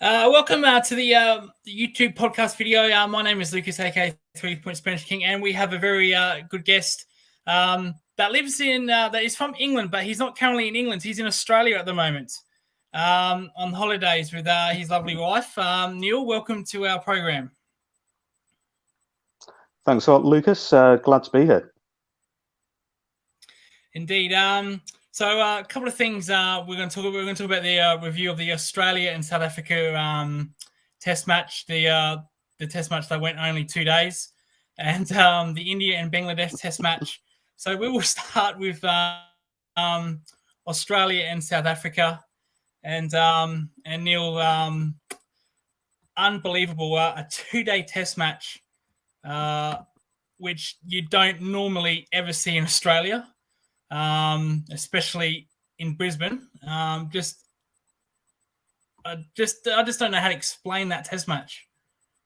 Welcome to the YouTube podcast video. My name is Lucas, aka 3 Point Spanish King, and we have a very good guest that lives in, that is from England, but he's not currently in England. He's in Australia at the moment on holidays with his lovely wife. Neil, welcome to our program. Thanks a lot, Lucas. Glad to be here. Indeed. So a couple of things we're going to talk about the review of the Australia and South Africa test match. The test match that went only 2 days, and the India and Bangladesh test match. So we will start with Australia and South Africa, and Neil, unbelievable, a 2-day test match, which you don't normally ever see in Australia. Especially in Brisbane. I just don't know how to explain that test match.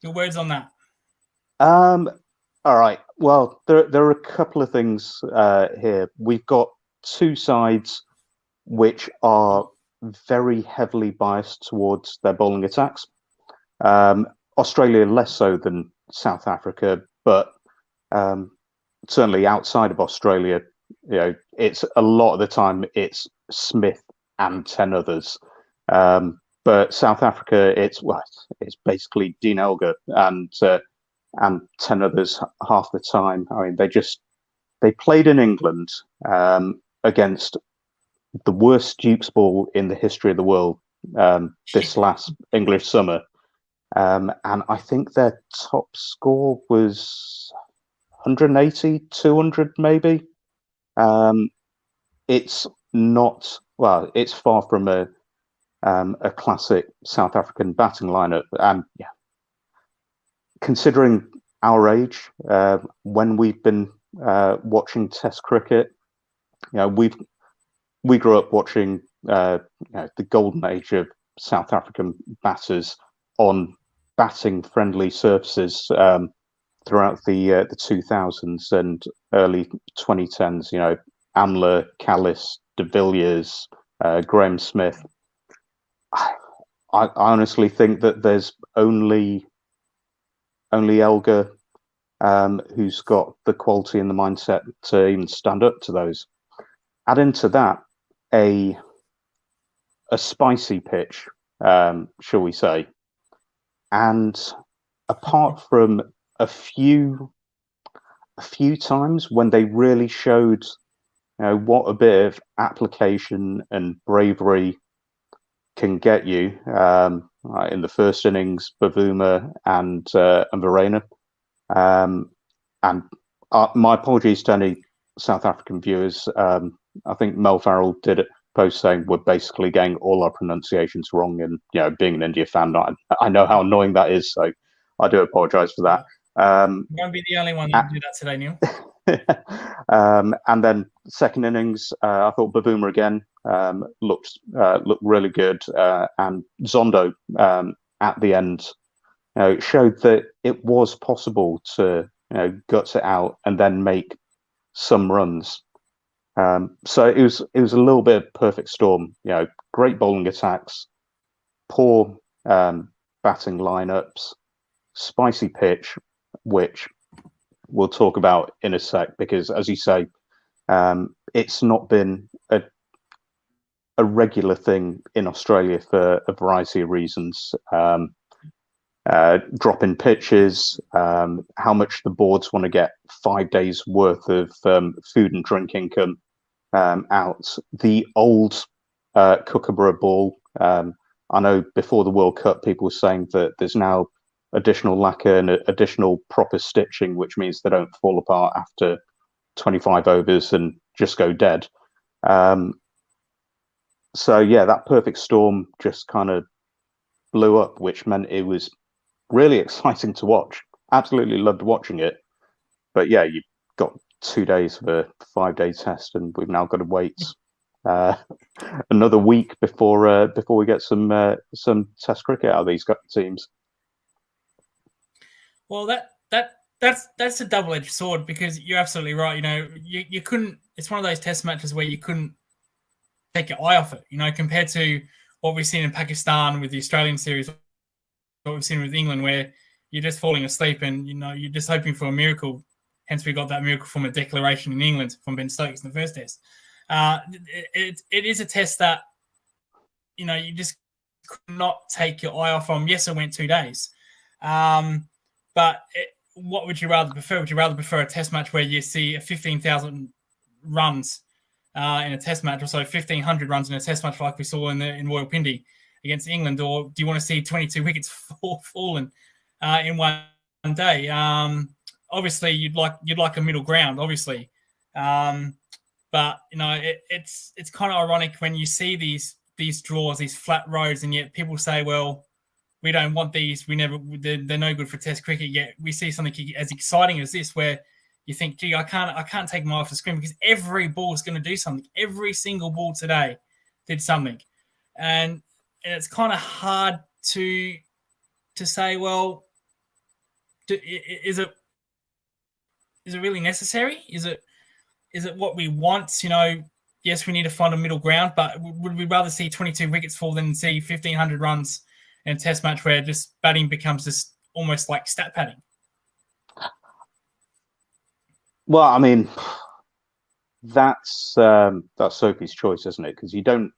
Your words on that? All right. Well, there are a couple of things here. We've got two sides which are very heavily biased towards their bowling attacks. Australia less so than South Africa, but certainly outside of Australia, you know, it's a lot of the time it's Smith and 10 others. But South Africa, it's basically Dean Elgar and 10 others half the time. I mean, they played in England against the worst Dukes ball in the history of the world this last English summer. And I think their top score was 180, 200 maybe. It's not, well, it's far from a classic South African batting lineup. And yeah, considering our age, when we've been watching Test cricket, you know, we grew up watching the golden age of South African batters on batting friendly surfaces throughout the 2000s and early 2010s. You know, Amla, Callis, De Villiers, Graham Smith. I honestly think that there's only Elgar who's got the quality and the mindset to even stand up to those. Add into that a spicy pitch, shall we say, and apart from a few times when they really showed, you know, what a bit of application and bravery can get you. In the first innings, Bavuma and Verreynne. And my apologies to any South African viewers. I think Mel Farrell did a post saying we're basically getting all our pronunciations wrong, and you know, being an India fan, I know how annoying that is. So I do apologise for that. You won't be the only one that do that today, Neil. And then second innings, I thought Bavuma again looked really good, and Zondo at the end, you know, showed that it was possible to, you know, guts it out and then make some runs. So it was a little bit of perfect storm. You know, great bowling attacks, poor batting lineups, spicy pitch, which we'll talk about in a sec, because as you say, it's not been a regular thing in Australia for a variety of reasons. Drop-in pitches, how much the boards want to get 5 days worth of food and drink income out. The old Kookaburra ball, I know before the World Cup people were saying that there's now additional lacquer and additional proper stitching, which means they don't fall apart after 25 overs and just go dead. So yeah, that perfect storm just kind of blew up, which meant it was really exciting to watch. Absolutely loved watching it. But yeah, you've got 2 days of a 5-day test, and we've now got to wait another week before we get some Test cricket out of these teams. Well, that's a double-edged sword, because you're absolutely right. You know, you couldn't. It's one of those Test matches where you couldn't take your eye off it. Compared to what we've seen in Pakistan with the Australian series, what we've seen with England, where you're just falling asleep and you're just hoping for a miracle. Hence, we got that miracle from a declaration in England from Ben Stokes in the first test. It is a test that you just could not take your eye off from. Yes, it went 2 days, but what would you rather prefer? Would you rather prefer a test match where you see 15,000 runs in a test match, or so 1,500 runs in a test match like we saw in Rawalpindi against England, or do you want to see 22 wickets fallen in one day? Obviously, you'd like a middle ground, obviously, but it's kind of ironic when you see these draws, these flat roads, and yet people say, well, we don't want these. They're no good for Test cricket. Yet we see something as exciting as this, where you think, gee, I can't take my eye off the screen because every ball is going to do something. Every single ball today did something, and it's kind of hard to say, well, is it really necessary? Is it what we want? Yes, we need to find a middle ground, but would we rather see 22 wickets fall than see 1,500 runs in a test match where just batting becomes just almost like stat padding? Well, I mean, that's Sophie's choice, isn't it? Because you don't,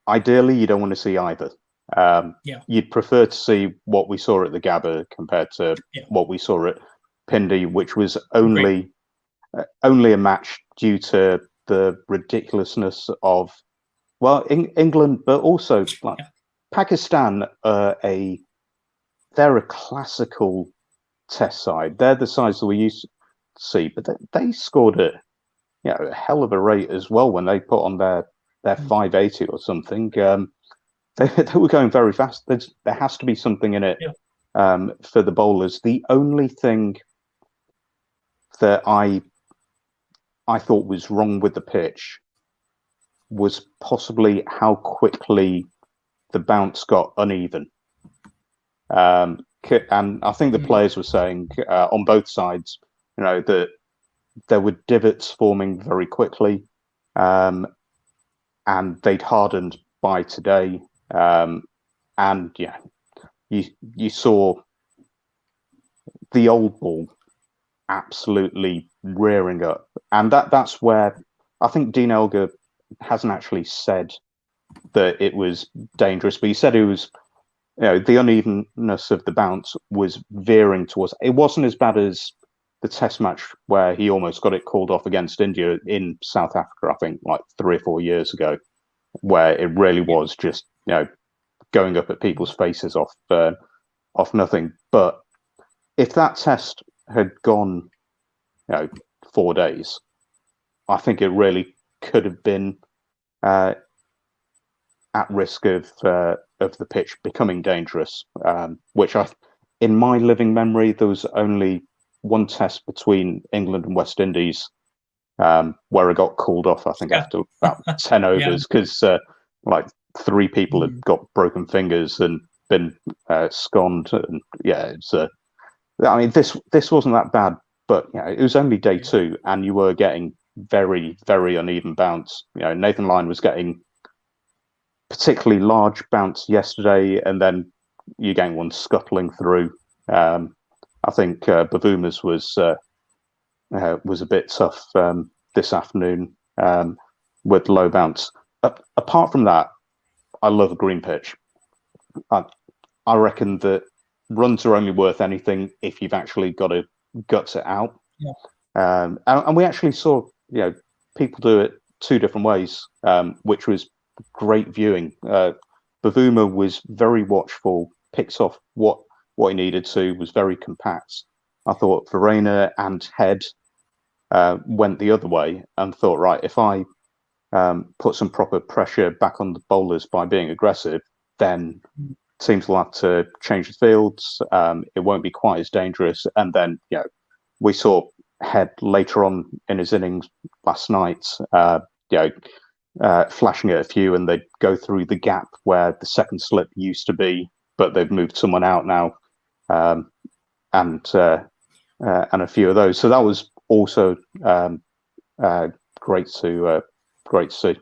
ideally, you don't want to see either. You'd prefer to see what we saw at the Gabba compared to what we saw at Pindi, which was only a match due to the ridiculousness of, well, England, but also like Pakistan. They're a classical test side. They're the sides that we used to see, but they scored a hell of a rate as well when they put on their 580 or something. They were going very fast. There has to be something in it for the bowlers. The only thing that I thought was wrong with the pitch was possibly how quickly the bounce got uneven. And I think the players were saying on both sides, that there were divots forming very quickly, and they'd hardened by today. And you saw the old ball absolutely rearing up, and that's where I think Dean Elgar hasn't actually said that it was dangerous, but he said it was, the unevenness of the bounce was veering towards. It wasn't as bad as the test match where he almost got it called off against India in South Africa, I think like 3 or 4 years ago, where it really was just going up at people's faces off nothing. But if that test had gone 4 days, I think it really could have been at risk of the pitch becoming dangerous, which in my living memory, there was only one test between England and West Indies where it got called off, I think, after about 10 overs, because like 3 people had got broken fingers and been sconned. And I mean, this wasn't that bad, but it was only day 2, and you were getting very, very uneven bounce. Nathan Lyon was getting particularly large bounce yesterday, and then you're getting one scuttling through. I think Bavuma's was a bit tough this afternoon with low bounce. Apart from that, I love a green pitch. I reckon that runs are only worth anything if you've actually got to guts it out. And we actually saw people do it 2 different ways, which was great viewing. Bavuma was very watchful, picks off what he needed to, was very compact. I thought Verreynne and Head went the other way and thought, right, if I put some proper pressure back on the bowlers by being aggressive, then teams will have to change the fields. It won't be quite as dangerous. And then, we saw Head later on in his innings last night, flashing at a few, and they'd go through the gap where the second slip used to be, but they've moved someone out now, and a few of those. So that was also great to see.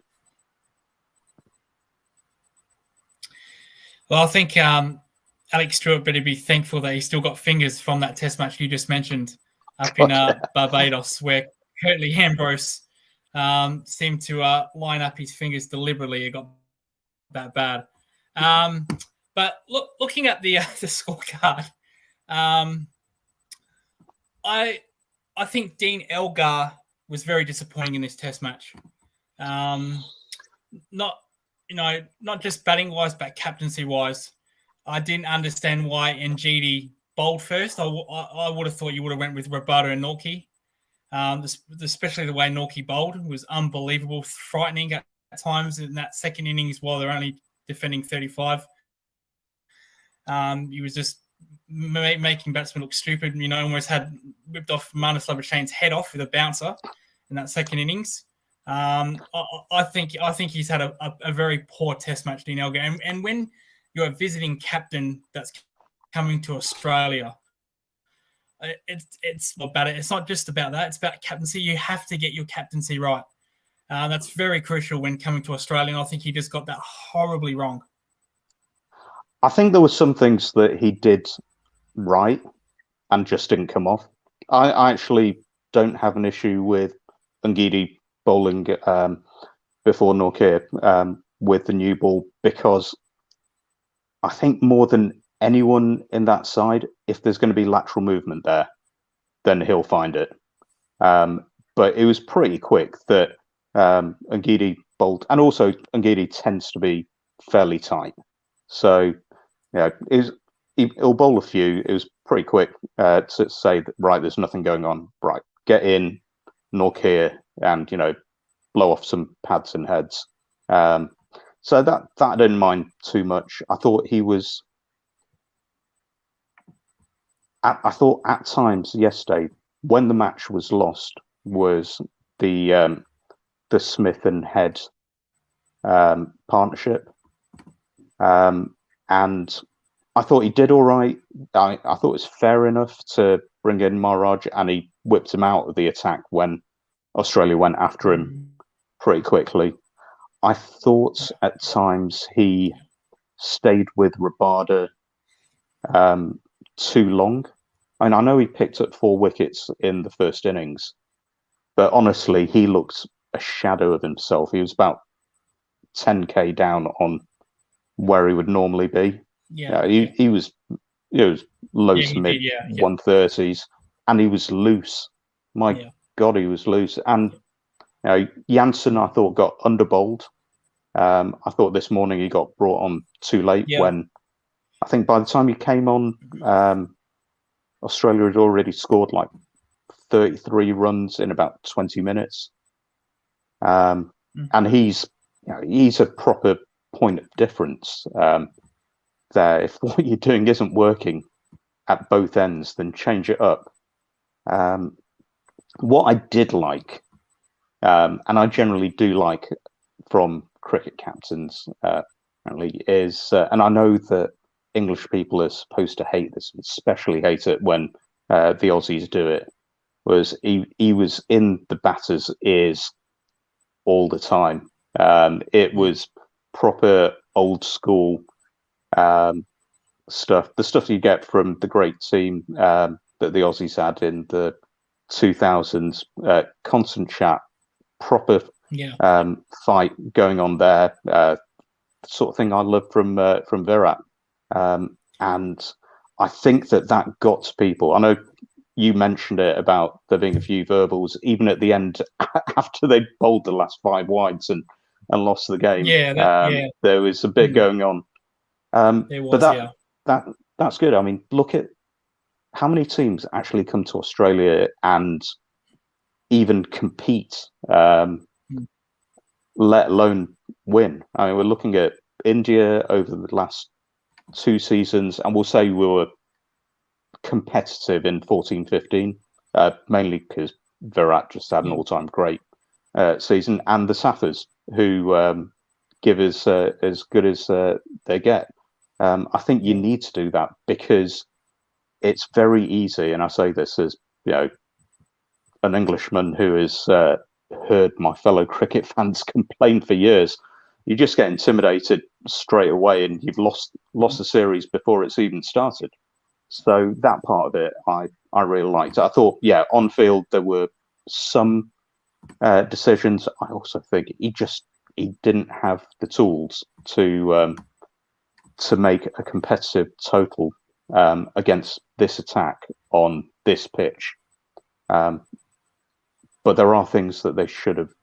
Well, I think Alex Stewart better be thankful that he still got fingers from that Test match you just mentioned up in Barbados, where Curtly Ambrose seemed to line up his fingers deliberately. It got that bad. But looking at the scorecard, I think Dean Elgar was very disappointing in this Test match. Not just batting wise, but captaincy wise. I didn't understand why Ngidi bowled first. I would have thought you would have went with Rabada and Nortje. Especially the way Nortje bowled was unbelievable, frightening at times in that second innings while they're only defending 35. He was just making batsmen look stupid. Almost had whipped off Marnus Labuschagne's head off with a bouncer in that second innings. I think he's had a very poor Test match, Dean Elgar. And when you're a visiting captain that's coming to Australia, it's about it. It's not just about that. It's about captaincy. You have to get your captaincy right. That's very crucial when coming to Australia. And I think he just got that horribly wrong. I think there were some things that he did right and just didn't come off. I actually don't have an issue with Ngidi bowling before Nortje with the new ball, because I think more than anyone in that side, if there's going to be lateral movement there, then he'll find it. But it was pretty quick that Ngidi bowled, and also Ngidi tends to be fairly tight. So, he'll bowl a few. It was pretty quick to say that, right, there's nothing going on. Right, get in, Nortje, and blow off some pads and heads. So that I didn't mind too much. I thought he was. I thought at times yesterday, when the match was lost, was the Smith and Head partnership, and I thought he did all right. I thought it was fair enough to bring in Maharaj, and he whipped him out of the attack when Australia went after him pretty quickly. I thought at times he stayed with Rabada too long. I know he picked up 4 wickets in the first innings, but honestly, he looked a shadow of himself. He was about 10k down on where he would normally be. Yeah, he was low to mid 130s, and he was loose. My God, he was loose. And Jansen, I thought, got underbowled. I thought this morning he got brought on too late, when I think by the time he came on, Australia had already scored like 33 runs in about 20 minutes. And he's a proper point of difference there. If what you're doing isn't working at both ends, then change it up. What I did like, and I generally do like from cricket captains, apparently, is, and I know that English people are supposed to hate this, especially hate it when the Aussies do it, was he was in the batter's ears all the time. It was proper old school stuff, the stuff you get from the great team that the Aussies had in the 2000s, constant chat, proper fight going on there, sort of thing I love from Virat. And I think that got to people. I know you mentioned it about there being a few verbals, even at the end after they bowled the last 5 wides and lost the game. There was a bit going on. That's good. I mean, look at how many teams actually come to Australia and even compete, let alone win. I mean, we're looking at India over the last 2 seasons, and we'll say we were competitive in 14-15, mainly because Virat just had an all-time great season, and the Saffers, who give us as good as they get. I think you need to do that, because it's very easy, and I say this as an Englishman who has heard my fellow cricket fans complain for years. You just get intimidated straight away, and you've lost lost the series before it's even started. So that part of it, I really liked. I thought, yeah, on field there were some decisions. I also think he didn't have the tools to make a competitive total against this attack on this pitch. But there are things that they should have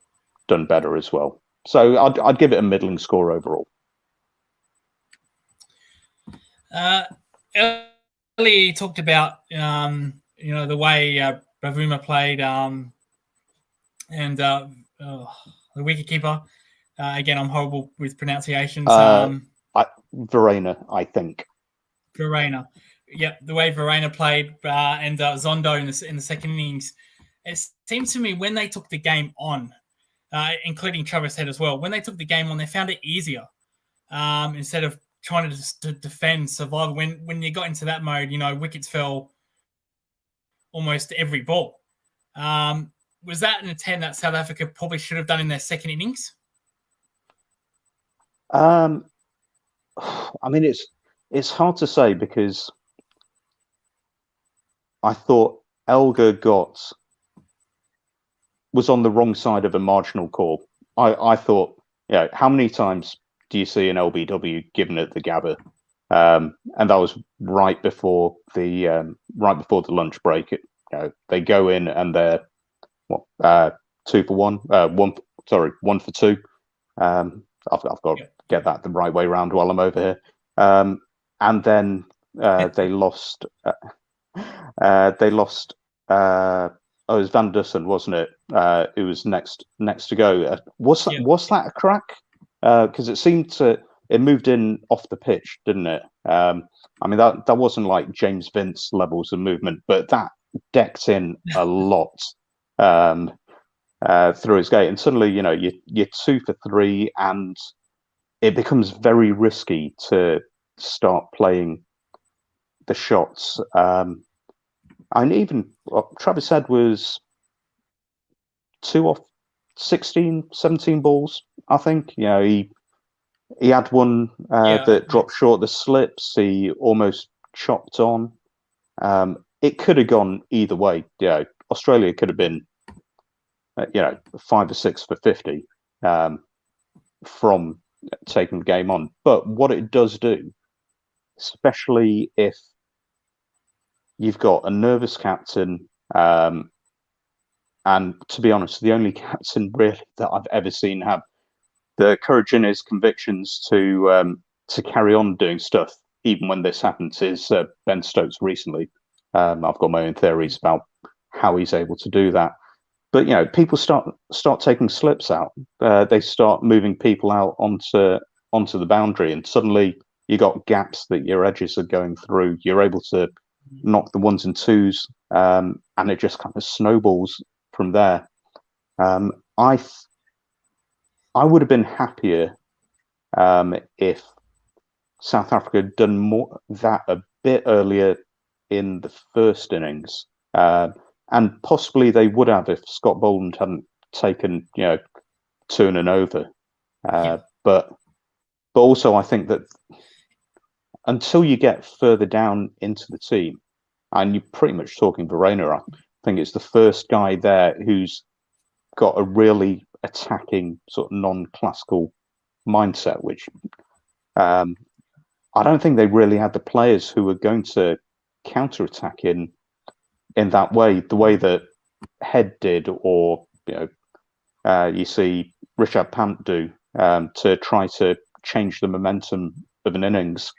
done better as well. So I'd give it a middling score overall. Earlier talked about the way Bavuma played and the wicketkeeper. Again, I'm horrible with pronunciations. Verreynne, I think. Verreynne. Yep, the way Verreynne played and Zondo in the second innings. It seems to me when they took the game on, including Travis Head as well, when they took the game on, they found it easier instead of trying to defend, survive. When you got into that mode, wickets fell almost every ball. Was that an attempt that South Africa probably should have done in their second innings? I mean, it's hard to say because I thought Elgar was on the wrong side of a marginal call. I thought, how many times do you see an LBW given at the Gabba? And that was right before the lunch break. They go in and they're 2 for 1, 1 for 2. I've got to get that the right way around while I'm over here. And then they lost. It was Van Dussen, wasn't it? Who was next to go. Was that a crack? Because it moved in off the pitch, didn't it? I mean, that wasn't like James Vince levels of movement, but that decked in a lot through his gate. And suddenly, you're 2 for 3, and it becomes very risky to start playing the shots. And even Travis Head was 2 off 16, 17 balls, I think. He had one that dropped short the slips. He almost chopped on. It could have gone either way. Australia could have been, 5 or 6 for 50 from taking the game on. But what it does do, especially if you've got a nervous captain, and to be honest, the only captain really that I've ever seen have the courage in his convictions to carry on doing stuff even when this happens is Ben Stokes recently. I've got my own theories about how he's able to do that. But people start taking slips out. They start moving people out onto the boundary, and suddenly you got gaps that your edges are going through. You're able to knock the 1s and 2s, and it just kind of snowballs from there. I would have been happier if South Africa had done more that a bit earlier in the first innings, and possibly they would have if Scott Boland hadn't taken 2 and an over. But also I think that until you get further down into the team, and you're pretty much talking Verreynne, I think it's the first guy there who's got a really attacking sort of non-classical mindset, which I don't think they really had the players who were going to counter-attack in that way, the way that Head did, or you see Rishabh Pant do, to try to change the momentum of an innings.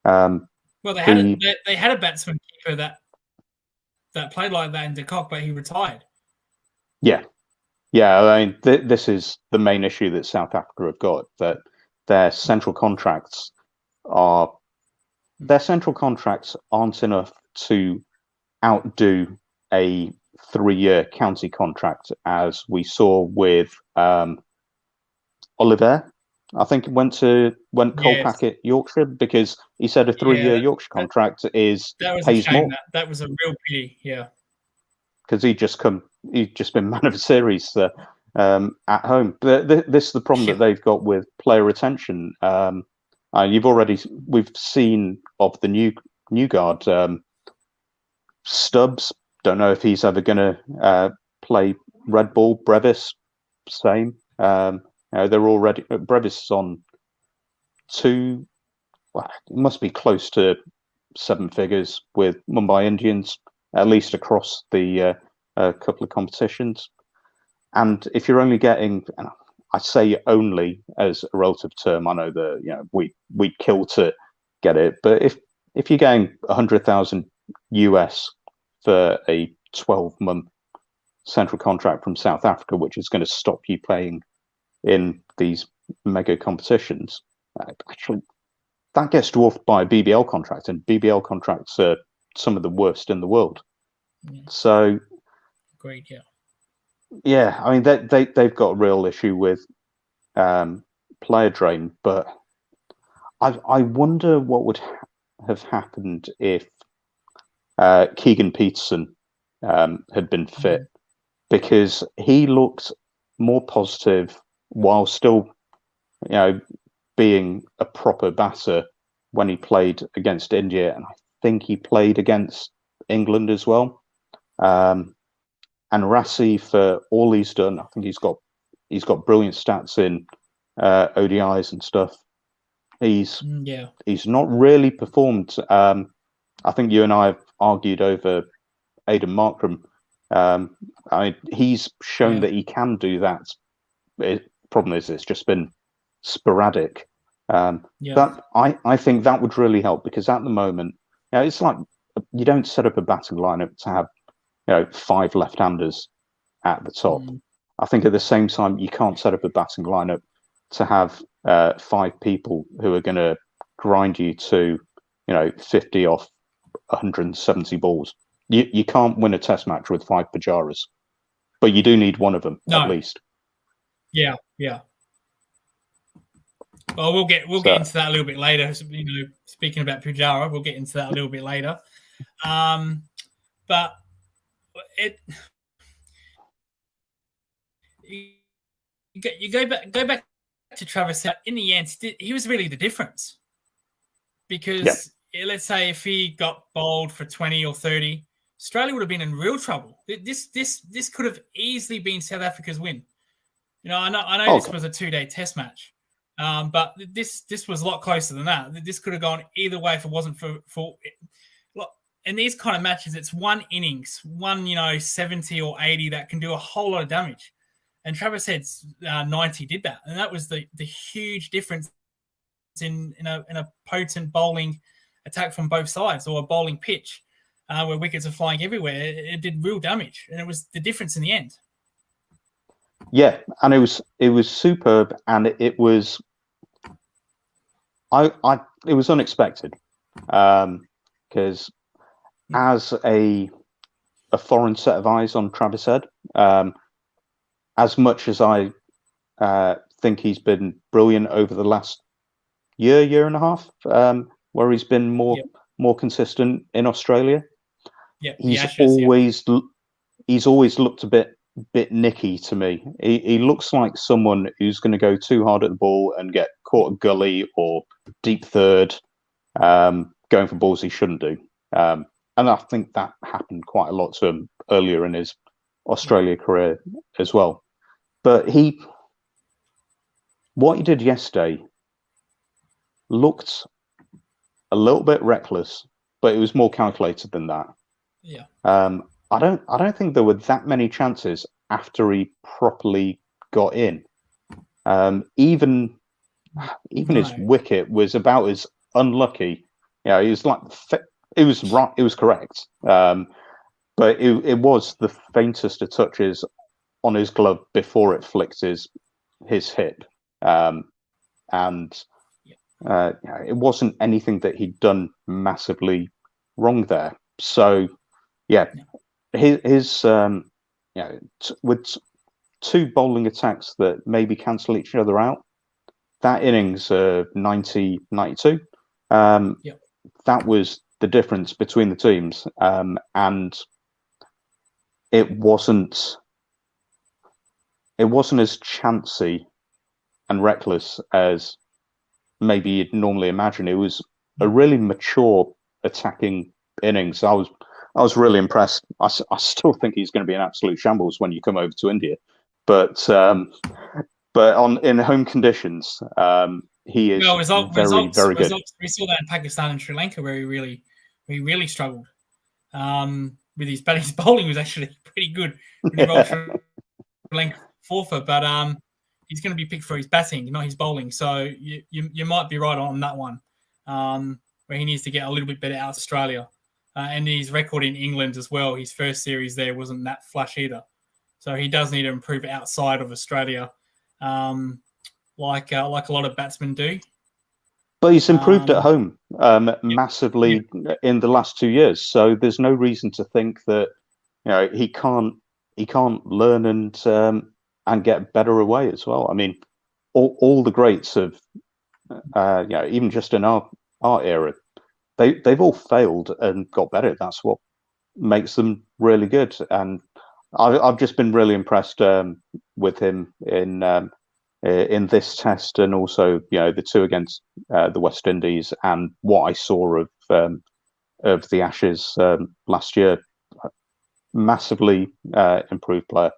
Well, they had a batsman keeper that played like that in De Kock, but he retired. Yeah. I mean, this is the main issue that South Africa have got, that their central contracts aren't enough to outdo a 3-year county contract, as we saw with Oliver. I think it went Kolpak at Yorkshire, because he said a 3-year Yorkshire contract pays more. That was a real pity, because he'd just been man of the series at home. This is the problem that they've got with player retention. I we've seen of the new guard, Stubbs. Don't know if he's ever going to play red ball. Brevis, same. They're already Brevis is on two. Well, it must be close to 7 figures with Mumbai Indians, at least across the couple of competitions. And if you're only getting, and I say only as a relative term, I know that we'd kill to get it, but if you're getting 100,000 US for a 12-month central contract from South Africa, which is going to stop you playing in these mega competitions, actually that gets dwarfed by a BBL contract, and BBL contracts are some of the worst in the world. Yeah. So, great, yeah. Yeah, I mean they've got a real issue with player drain, but I wonder what would have happened if Keegan Peterson had been fit, because he looked more positive while still, being a proper batter when he played against India, and I think he played against England as well. And Rassi, for all he's done, I think he's got brilliant stats in ODIs and stuff. He's not really performed. I think you and I have argued over Aidan Markram. He's shown that he can do that. The problem is it's just been sporadic. That I think that would really help, because at the moment, it's like you don't set up a batting lineup to have 5 left-handers at the top. I think at the same time, you can't set up a batting lineup to have 5 people who are going to grind you to 50 off 170 balls. You can't win a test match with 5 Pujaras, but you do need one of them at least. Yeah. Well, we'll get into that a little bit later. Speaking about Pujara, we'll get into that a little bit later. But you go back to Travis. In the end, he was really the difference, because let's say if he got bowled for 20 or 30, Australia would have been in real trouble. This could have easily been South Africa's win. I know this was a 2-day test match, but this was a lot closer than that. This could have gone either way if it wasn't for in these kind of matches, it's one innings, 70 or 80 that can do a whole lot of damage. And Travis Head's 90 did that, and that was the huge difference in a potent bowling attack from both sides, or a bowling pitch where wickets are flying everywhere. It did real damage, and it was the difference in the end. Yeah, and it was superb, and it was it was unexpected, because as a foreign set of eyes on Travis Head, as much as I think he's been brilliant over the last year and a half, where he's been more consistent in Australia, he's always looked a bit nicky to me. He looks like someone who's going to go too hard at the ball and get caught a gully or deep third, going for balls he shouldn't do. And I think that happened quite a lot to him earlier in his Australia career as well. But what he did yesterday looked a little bit reckless, but it was more calculated than that. Yeah. I don't think there were that many chances after he properly got in. Even his wicket was about as unlucky. He was like it was right. It was correct. But it was the faintest of touches on his glove before it flicked his hip. It wasn't anything that he'd done massively wrong there. So, his with 2 bowling attacks that maybe cancel each other out, that innings 90-92, that was the difference between the teams, and it wasn't as chancy and reckless as maybe you'd normally imagine. It was a really mature attacking innings. I was really impressed. I still think he's going to be an absolute shambles when you come over to India, but in home conditions, he is very good. Results. We saw that in Pakistan and Sri Lanka where he really struggled. With his batting, his bowling was actually pretty good. When he rolled Sri Lanka forfeit, but he's going to be picked for his batting, not his bowling. So you might be right on that one, where he needs to get a little bit better out of Australia. And his record in England as well, his first series there wasn't that flush either. So he does need to improve outside of Australia, like a lot of batsmen do. But he's improved at home massively in the last 2 years. So there's no reason to think that he can't learn and get better away as well. I mean, all the greats of even just in our era, they've all failed and got better. That's what makes them really good. And I've just been really impressed with him in this test, and also the two against the West Indies, and what I saw of the Ashes last year. Massively improved player,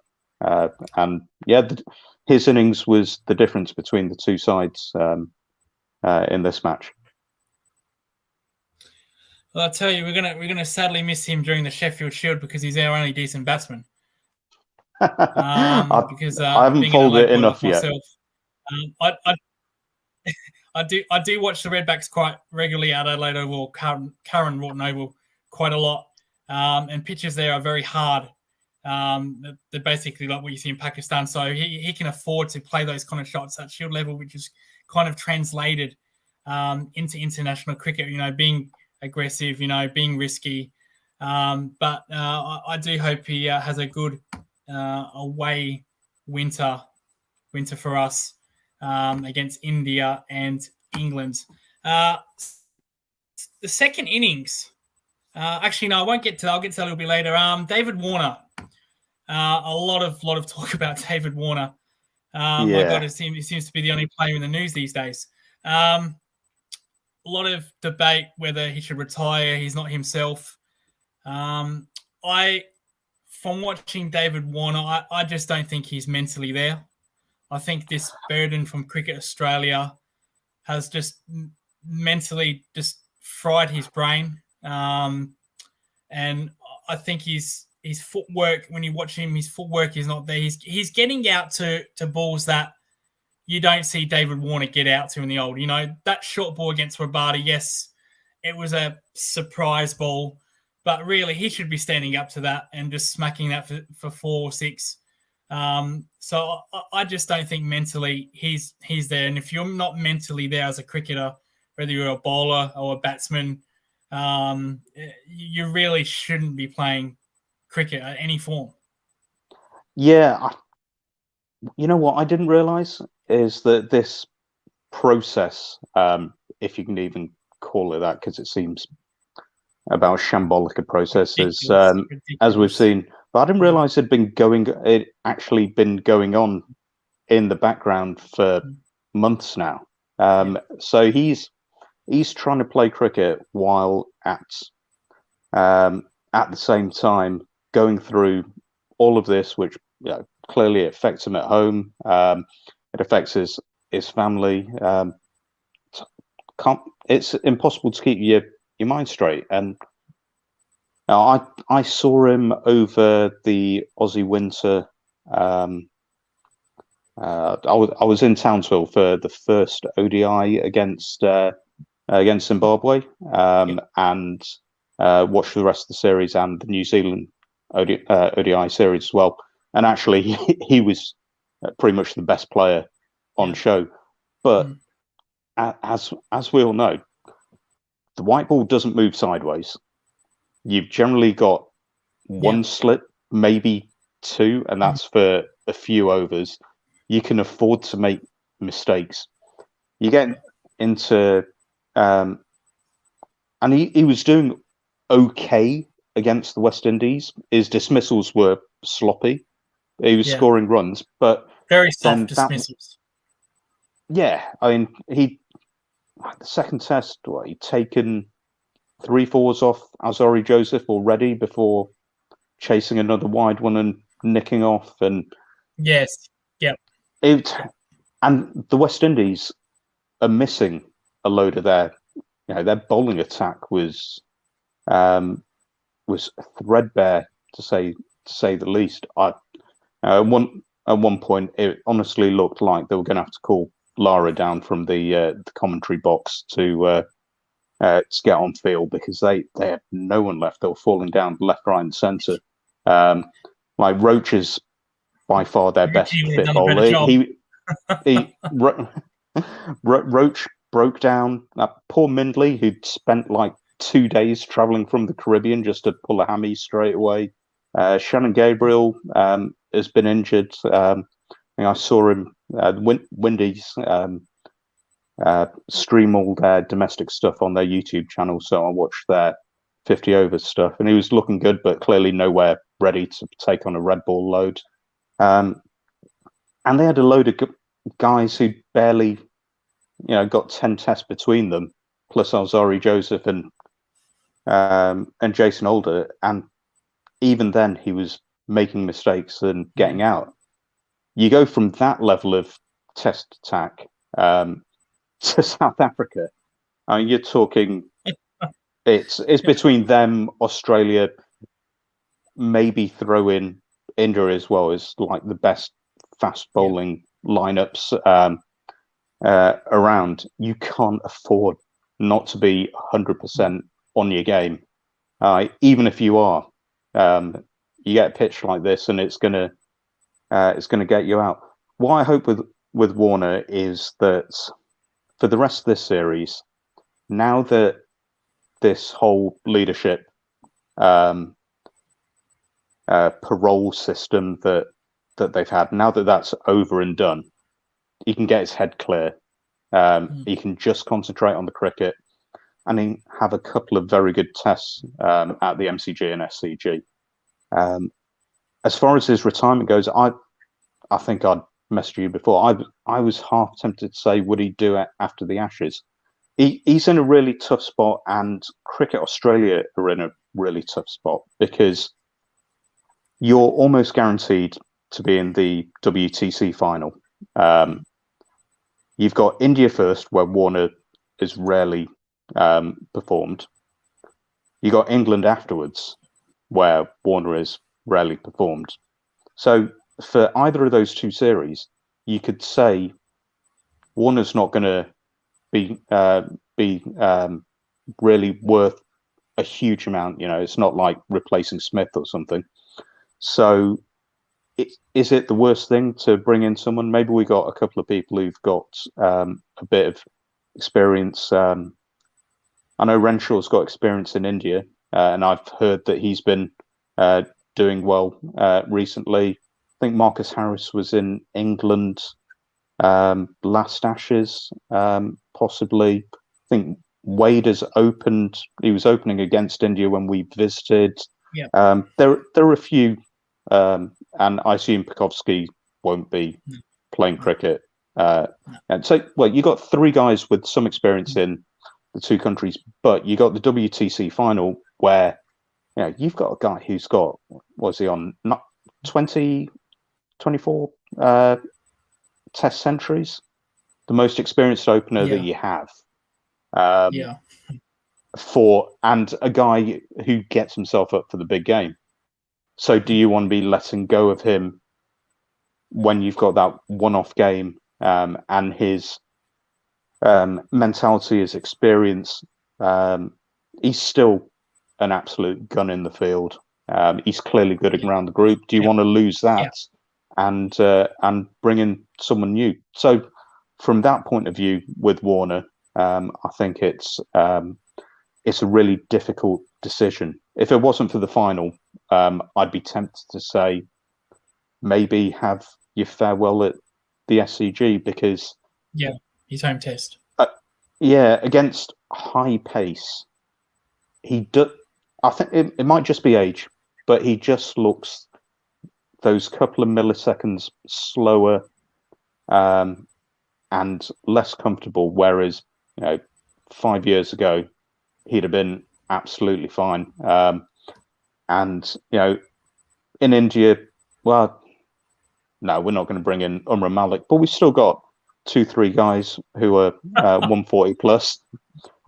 and his innings was the difference between the two sides in this match. Well, I'll tell you, we're gonna sadly miss him during the Sheffield Shield because he's our only decent batsman. Because I haven't followed it enough yet. I do watch the Redbacks quite regularly at Adelaide Oval, Curran Rawton Oval, quite a lot. And pitches there are very hard. They're basically like what you see in Pakistan. So he can afford to play those kind of shots at Shield level, which is kind of translated into international cricket. Being aggressive, being risky. But I do hope he has a good away winter for us against India and England. The second innings. Actually, no, I won't get to that. I'll get to that a little bit later. David Warner. A lot of talk about David Warner. My God, he seems to be the only player in the news these days. A lot of debate whether he should retire. He's not himself. From watching David Warner, I just don't think he's mentally there. I think this burden from Cricket Australia has just mentally just fried his brain. And I think his footwork, when you watch him, his footwork is not there. He's getting out to balls that you don't see David Warner get out to in the old. That short ball against Rabada, yes, it was a surprise ball, but really he should be standing up to that and just smacking that for 4 or 6. So I just don't think mentally he's there. And if you're not mentally there as a cricketer, whether you're a bowler or a batsman, you really shouldn't be playing cricket at any form. Yeah. You know what I didn't realise is that this process, if you can even call it that, because it seems about shambolic a process as we've seen. But I didn't realise it actually been going on in the background for months now. So he's trying to play cricket while at the same time going through all of this, which clearly affects him at home. It affects his family. It's impossible to keep your mind straight. And I saw him over the Aussie winter. I was in Townsville for the first ODI against Zimbabwe, and watched the rest of the series and the New Zealand ODI series as well. And actually, he was pretty much the best player on show. But as we all know, the white ball doesn't move sideways. You've generally got one slip, maybe 2, and that's for a few overs. You can afford to make mistakes. You get into, and he was doing okay against the West Indies. His dismissals were sloppy. He was scoring runs, but very soft dismissals. I mean, the second test, he'd taken 3-4s off Azori Joseph already before chasing another wide one and nicking off. And yes, and the West Indies are missing a load of their bowling attack was threadbare to say the least. At one point, it honestly looked like they were going to have to call Lara down from the commentary box to get on field because they had no one left. They were falling down left, right, and centre. Like Roach is by far their best fit bowler. Roach broke down poor Mindley, who'd spent like 2 days travelling from the Caribbean just to pull a hammy straight away. Shannon Gabriel has been injured. I saw him. Windies stream all their domestic stuff on their YouTube channel, so I watched their 50 overs stuff, and he was looking good, but clearly nowhere ready to take on a red ball load. And they had a load of guys who barely, got 10 tests between them, plus Azori Joseph and Jason Alder, and even then he was making mistakes and getting out. You go from that level of test attack to South Africa. I mean, you're talking. It's between them, Australia, maybe throw in India as well as like the best fast bowling lineups around. You can't afford not to be 100% on your game, even if you are. You get a pitch like this, and it's gonna get you out. What I hope with Warner is that for the rest of this series, now that this whole leadership parole system that they've had, now that that's over and done, he can get his head clear. He can just concentrate on the cricket, and he have a couple of very good tests at the MCG and SCG. As far as his retirement goes, I think I'd messaged you before. I was half tempted to say, would he do it after the Ashes? He's in a really tough spot, and Cricket Australia are in a really tough spot because you're almost guaranteed to be in the WTC final. You've got India first, where Warner is rarely performed. You got England afterwards, where Warner is rarely performed. So for either of those two series, you could say Warner's not going to be really worth a huge amount. It's not like replacing Smith or something. So is it the worst thing to bring in someone? Maybe we got a couple of people who've got a bit of experience. I know Renshaw's got experience in India, and I've heard that he's been doing well recently. I think Marcus Harris was in England last Ashes, possibly. I think Wade has opened. He was opening against India when we visited. Yeah. There are a few, and I assume Pekovsky won't be playing cricket. And so, you got three guys with some experience in the two countries, but you got the WTC final where you've got a guy who's got, was he on 24 test centuries, the most experienced opener that you have. And a guy who gets himself up for the big game. So do you want to be letting go of him when you've got that one-off game, and his mentality, his experience? He's still an absolute gun in the field. He's clearly good around the group. Do you want to lose that and bring in someone new? So from that point of view, with Warner, I think it's a really difficult decision. If it wasn't for the final, I'd be tempted to say maybe have your farewell at the SCG because his home test. Against high pace, I think it might just be age, but he just looks those couple of milliseconds slower and less comfortable. Whereas 5 years ago, he'd have been absolutely fine. And in India, well, no, we're not going to bring in Umar Malik, but we've still got 2-3 guys who are 140 plus.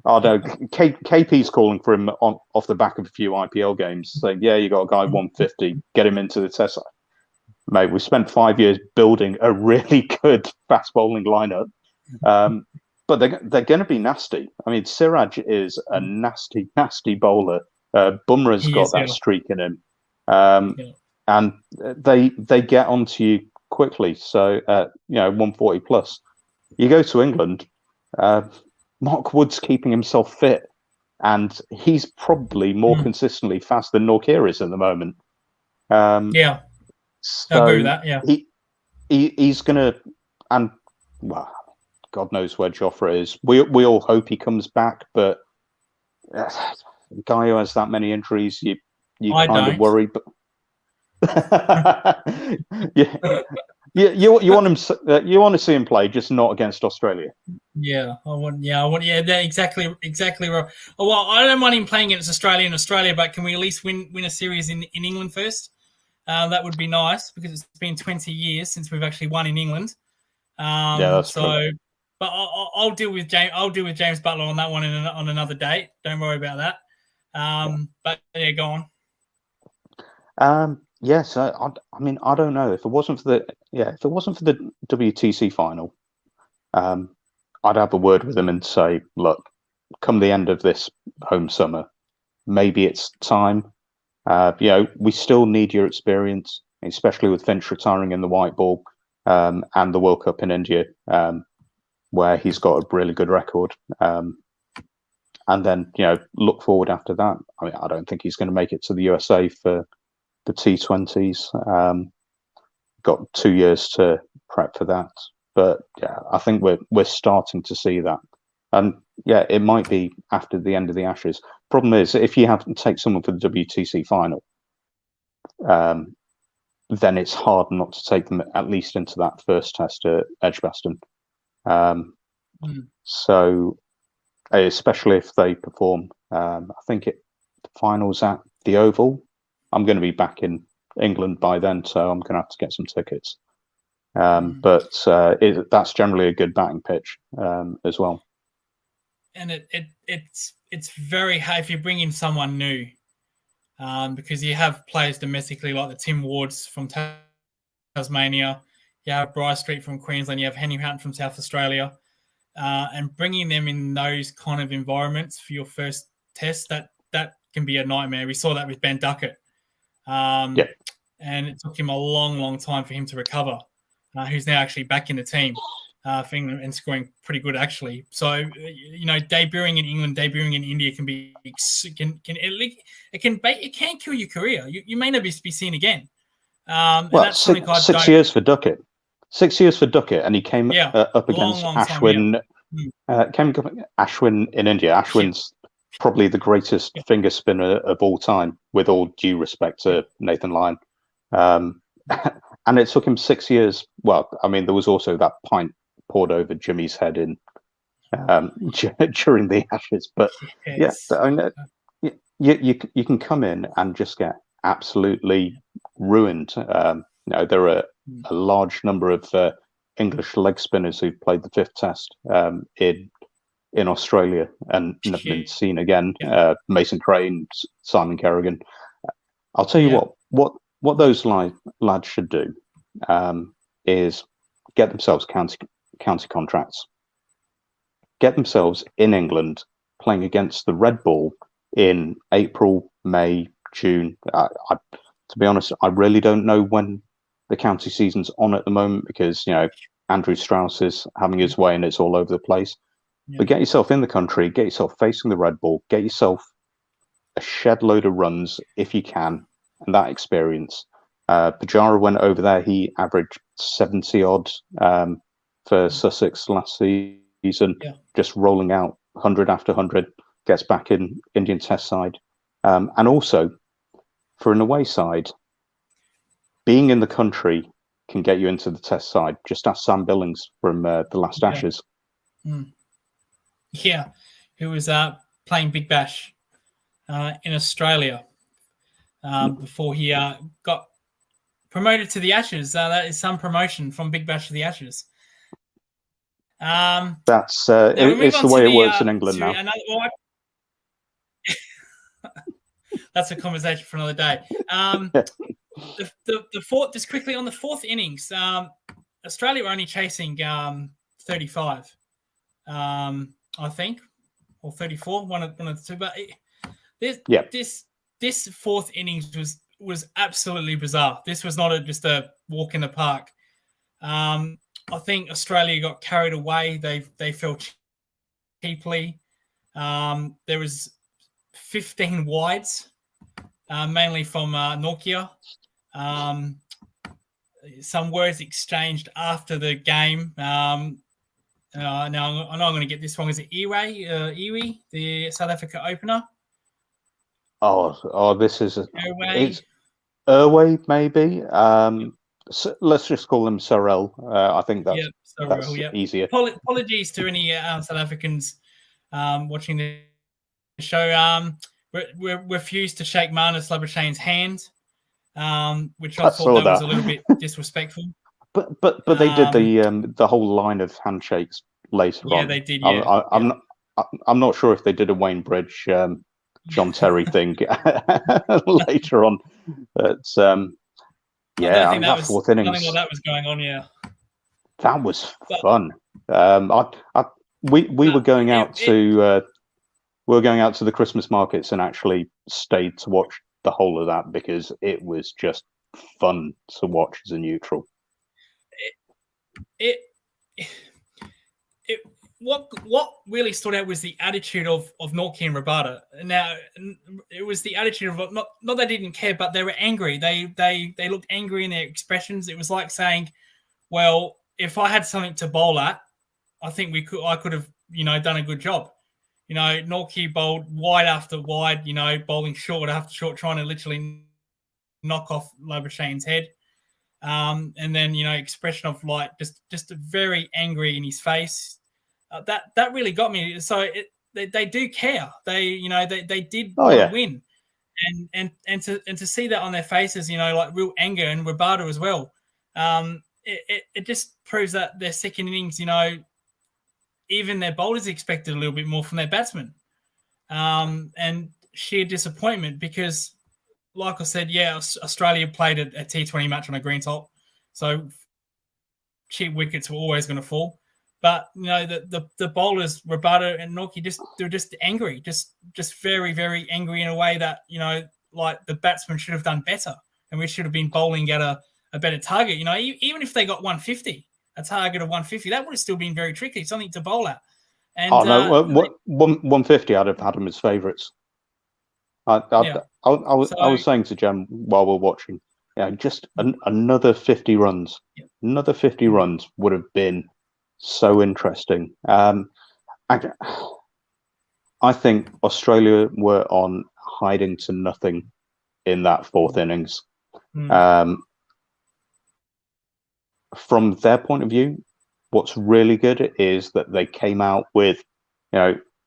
Oh no, KP's calling for him off the back of a few IPL games, saying, "Yeah, you got a guy 150, get him into the test." Mate, we spent 5 years building a really good fast bowling lineup, but they're going to be nasty. I mean, Siraj is a nasty, nasty bowler. Bumrah's got that streak in him, and they get onto you quickly. So 140 plus. You go to England. Mark Wood's keeping himself fit, and he's probably more consistently fast than Nortje is at the moment. So I agree with that. Yeah, he's gonna, and well, God knows where Jofra is. We all hope he comes back, but a guy who has that many injuries, you kind of worry. But you want him. You want to see him play, just not against Australia. Yeah, I want. Yeah, exactly right. Oh, well, I don't mind him playing against Australia, but can we at least win a series in England first? That would be nice because it's been 20 years since we've actually won in England. That's true. But I'll deal with James Butler on that one on another date. Don't worry about that. But yeah, go on. Yes, I mean, I don't know. If it wasn't for the WTC final, I'd have a word with him and say, look, come the end of this home summer, maybe it's time. We still need your experience, especially with Finch retiring in the white ball and the World Cup in India, where he's got a really good record. And then, look forward after that. I mean, I don't think he's going to make it to the USA for the T20s. Got 2 years to prep for that. But yeah, I think we're starting to see that. And yeah, it might be after the end of the Ashes. Problem is, if you have to take someone for the WTC final, then it's hard not to take them at least into that first test at Edgbaston. So, especially if they perform, I think the finals at the Oval. I'm going to be back in England by then, so I'm going to have to get some tickets. But that's generally a good batting pitch as well. And it's very hard if you bring in someone new, because you have players domestically like the Tim Wards from Tasmania, you have Bryce Street from Queensland, you have Henry Houghton from South Australia, and bringing them in those kind of environments for your first test, that can be a nightmare. We saw that with Ben Duckett, and it took him a long, long time for him to recover. Who's now actually back in the team for England and scoring pretty good actually. So debuting in England, debuting in India it can kill your career. You may not be seen again. Well, 6 years for Duckett. 6 years for Duckett, and he came up against Ashwin. Ashwin in India. Ashwin's probably the greatest finger spinner of all time, with all due respect to Nathan Lyon. And it took him 6 years. Well, I mean, there was also that pint poured over Jimmy's head in during the Ashes. But you can come in and just get absolutely ruined. There are a large number of English leg spinners who've played the fifth test in Australia and never been seen again. Mason Crane, Simon Kerrigan. I'll tell you what those lads should do is get themselves county contracts, get themselves in England playing against the red ball in April, May, June. To be honest, I really don't know when the county season's on at the moment, because Andrew Strauss is having his way and it's all over the place. But get yourself in the country, get yourself facing the red ball, get yourself a shed load of runs if you can, and that experience. Pujara went over there. He averaged 70 odd for Sussex last season, just rolling out 100 after 100, gets back in Indian Test side. And also, for an away side, being in the country can get you into the Test side. Just ask Sam Billings from the last Ashes. Yeah, who was playing Big Bash in Australia before he got promoted to the Ashes. That is some promotion from Big Bash to the Ashes. That's now we move it's on the way to it works in England now. That's a conversation for another day. The fourth, just quickly on the fourth innings, Australia were only chasing 35, I think, or 34, one of the two. But this fourth innings was absolutely bizarre. This was not just a walk in the park. I think Australia got carried away. They fell cheaply. There was 15 wides, mainly from Nokia. Some words exchanged after the game. Now I know I'm going to get this wrong. Is it Iwi, the South Africa opener? This is it's Irway, maybe. So let's just call them Sorrel. I think that's easier. Apologies to any South Africans watching the show. We refused to shake Marnus Labuschagne's hand, which I thought that was a little bit disrespectful. But they did the whole line of handshakes later on. Yeah, they did. Yeah, I'm not sure if they did a Wayne Bridge, John Terry thing later on, but that fourth innings. I don't think that was going on. Yeah, that was fun. We were going out to the Christmas markets and actually stayed to watch the whole of that because it was just fun to watch as a neutral. What really stood out was the attitude of Nortje and Rabada. Now, it was the attitude of not they didn't care, but they were angry. They looked angry in their expressions. It was like saying, "Well, if I had something to bowl at, I think I could have done a good job." Nortje bowled wide after wide. Bowling short after short, trying to literally knock off Labuschagne's head. And then expression of like just very angry in his face. That really got me. So they do care. They did win, and to see that on their faces, like real anger, and Rabada as well. It just proves that their second innings, even their bowlers expected a little bit more from their batsmen, and sheer disappointment because, like I said, Australia played a T20 match on a green top, so cheap wickets were always going to fall. But the bowlers, Rabada and Nortje, they were just angry, just very, very angry in a way that like the batsmen should have done better, and we should have been bowling at a better target. Even if they got 150, a target of 150, that would have still been very tricky, something to bowl at. And 150, I'd have had them as favourites. I was saying to Jem while we're watching, just another 50 runs. Yeah. Another 50 runs would have been so interesting. I think Australia were on hiding to nothing in that fourth innings. From their point of view, what's really good is that they came out with,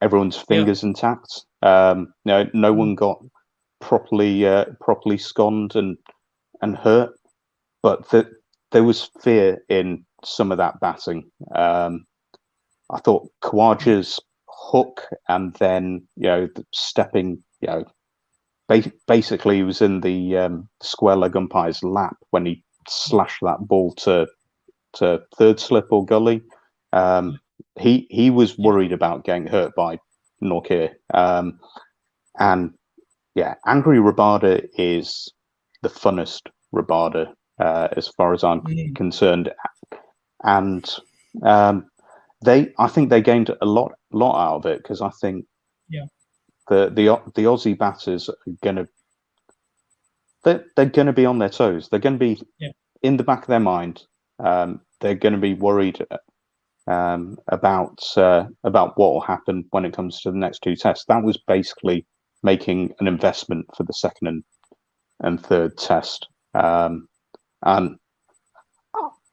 everyone's fingers intact. No one got properly sconned and hurt, but there was fear in some of that batting. I thought Khawaja's hook and then stepping, basically he was in the square leg umpire's lap when he slashed that ball to third slip or gully. He was worried about getting hurt by Nortje. And angry Rabada is the funnest Rabada as far as I'm concerned. And I think they gained a lot out of it because I think the Aussie batters are gonna they're gonna be on their toes. They're gonna be in the back of their mind. They're going to be worried about what will happen when it comes to the next two tests. That was basically making an investment for the second and third test. And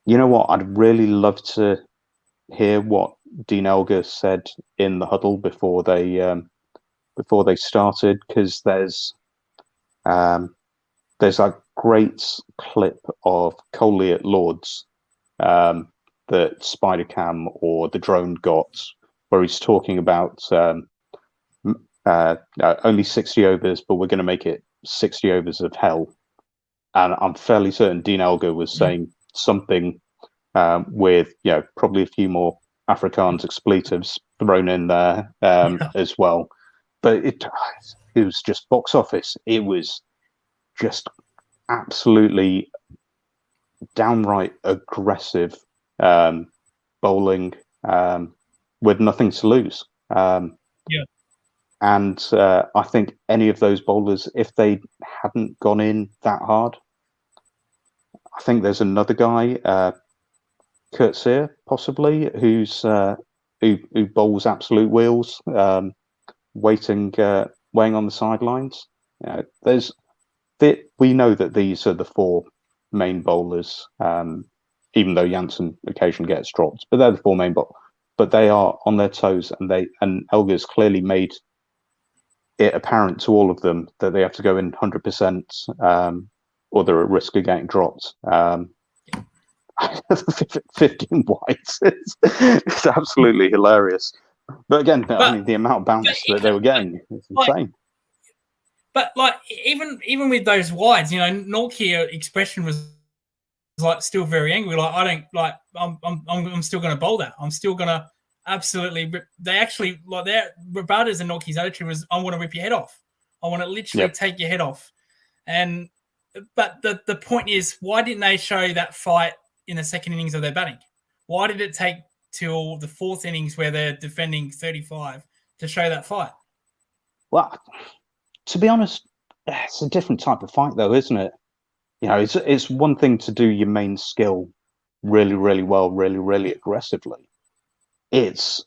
you know what? I'd really love to hear what Dean Elgar said in the huddle before they started? Because there's a great clip of Coley at Lords that Spidercam or the drone got, where he's talking about only 60 overs, but we're going to make it 60 overs of hell. And I'm fairly certain Dean Elgar was saying something with, probably a few more Afrikaans expletives thrown in there as well. But it was just box office. It was just absolutely downright aggressive bowling with nothing to lose. And I think any of those bowlers, if they hadn't gone in that hard, I think there's another guy, Kurt Sear, possibly, who bowls absolute wheels, weighing on the sidelines. We know that these are the four main bowlers, even though Janssen occasionally gets dropped, but they're the four main bowlers. But they are on their toes, and Elgar's clearly made it apparent to all of them that they have to go in 100%, or they're at risk of getting dropped. 15 wides. It's absolutely hilarious. But again, I mean, the amount of bounce that they were getting is insane. But even with those wides, Nortje expression was still very angry. I'm still going to bowl that. I'm still going to absolutely rip. They actually Rabada's and Nortje's attitude was, I want to rip your head off. I want to literally take your head off. But the point is, why didn't they show that fight in the second innings of their batting? Why did it take till the fourth innings where they're defending 35 to show that fight? Well, to be honest, it's a different type of fight, though, isn't it? It's one thing to do your main skill really, really well, really, really aggressively. It's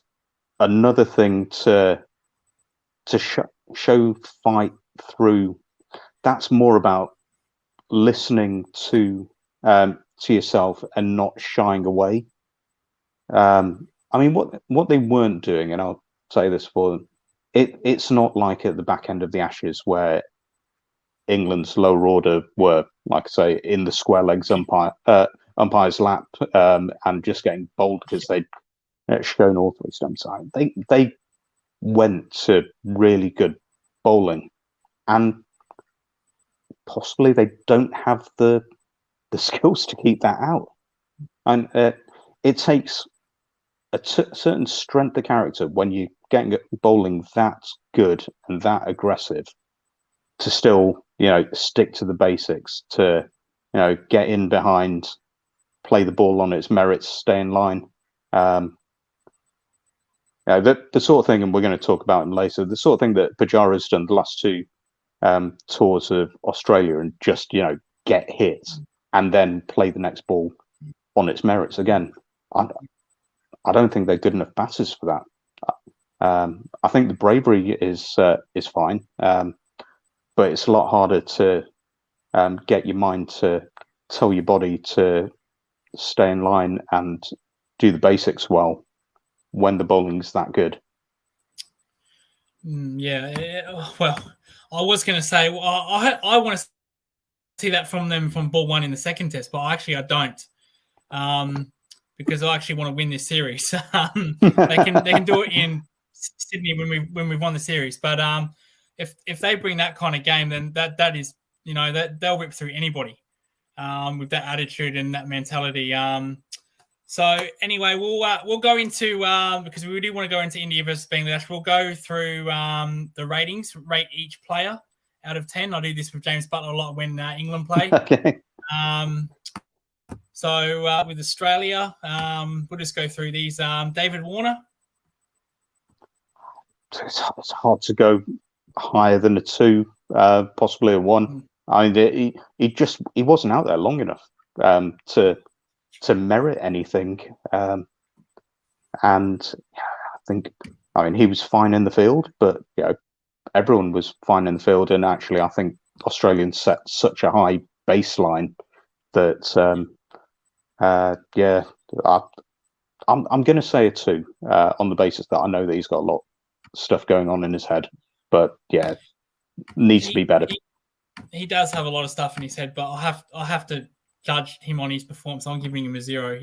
another thing to show fight through. That's more about listening to yourself and not shying away. I mean, what they weren't doing, and I'll say this for them, it's not like at the back end of the Ashes where England's lower order were, like I say, in the square legs umpire's lap and just getting bowled because they'd shown all three stumps. They went to really good bowling, and possibly they don't have the skills to keep that out. And it takes a certain strength of character when you're getting bowling that good and that aggressive to still, stick to the basics, to, get in behind, play the ball on its merits, stay in line. The sort of thing, and we're going to talk about him later, the sort of thing that Pujara's done the last two tours of Australia, and just, get hit and then play the next ball on its merits. Again, I don't think they're good enough batters for that. I think the bravery is fine, but it's a lot harder to get your mind to tell your body to stay in line and do the basics well when the bowling's that good. Well, I was going to say, I want to see that from them from ball one in the second test, but I don't, because I actually want to win this series. They can do it in Sydney when we've won the series, but if they bring that kind of game, then that is, that they'll rip through anybody with that attitude and that mentality. So anyway, we'll go into because we do want to go into India versus Bangladesh. We'll go through the ratings, rate each player out of 10. I do this with James Butler a lot when England play. Okay. So with Australia, we'll just go through these. David Warner. It's hard to go higher than a 2, possibly a 1. I mean, he wasn't out there long enough to merit anything. And I think, he was fine in the field, but everyone was fine in the field. And actually, I think Australians set such a high baseline that I'm going to say a 2 on the basis that I know that he's got a lot of stuff going on in his head, but yeah, needs to be better. He does have a lot of stuff in his head, but I'll have to judge him on his performance. I'm giving him a 0.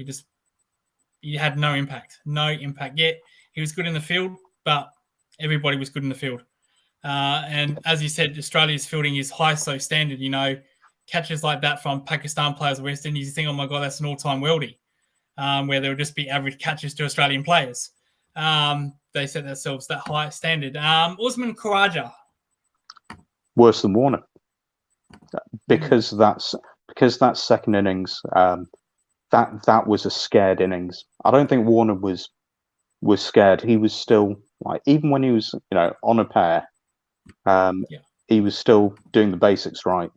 He had no impact. Yet he was good in the field, but everybody was good in the field. And as you said, Australia's fielding is high, so standard. Catches like that from Pakistan players, West Indies, you think, oh my God, that's an all-time worldie, where there would just be average catches to Australian players. They set themselves that high standard. Usman Khawaja. Worse than Warner. Because that second innings, that was a scared innings. I don't think Warner was scared. He was still, like, even when he was on a pair, he was still doing the basics right.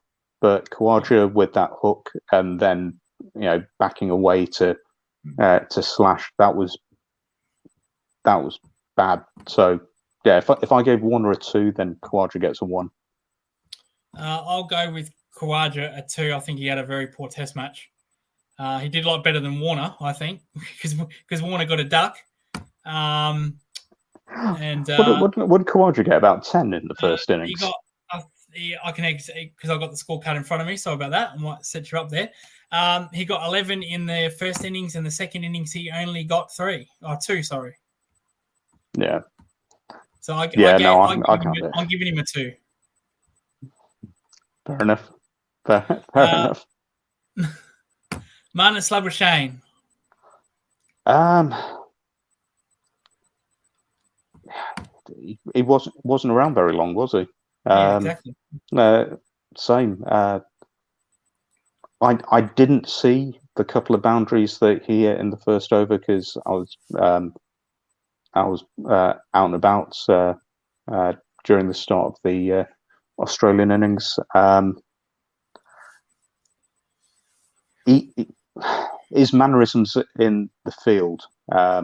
But Khawaja with that hook and then backing away to slash, that was bad. So yeah, if I gave Warner a 2, then Khawaja gets a 1. I'll go with Khawaja a 2. I think he had a very poor test match. He did a lot better than Warner, I think, because Warner got a duck. And what did Khawaja get? About 10 in the first innings. He got, I can because I've got the scorecard in front of me. Sorry about that. I might set you up there. He got 11 in the first innings, and the second innings he only got 2. Sorry. Yeah. So I'm giving him a 2. Fair enough. Fair enough. Marnus Labuschagne. He wasn't around very long, was he? Yeah, exactly. Same. I didn't see the couple of boundaries that he hit in the first over because I was out and about during the start of the Australian innings. His mannerisms in the field. I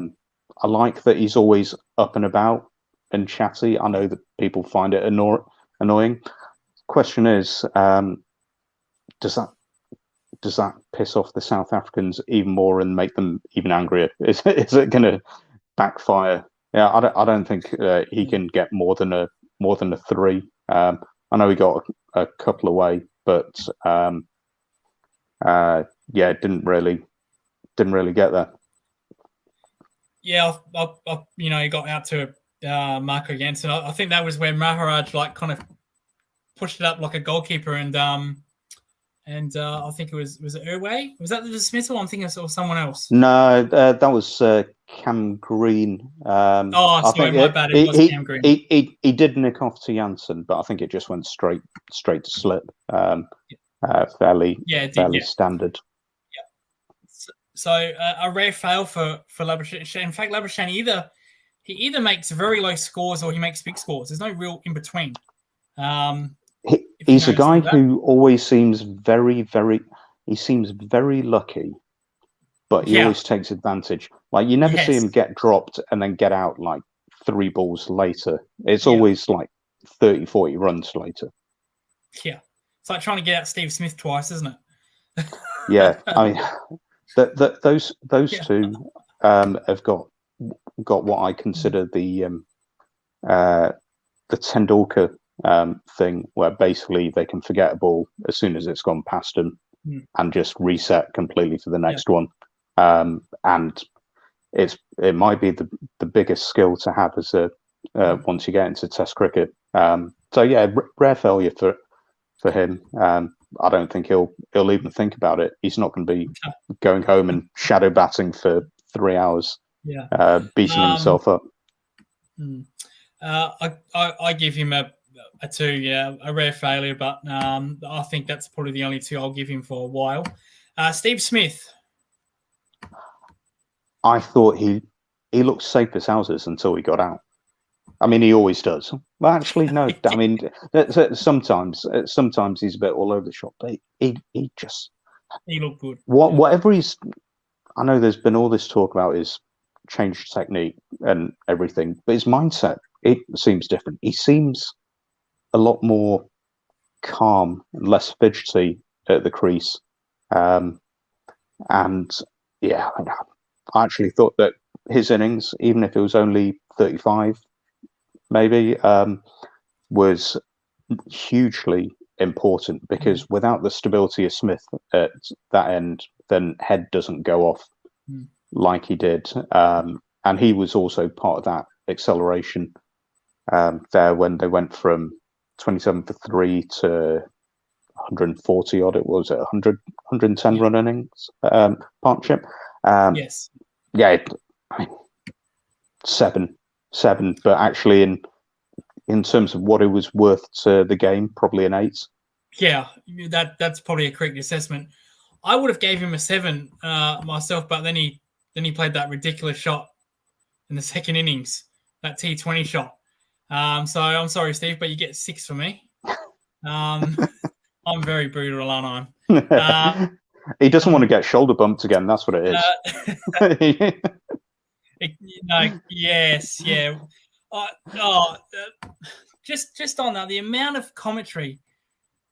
like that he's always up and about and chatty. I know that people find it annoying. Question is, does that piss off the South Africans even more and make them even angrier? Is it going to backfire? Yeah, I don't think he can get more than a 3. I know he got a couple away, but didn't really get there. Yeah, he got out to Marco Jansen. I think that was where Maharaj kind of pushed it up like a goalkeeper, and I think it was Irway? Was that the dismissal? I'm thinking of someone else. No, that was Cam Green. Sorry, my bad. It was Cam Green. He did nick off to Jansen, but I think it just went straight to slip. Fairly standard. So a rare fail for Labuschagne. In fact, Labuschagne he either makes very low scores or he makes big scores. There's no real in between. He's a guy who always seems very, very. He seems very lucky, but he always takes advantage. Like, you never see him get dropped and then get out like 3 balls later. It's always like 30, 40 runs later. Yeah, it's like trying to get out Steve Smith twice, isn't it? Yeah, I mean, those two have got what I consider the Tendulkar thing, where basically they can forget a ball as soon as it's gone past them and just reset completely to the next one. And it might be the biggest skill to have as once you get into Test cricket. So yeah, rare failure for him. I don't think he'll even think about it. He's not going to be going home and shadow batting for 3 hours, beating himself up. I give him a 2, a rare failure, but I think that's probably the only 2 I'll give him for a while. Steve Smith. I thought he looked safe as houses until he got out. I mean, he always does. Well, actually, no. I mean, sometimes he's a bit all over the shop, but he looked good. Whatever he's. I know there's been all this talk about his change technique and everything, but his mindset, it seems different. He seems a lot more calm and less fidgety at the crease. And yeah, I actually thought that his innings, even if it was only 35, maybe, was hugely important because without the stability of Smith at that end, then Head doesn't go off like he did. And he was also part of that acceleration there when they went from 27 for 3 to 140 odd. It was at 110 run innings partnership. Yes. Yeah, seven, but actually in terms of what it was worth to the game, probably an 8. Yeah, that's probably a correct assessment. I would have gave him a 7 myself, but then he played that ridiculous shot in the second innings, that T20 shot. So I'm sorry, Steve, but you get 6 for me. I'm very brutal, aren't I? He doesn't want to get shoulder bumped again. That's what it is. Yes, yeah. Just on that, the amount of commentary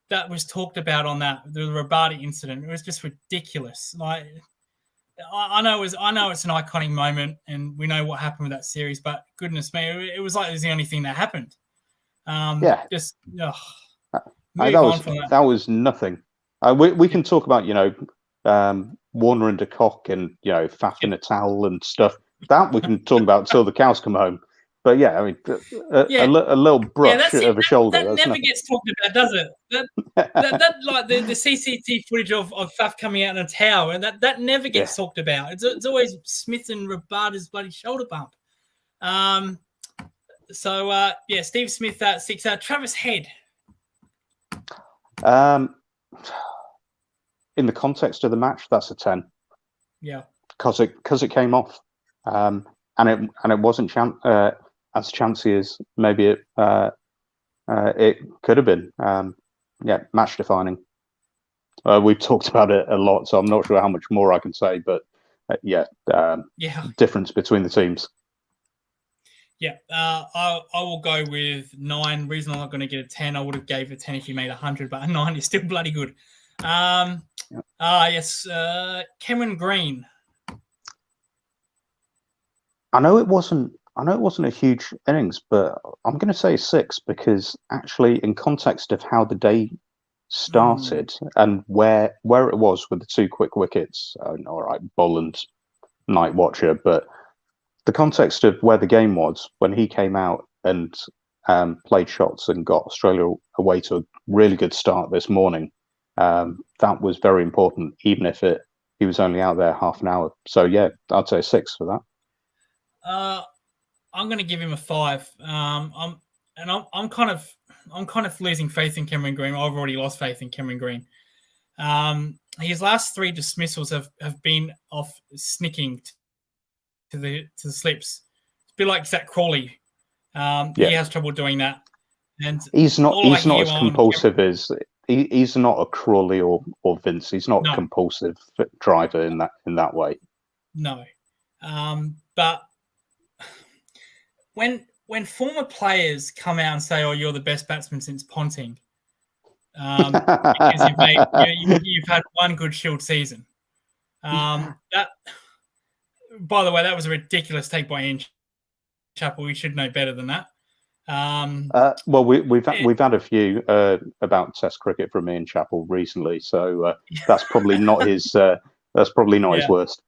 that was talked about on that, the Rabada incident, it was just ridiculous. Like, I know it's an iconic moment, and we know what happened with that series. But goodness me, it was like it was the only thing that happened. Just that was nothing. We can talk about Warner and de Kock and Faf in a towel and stuff. That we can talk about till the cows come home. But yeah, I mean, a little brush of a shoulder. That never gets talked about, does it? That like the CCTV footage of Faf coming out in a towel, and that never gets talked about. It's always Smith and Rabada's bloody shoulder bump. Steve Smith at 6. Travis Head. In the context of the match, that's a 10. Yeah, because it came off, and it wasn't as chancy as maybe it could have been. Match defining. We've talked about it a lot, so I'm not sure how much more I can say, but difference between the teams. Yeah, I will go with 9. Reason I'm not going to get a 10, I would have gave a 10 if you made 100, but a 9 is still bloody good. Yes, Cameron Green. I know it wasn't a huge innings, but I'm going to say 6 because actually, in context of how the day started and where it was with the 2 quick wickets, all right, Bolland, night watcher, but the context of where the game was when he came out and played shots and got Australia away to a really good start this morning. That was very important, even if he was only out there half an hour. So yeah, I'd say 6 for that. I'm going to give him a 5. I'm kind of losing faith in Cameron Green. I've already lost faith in Cameron Green. His last 3 dismissals have been off snicking to the slips. It's a bit like Zach Crawley. He has trouble doing that, and he's not as compulsive as. He's not a Crawley or Vince. He's not a compulsive driver in that way. No, but when former players come out and say, "Oh, you're the best batsman since Ponting," because you've had one good Shield season. That, by the way, that was a ridiculous take by Ian Chappell. We should know better than that. Well, we've had a few about Test cricket from Ian Chappell recently, so that's probably not his. That's probably not his worst.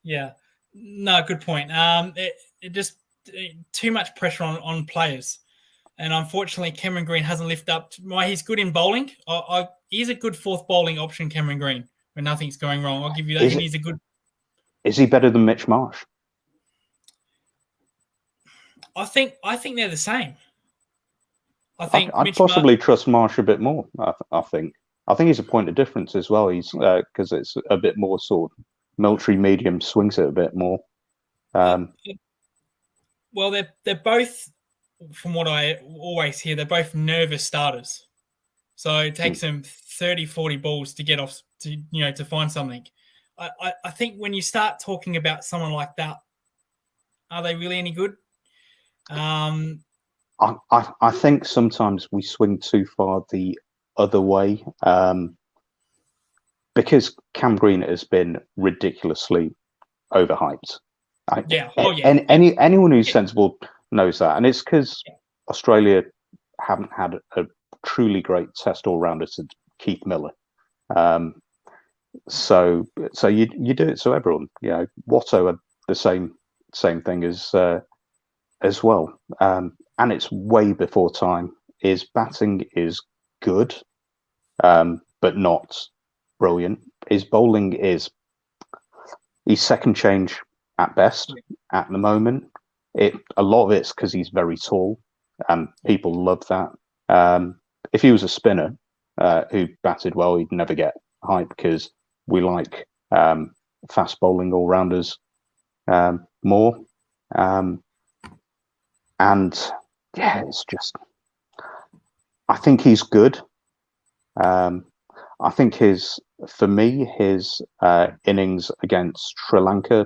Yeah, no, good point. It just too much pressure on players, and unfortunately, Cameron Green hasn't lived up. He's good in bowling. He's a good 4th bowling option, Cameron Green, when nothing's going wrong. I'll give you that. He's a good. Is he better than Mitch Marsh? I think they're the same. I'd possibly trust Marsh a bit more. I think he's a point of difference as well. He's because it's a bit more sort of military medium, swings it a bit more. Well, they're both, from what I always hear, they're both nervous starters. So it takes them 30, 40 balls to get off to find something. I think when you start talking about someone like that, are they really any good? I think sometimes we swing too far the other way because Cam Green has been ridiculously overhyped. Yeah. Oh, yeah. Anyone who's sensible knows that, and it's because Australia haven't had a truly great test all rounder since Keith Miller. So you do it so everyone, Watto had the same thing as well, and it's way before time. His batting is good, but not brilliant. His bowling he's second change at best at the moment. A lot of it's because he's very tall, and people love that. If he was a spinner who batted well, he'd never get hype because we like fast bowling all rounders more. And yeah, it's just, I think he's good. I think his innings against Sri Lanka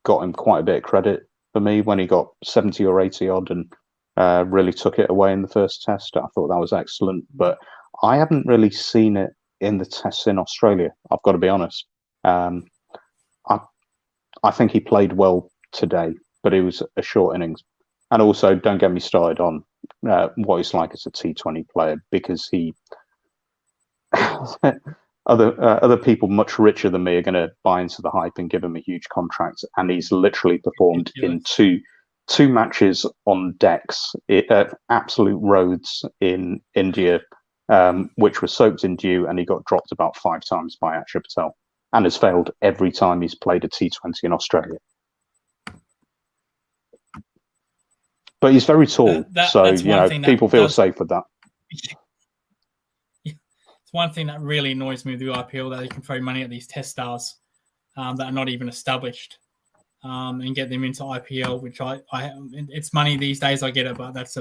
got him quite a bit of credit for me when he got 70 or 80 odd and really took it away in the first test. I thought that was excellent, but I haven't really seen it in the tests in Australia. I've got to be honest. I think he played well today, but it was a short innings. And also, don't get me started on what he's like as a T20 player, because he other people much richer than me are going to buy into the hype and give him a huge contract, and he's literally performed in two matches on decks at absolute roads in India, which was soaked in dew, and he got dropped about 5 times by Akshar Patel, and has failed every time he's played a T20 in Australia. But he's very tall, so people feel safe with that. It's one thing that really annoys me with the IPL, that they can throw money at these test stars that are not even established, and get them into IPL, which I it's money these days. I get it, but that's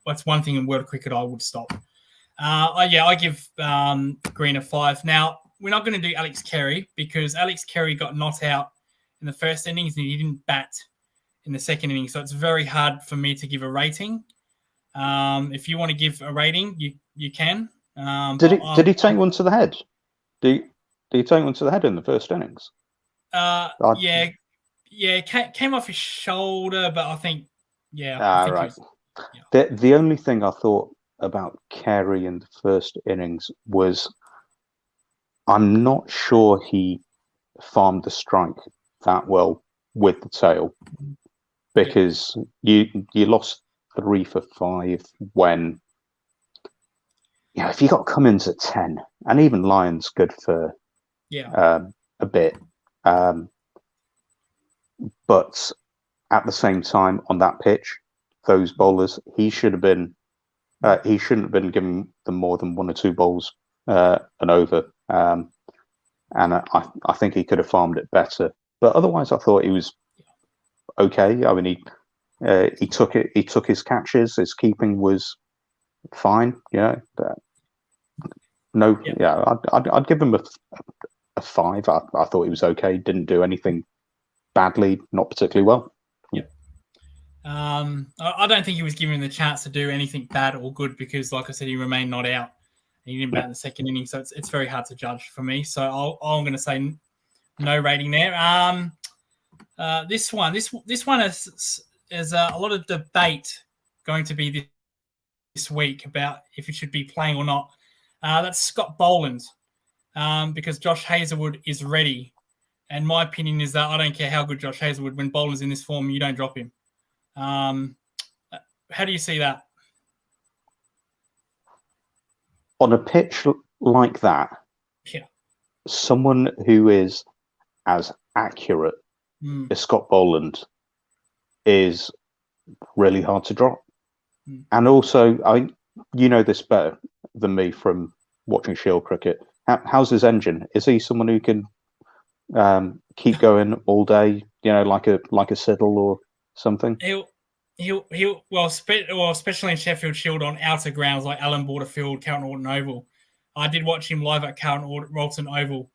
that's one thing in world cricket I would stop. I give Green a 5. Now, we're not going to do Alex Carey, because Alex Carey got not out in the first innings and he didn't bat in the second inning, so it's very hard for me to give a rating. If you want to give a rating, you can. Did he take one to the head? Did he take one to the head in the first innings? Yeah, came off his shoulder, but I think, right. The only thing I thought about Carey in the first innings was, I'm not sure he farmed the strike that well with the tail, because you lost 3 for 5 when, if you got Cummins at 10, and even Lyon's good for a bit, but at the same time on that pitch, those bowlers, he shouldn't have been giving them more than 1 or 2 balls and over, and I think he could have farmed it better. But otherwise, I thought he was okay. I mean, he took it. He took his catches. His keeping was fine. I'd give him a 5. I thought he was okay. Didn't do anything badly. Not particularly well. I don't think he was given the chance to do anything bad or good, because, like I said, he remained not out. He didn't bat in the second inning, so it's very hard to judge for me. So I'm going to say no rating there. This one is a lot of debate going to be this week about if he should be playing or not. That's Scott Boland, because Josh Hazlewood is ready. And my opinion is that I don't care how good Josh Hazlewood, when Boland's in this form, you don't drop him. How do you see that? On a pitch like that, someone who is as accurate as Scott Boland is really hard to drop. And also, you know this better than me from watching Shield cricket. How's his engine? Is he someone who can keep going all day? Like a Siddle or something? He'll especially in Sheffield Shield on outer grounds like Allan Border Field, Carlton Alton Oval. I did watch him live at Carlton Alton Oval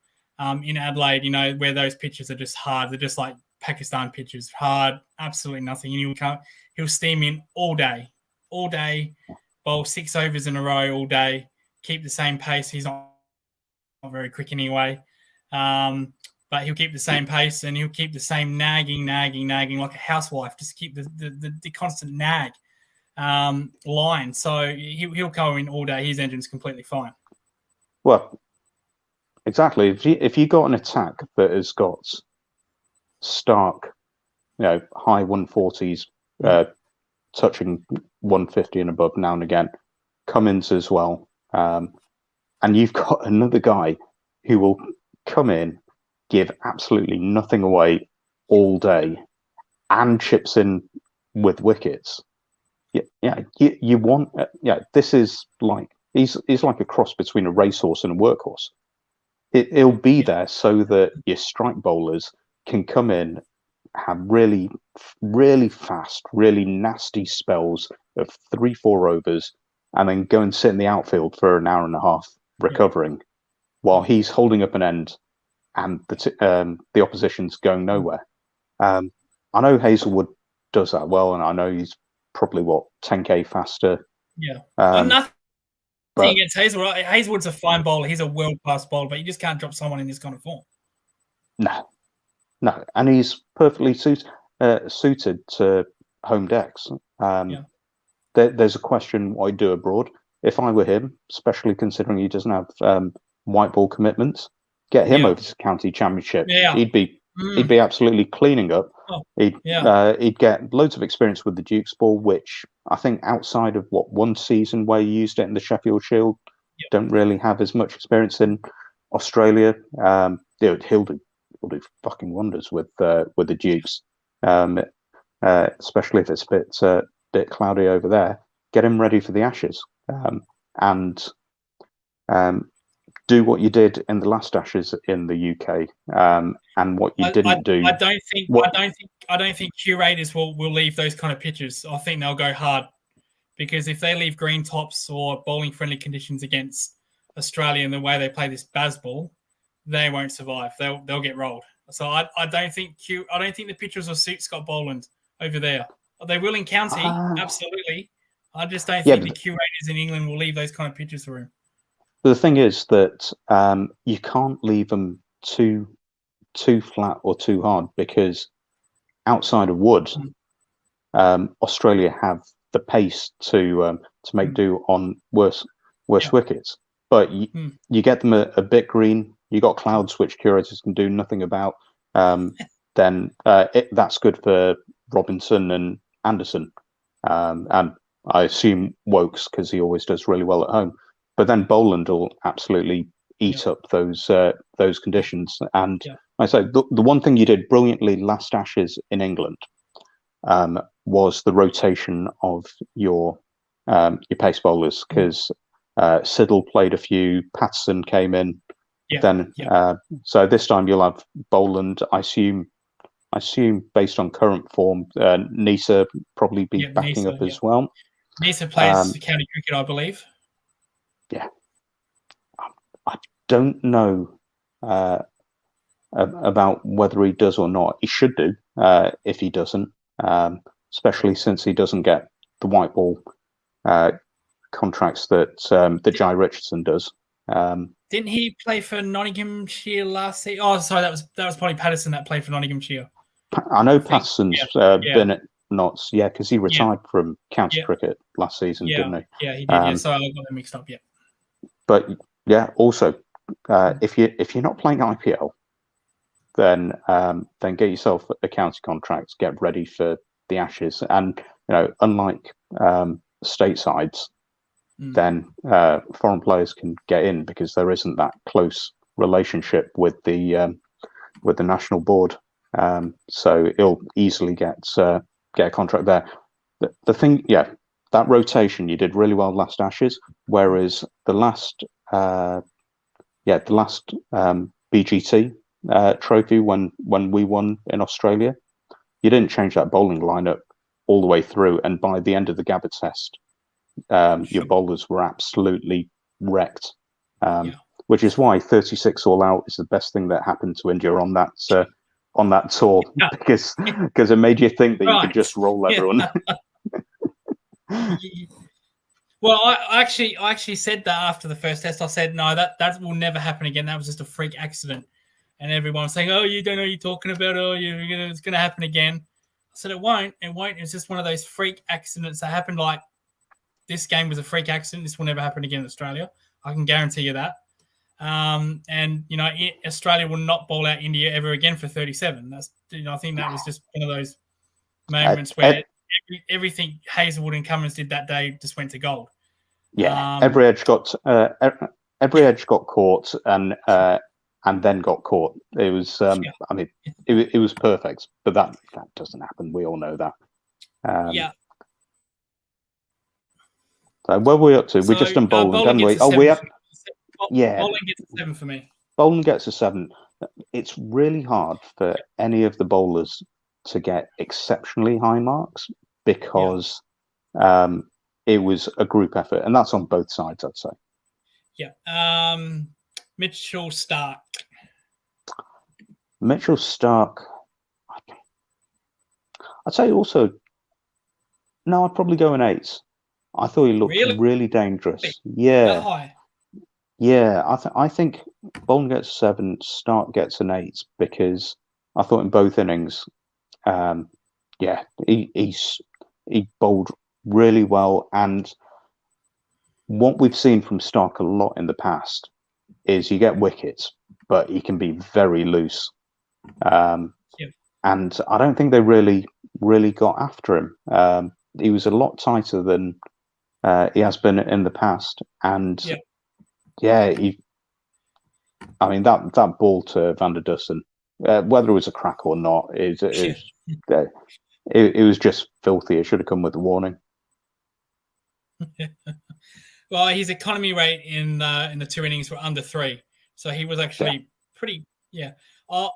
in Adelaide, where those pitches are just hard. They're just like Pakistan pitches, hard, absolutely nothing. And he'll steam in all day, bowl 6 overs in a row all day, keep the same pace. He's not very quick anyway. but he'll keep the same pace and he'll keep the same nagging like a housewife, just keep the constant nag line. So he'll go in all day. His engine's completely fine. Well, exactly. If you got an attack that has got stark, high 140s, touching 150 and above now and again, Cummins as well, and you've got another guy who will come in, give absolutely nothing away all day, and chips in with wickets. You want. This is like he's like a cross between a racehorse and a workhorse. It'll be there so that your strike bowlers can come in, have really, really fast, really nasty spells of 3-4 overs, and then go and sit in the outfield for an hour and a half recovering, while he's holding up an end, and the opposition's going nowhere. I know Hazelwood does that well, and I know he's probably 10k faster. Yeah, nothing against Hazelwood. Hazelwood's a fine bowler. He's a world-class bowler, but you just can't drop someone in this kind of form. No, and he's perfectly suited to home decks. There's a question what I'd do abroad. If I were him, especially considering he doesn't have white ball commitments, get him over to county championship. He'd be absolutely cleaning up. He'd get loads of experience with the Duke's ball, which I think outside of one season where he used it in the Sheffield Shield, don't really have as much experience in Australia. He'll do fucking wonders with the Dukes, especially if it's a bit cloudy over there. Get him ready for the Ashes, and do what you did in the last Ashes in the UK, and what you didn't do. I don't think curators will leave those kind of pitches. I think they'll go hard, because if they leave green tops or bowling friendly conditions against Australia in the way they play this Bazball, they won't survive. They'll get rolled. So I don't think the pitchers will suit Scott Boland over there. They will in county, absolutely. I just don't think the curators in England will leave those kind of pitches for him. The thing is that you can't leave them too flat or too hard, because outside of Wood, Australia have the pace to make do on worse wickets. But you get them a bit green. You got clouds which curators can do nothing about. Then that's good for Robinson and Anderson, and I assume Wokes, because he always does really well at home. But then Boland will absolutely eat up those conditions. And I say the one thing you did brilliantly last Ashes in England was the rotation of your pace bowlers, because Siddle played a few, Patterson came in. So this time you'll have Boland. I assume based on current form, Nisa probably be backing up as well. Nisa plays county cricket, I believe. Yeah, I don't know about whether he does or not. He should do if he doesn't, especially since he doesn't get the white ball contracts that Jai Richardson does. Didn't he play for Nottinghamshire last season? Oh, sorry, that was probably Patterson that played for Nottinghamshire. I know Patterson's been at Notts, because he retired from county cricket last season, didn't he? Yeah, he did. So I got them mixed up. But also, if you're not playing IPL, then get yourself a county contract, get ready for the Ashes, and unlike state sides, then foreign players can get in, because there isn't that close relationship with the national board. So he'll easily get a contract there. The thing, that rotation you did really well last Ashes, whereas the last BGT trophy when we won in Australia, you didn't change that bowling lineup all the way through, and by the end of the Gabba test, your bowlers were absolutely wrecked. Which is why 36 all out is the best thing that happened to India on that tour, because it made you think that you could just roll everyone. Well, I actually said that after the first test. I said no, that will never happen again. That was just a freak accident. and everyone was saying, "Oh, you don't know what you're talking about. Oh, it's going to happen again." I said, "It won't. It won't. It's just one of those freak accidents that happened. Like this game was a freak accident. This will never happen again in Australia. I can guarantee you that." And Australia will not bowl out India ever again for 37. That's I think that was just one of those moments where everything Hazelwood and Cummins did that day just went to gold. Yeah, every edge got caught and then got caught. It was I mean it was perfect, but that doesn't happen. We all know that. Yeah. So where were we up to? We just done Boland, haven't we? Oh, we have. Yeah, Boland gets a 7 for me. Boland gets a 7. It's really hard for any of the bowlers to get exceptionally high marks because it was a group effort, and that's on both sides, I'd say. Yeah. Mitchell Starc. Mitchell Starc. I'd say also. No, I'd probably go an 8. I thought he looked really dangerous. Yeah. That high. Yeah, I think Boland gets a 7, Starc gets an 8 because I thought in both innings, he bowled really well, and what we've seen from Starc a lot in the past is you get wickets, but he can be very loose, and I don't think they really got after him. He was a lot tighter than he has been in the past, and. Yeah, I mean that ball to Van der Dussen, whether it was a crack or not, it was just filthy. It should have come with a warning. Well, his economy rate in the 2 innings were under 3, so he was actually pretty. Yeah, I'm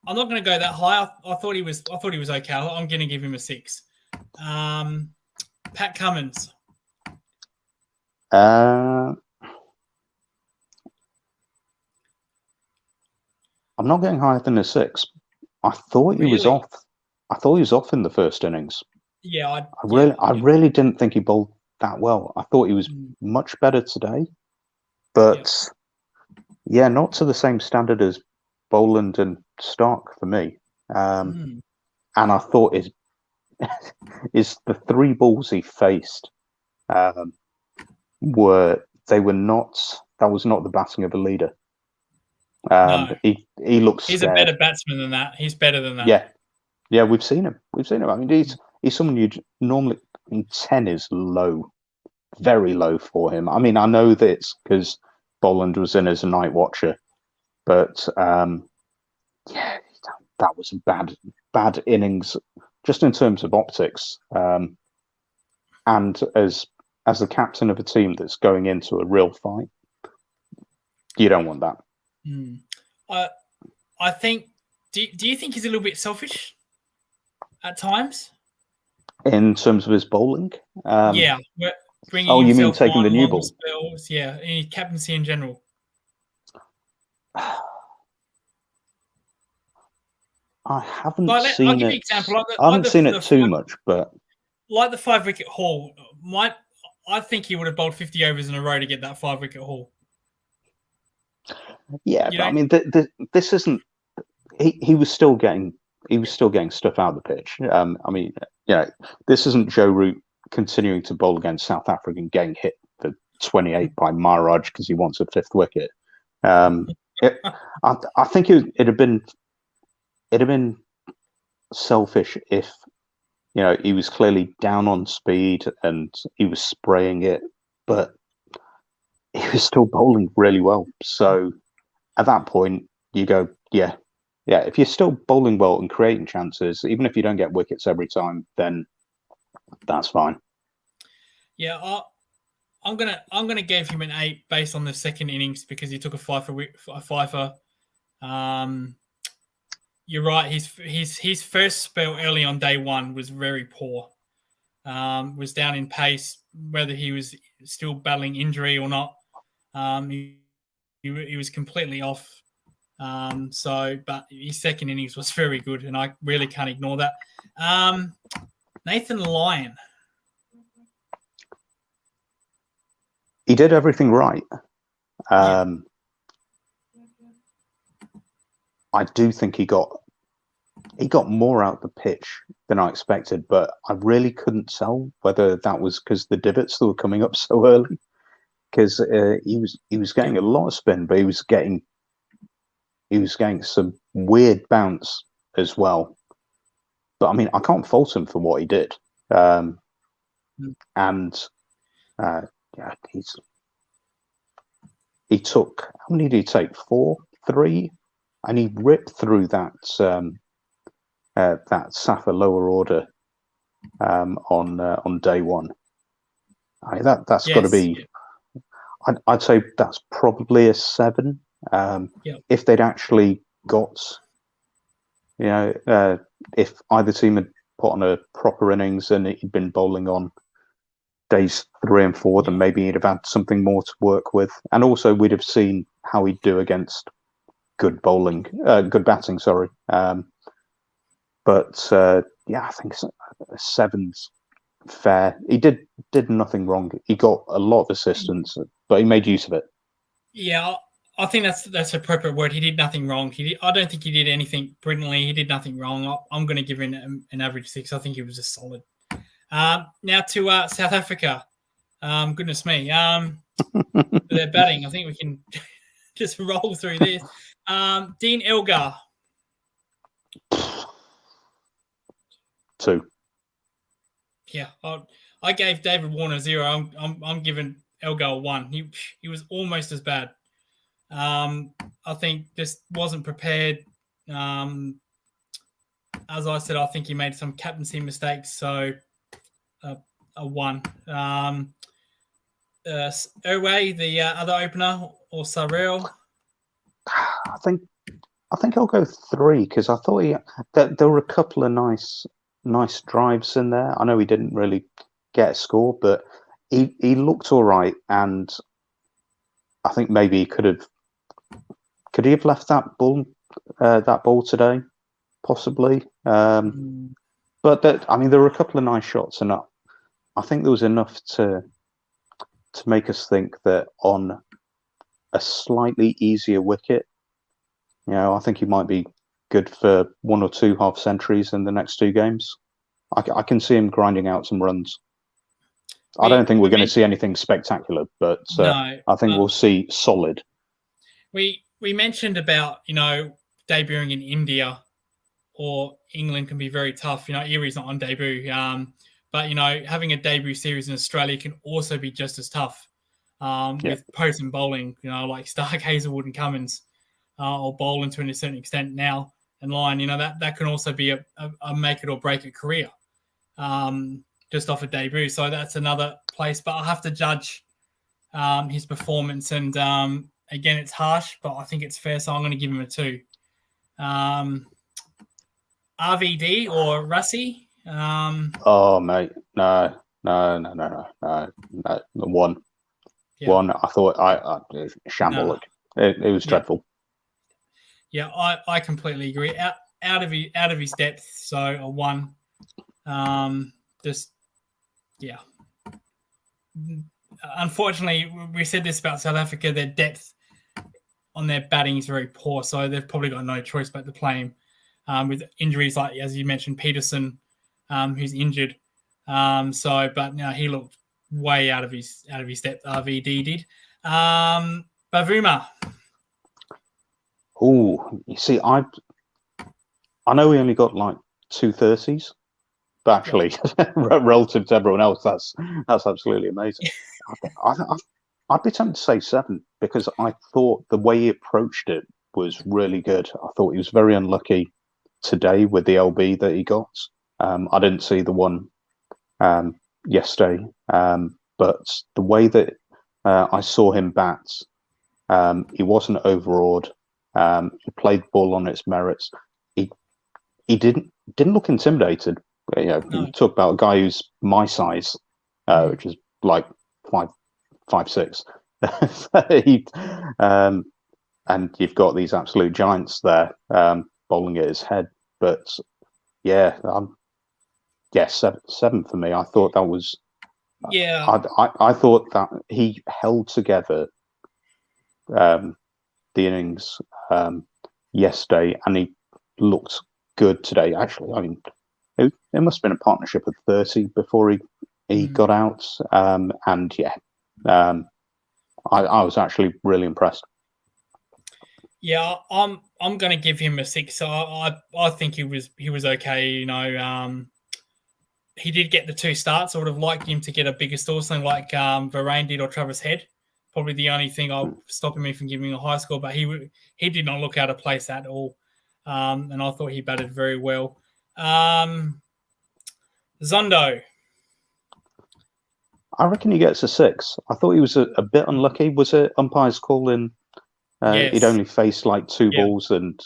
not going to go that high. I thought he was okay. I'm going to give him a 6. Pat Cummins. I'm not getting higher than a 6. I thought he was off. I thought he was off in the first innings. Yeah, I really didn't think he bowled that well. I thought he was much better today, but not to the same standard as Boland and Starc for me. And I thought is the 3 balls he faced were not. That was not the batting of a leader. No. He looks. He's scared. a better batsman than that. He's better than that. Yeah, we've seen him. I mean, he's someone you'd normally. 10 is low, very low for him. I mean, I know that it's because Boland was in as a night watcher, but that was a bad innings, just in terms of optics. And as the captain of a team that's going into a real fight, you don't want that. I think. Do you think he's a little bit selfish at times? In terms of his bowling? Yeah. You mean taking the new ball? Spells, yeah, and captaincy in general. I haven't I'll seen give you it. an example. I haven't seen it too much, but like the 5-wicket haul, I think he would have bowled 50 overs in a row to get that 5-wicket haul. Yeah, but I mean, this isn't. He was still getting stuff out of the pitch. I mean, this isn't Joe Root continuing to bowl against South Africa and getting hit for 28 by Maharaj because he wants a 5th wicket. I think it'd have been selfish if he was clearly down on speed and he was spraying it, but he was still bowling really well. So at that point, you go, yeah. If you're still bowling well and creating chances, even if you don't get wickets every time, then that's fine. Yeah, I'm gonna give him an 8 based on the second innings because he took a fifer. You're right. His first spell early on day 1 was very poor. Was down in pace, whether he was still battling injury or not. He was completely off. But his second innings was very good, and I really can't ignore that. Nathan Lyon. He did everything right. I do think he got more out the pitch than I expected, but I really couldn't tell whether that was because the divots that were coming up so early. Because he was getting a lot of spin, but he was getting some weird bounce as well. But I mean, I can't fault him for what he did. And yeah, he took, how many did he take? 4, 3, and he ripped through that that Safa lower order on day one. I mean, that's got to be. I'd say that's probably a 7. If they'd actually got, if either team had put on a proper innings and he'd been bowling on days 3 and 4, then maybe he'd have had something more to work with. And also we'd have seen how he'd do against good batting, sorry. But I think 7's fair. He did nothing wrong. He got a lot of assistance, but he made use of it. Yeah, I think that's appropriate word. He did nothing wrong. I don't think he did anything brilliantly. He did nothing wrong. I'm going to give him an average 6. I think he was just solid. Now to South Africa. Goodness me. Their batting. I think we can just roll through this. Dean Elgar. 2. Yeah, I gave David Warner 0. I'm giving Elgar a 1. He was almost as bad. I think just wasn't prepared. As I said, I think he made some captaincy mistakes, so a 1. Erway, the other opener, or Sarel? I think I'll go 3 because I thought there were a couple of nice drives in there. I know he didn't really get a score, but he looked all right, and I think maybe he could he have left that ball today, possibly. But there were a couple of nice shots, and I think there was enough to make us think that on a slightly easier wicket, I think he might be good for 1 or 2 half centuries in the next 2 games. I can see him grinding out some runs. I don't think we're going to see anything spectacular, but no, I think we'll see solid. We mentioned about debuting in India or England can be very tough. Erie's not on debut, but having a debut series in Australia can also be just as tough. With potent bowling, like Stark, Hazelwood, and Cummins, or bowling to a certain extent now and Lyon. That can also be a make it or break it career. Just off a debut. So that's another place. But I'll have to judge his performance. And again, it's harsh, but I think it's fair. So I'm going to give him a 2. RVD or Russie? Oh, mate. No. 1. Yeah. 1. I thought shambolic. No. It was dreadful. Yeah, I completely agree. Out of his depth, so a 1. Unfortunately, we said this about South Africa. Their depth on their batting is very poor, so they've probably got no choice but to play him with injuries like, as you mentioned, Peterson, who's injured. But he looked way out of his depth. RVD did. Bavuma. Oh, you see, I know we only got like 2 30s. But actually, relative to everyone else, that's absolutely amazing. I'd be tempted to say 7 because I thought the way he approached it was really good. I thought he was very unlucky today with the LB that he got. I didn't see the one yesterday, but the way that I saw him bat, he wasn't overawed. He played the ball on its merits. He didn't look intimidated. You talk about a guy who's my size, which is like 5'6". And you've got these absolute giants there bowling at his head. But 7 for me. I thought that was. I thought that he held together the innings yesterday, and he looked good today. Actually, I mean, it must have been a partnership of 30 before he got out, and yeah, I was actually really impressed. Yeah, I'm going to give him a 6. I think he was okay. You know, he did get the 2 starts. I would have liked him to get a bigger score, something like Varane did or Travis Head. Probably the only thing I'll stop him from giving a high score, but he did not look out of place at all, and I thought he batted very well. Zondo. I reckon he gets a 6. I thought he was a bit unlucky. Was it umpire's call in? Yes. He'd only faced like 2 balls and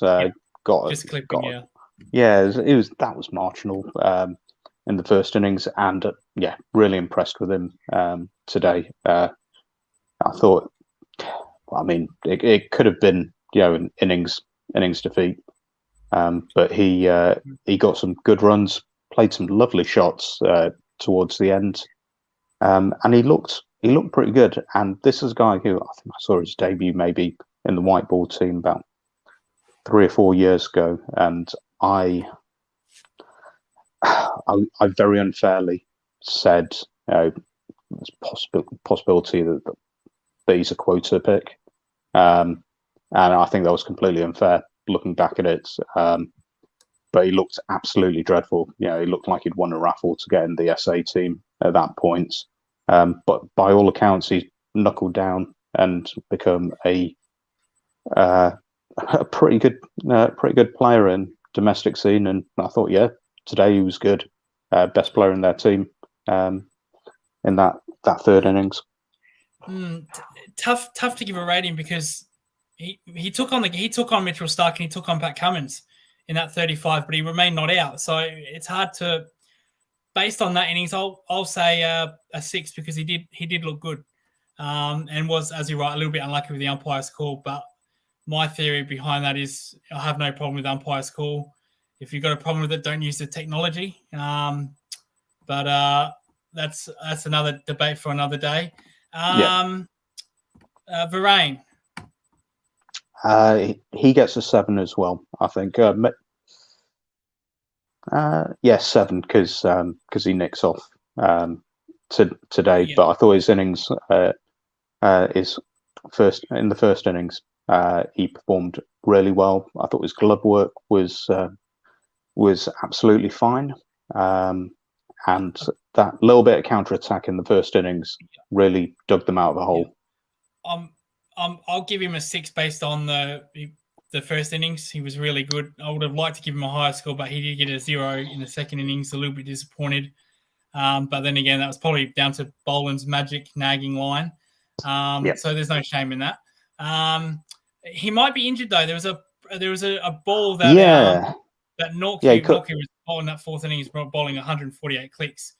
got just clipping. That was marginal in the first innings, and really impressed with him today. I thought, I mean, it could have been an innings defeat, but he got some good runs, played some lovely shots towards the end, and he looked pretty good. And this is a guy who I think I saw his debut maybe in the white ball team about 3 or 4 years ago, and I very unfairly said there's possibility that he's a quota pick, and I think that was completely unfair looking back at it. But he looked absolutely dreadful. He looked like he'd won a raffle to get in the SA team at that point. But by all accounts, he's knuckled down and become a pretty good player in domestic scene. And I thought, today he was good, best player in their team in that third innings. Tough to give a rating because he took on Mitchell Starc and he took on Pat Cummins in that 35, but he remained not out. So it's hard to, based on that innings, I'll say a 6 because he did look good, and was, as you're right, a little bit unlucky with the umpire's call. But my theory behind that is I have no problem with umpire's call. If you've got a problem with it, don't use the technology. But that's another debate for another day. Varane. He gets a 7 as well, I think. 7 because he nicks off today. Yeah. But I thought his innings, his first innings, he performed really well. I thought his glove work was absolutely fine, and that little bit of counter attack in the first innings really dug them out of the hole. I'll give him a 6 based on the first innings. He was really good. I would have liked to give him a higher score, but he did get a 0 in the second innings. A little bit disappointed. But then again, that was probably down to Boland's magic nagging line. So there's no shame in that. He might be injured though. There was a ball that that Nortje was bowling that fourth innings. He was bowling 148 clicks,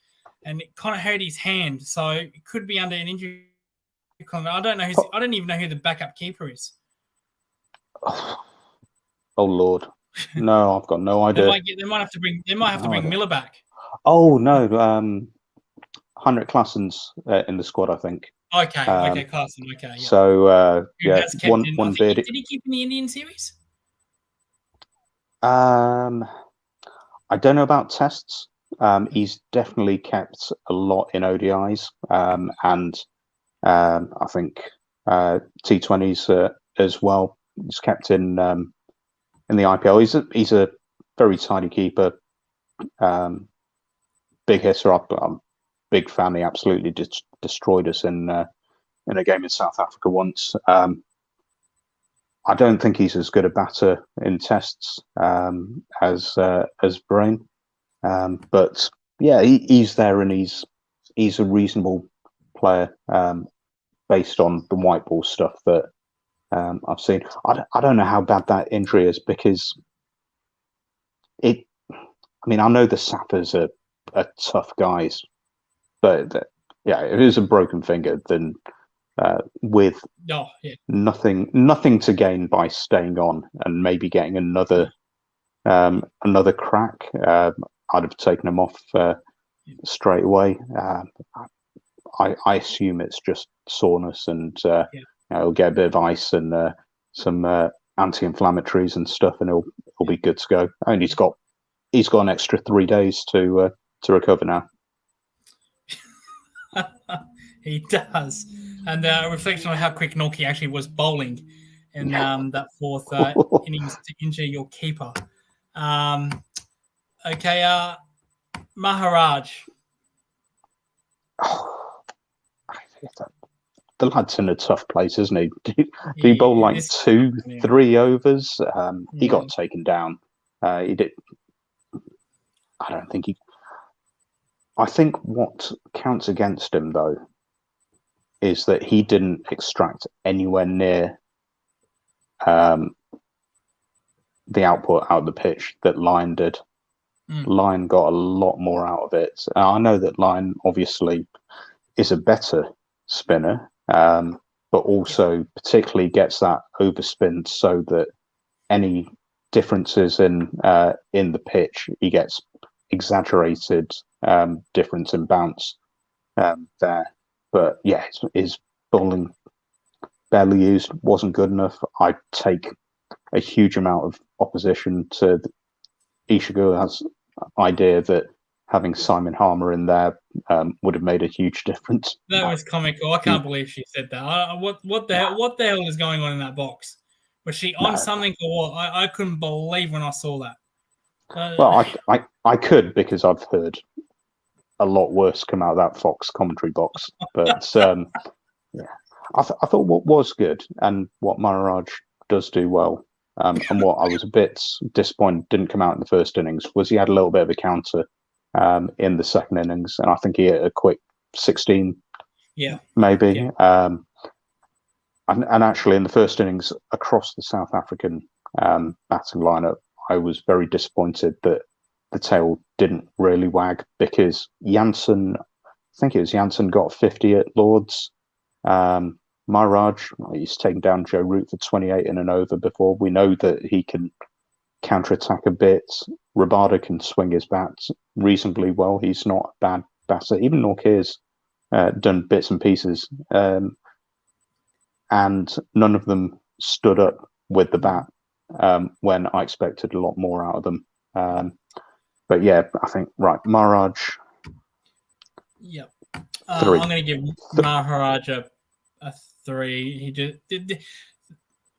and it kind of hurt his hand. So it could be under an injury. I don't know. I don't even know who the backup keeper is. Oh Lord, no, I've got no idea. They might have to bring Miller back. Oh no, Heinrich Klaasen's in the squad, I think. Okay, Klaasen. Okay, yeah. So one bid. Did he keep in the Indian series? I don't know about tests. He's definitely kept a lot in ODIs, and I think T20s as well. He's kept in the IPL. He's a very tidy keeper, big hitter. I'm a big fan. He absolutely destroyed us in a game in South Africa once. I don't think he's as good a batter in tests as Varane, but yeah, he's there and he's a reasonable player based on the white ball stuff that I've seen. I don't know how bad that injury is because I know the Sappers are tough guys, but if it was a broken finger, then with nothing to gain by staying on and maybe getting another crack, I'd have taken him off straight away. I assume it's just soreness, and he'll get a bit of ice and some anti-inflammatories and stuff, and he'll be good to go. And he's got an extra 3 days to recover now. He does. And a reflection on how quick Norkie actually was bowling in that fourth innings to injure your keeper. Okay, Maharaj. The lad's in a tough place, isn't he? Did he bowl like 2-3 overs? He got taken down. He did. I don't think he. I think what counts against him, though, is that he didn't extract anywhere near the output out of the pitch that Lyon did. Lyon got a lot more out of it. I know that Lyon obviously is a better spinner, but also particularly gets that overspin so that any differences in the pitch, he gets exaggerated difference in bounce there. But yeah, his bowling barely used, wasn't good enough. I take a huge amount of opposition to Ishigu's idea that having Simon Harmer in there would have made a huge difference. That was comical. I can't believe she said that. What the hell is going on in that box? Was she on something or what? I couldn't believe when I saw that. Well, I could, because I've heard a lot worse come out of that Fox commentary box. But yeah, I thought what was good and what Maharaj does do well, and what I was a bit disappointed didn't come out in the first innings, was he had a little bit of a counter in the second innings, and I think he hit a quick 16, maybe. Yeah. And actually, in the first innings, across the South African batting lineup, I was very disappointed that the tail didn't really wag, because Jansen, I think it was Jansen, got 50 at Lords. Maharaj, he's taken down Joe Root for 28 in an over before. We know that he can counter-attack a bit. Rabada can swing his bat reasonably well. He's not a bad batter. Even Norkir's done bits and pieces. And none of them stood up with the bat when I expected a lot more out of them. But yeah, I think, Maharaj. Yep. I'm going to give Maharaj a 3. He did.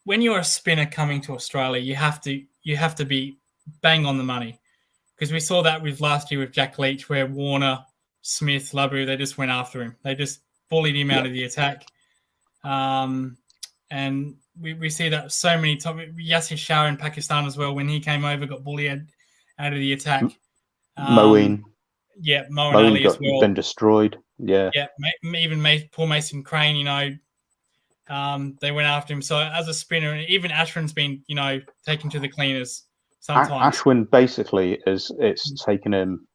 When you're a spinner coming to Australia, you have to be bang on the money, because we saw that with last year with Jack Leach, where Warner, Smith, Labu, they just went after him. They just bullied him out of the attack. And we see that so many times. Yasir Shah in Pakistan as well, when he came over, got bullied out of the attack. Moeen. Yeah, Moeen Ali as well. Been destroyed. Yeah. Yeah, even Paul Mason Crane, they went after him. So as a spinner, even Ashwin's been, taken to the cleaners sometimes. Ashwin basically it's taken him.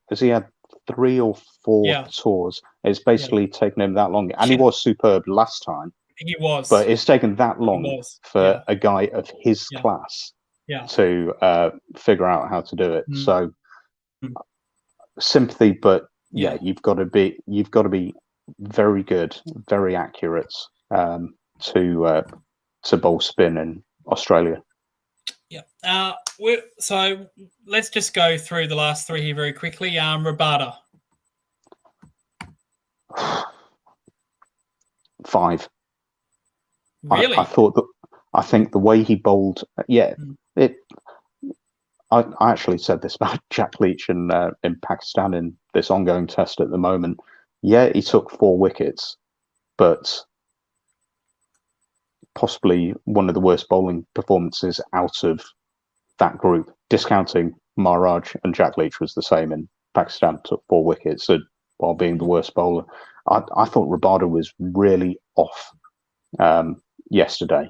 Has he had 3 or 4 tours? It's basically taken him that long, and he was superb last time. He was, but it's taken that long for a guy of his class to figure out how to do it. So sympathy, but you've got to be very good, very accurate to bowl spin in Australia. Yeah. So let's just go through the last 3 here very quickly. Rabada. 5. Really? I think the way he bowled, I actually said this about Jack Leach in Pakistan in this ongoing test at the moment. Yeah, he took 4 wickets, but possibly one of the worst bowling performances out of that group. Discounting Maharaj and Jack Leach was the same in Pakistan, took 4 wickets while being the worst bowler. I thought Rabada was really off yesterday.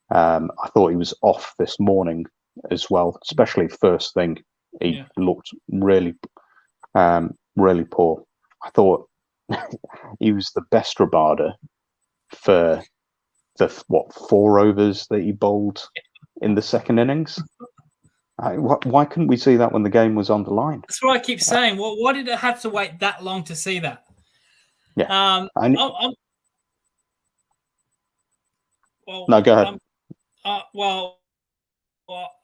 I thought he was off this morning as well, especially first thing. He looked really, really poor. I thought he was the best Rabada for the 4 overs that he bowled in the second innings. Why couldn't we see that when the game was on the line? That's what I keep saying. Well, why did it have to wait that long to see that? Yeah. Well, no, go ahead. Well,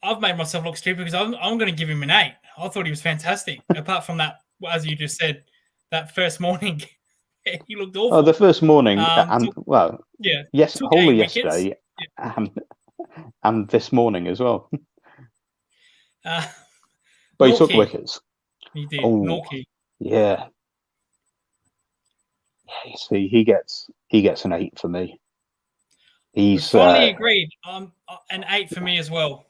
I've made myself look stupid because I'm going to give him an 8. I thought he was fantastic. Apart from that, as you just said, that first morning, he looked awful. Oh, the first morning, yes, took wholly 8 wickets. yesterday, and this morning as well. But he took wickets. He did. Oh, Norkie. Yeah. You see, he gets an 8 for me. We finally agreed. An 8 for me as well.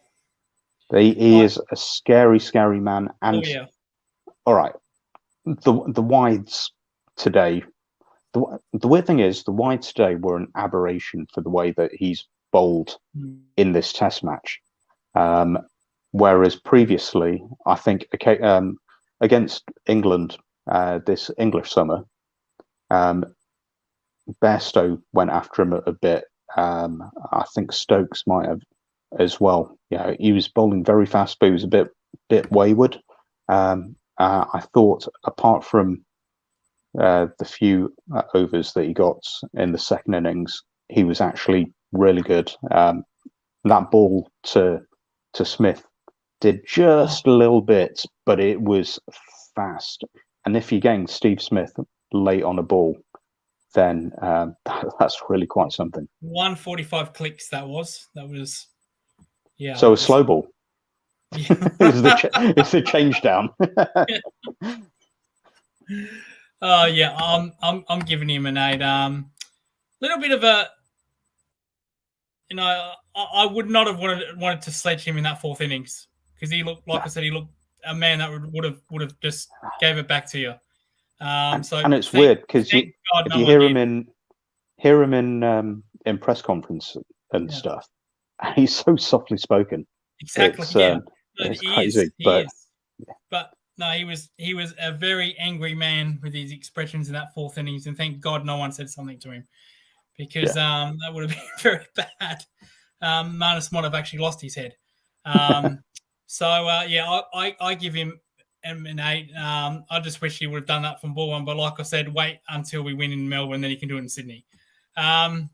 He is a scary, scary man. And all right, the wides today. The weird thing is, the wides today were an aberration for the way that he's bowled in this Test match. Whereas previously, I think against England this English summer, Bairstow went after him a bit. I think Stokes might have as well. Yeah, he was bowling very fast, but he was a bit wayward. I thought, apart from the few overs that he got in the second innings, he was actually really good. That ball to Smith did just a little bit, but it was fast. And if you're getting Steve Smith late on a ball, then that's really quite something. 145 clicks. That was. Yeah. So a slow ball. Yeah. it's the change down. Yeah. I'm giving him an 8. Little bit of a. I would not have wanted to sledge him in that fourth innings because he looked, like I said, he looked a man that would have just gave it back to you. And it's weird because if you hear him in press conference and stuff, he's so softly spoken. Exactly. It's crazy. But no, he was a very angry man with his expressions in that fourth innings, and thank God no one said something to him because that would have been very bad. Marnus might have actually lost his head. I give him an 8. I just wish he would have done that from ball one, but like I said, wait until we win in Melbourne, then he can do it in Sydney. The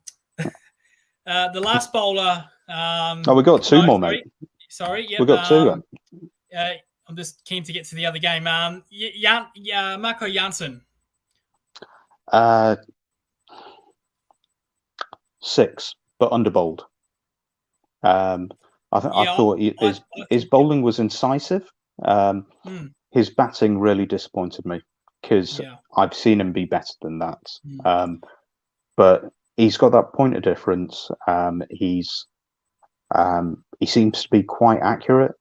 last bowler. We got two more, mate. Sorry, yeah, we got two. I'm just keen to get to the other game. Marco Jansen. 6, but underbowled. I thought his bowling was incisive. His batting really disappointed me because I've seen him be better than that. But he's got that point of difference. He seems to be quite accurate.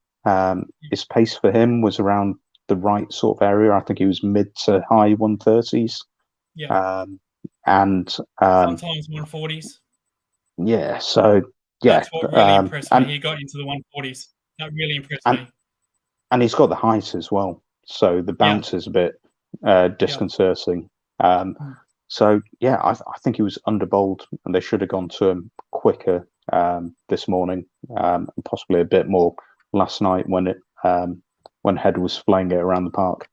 His pace for him was around the right sort of area. I think he was mid to high 130s. Yeah. And sometimes 140s. Yeah. So that's what really impressed me. He got into the 140s. That really impressed me. And he's got the height as well. So the bounce is a bit disconcerting. So yeah, I think he was underbowled, and they should have gone to him quicker this morning, and possibly a bit more last night when Head was flaying it around the park.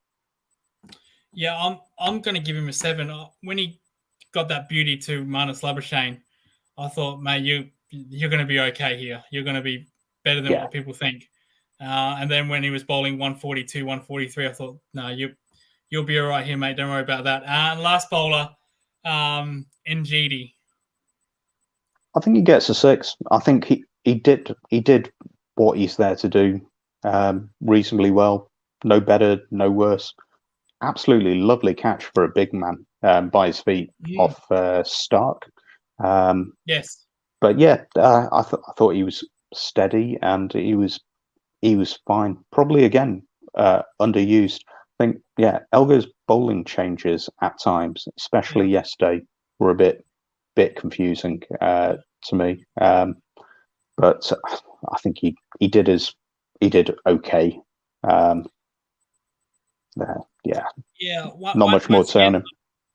Yeah, I'm going to give him a 7. When he got that beauty to Marnus Labuschagne, I thought, mate, you're going to be okay here. You're going to be better than what people think. And then when he was bowling 142, 143, I thought, no, you'll be all right here, mate. Don't worry about that. And last bowler, Ngidi. I think he gets a 6. I think he did what he's there to do reasonably well. No better, no worse. Absolutely lovely catch for a big man by his feet off Stark. Yes. But yeah, I thought he was steady and he was fine. Probably again underused. I think Elgar's bowling changes at times, especially yesterday, were a bit confusing to me. But I think he did okay. Not much more to tell him.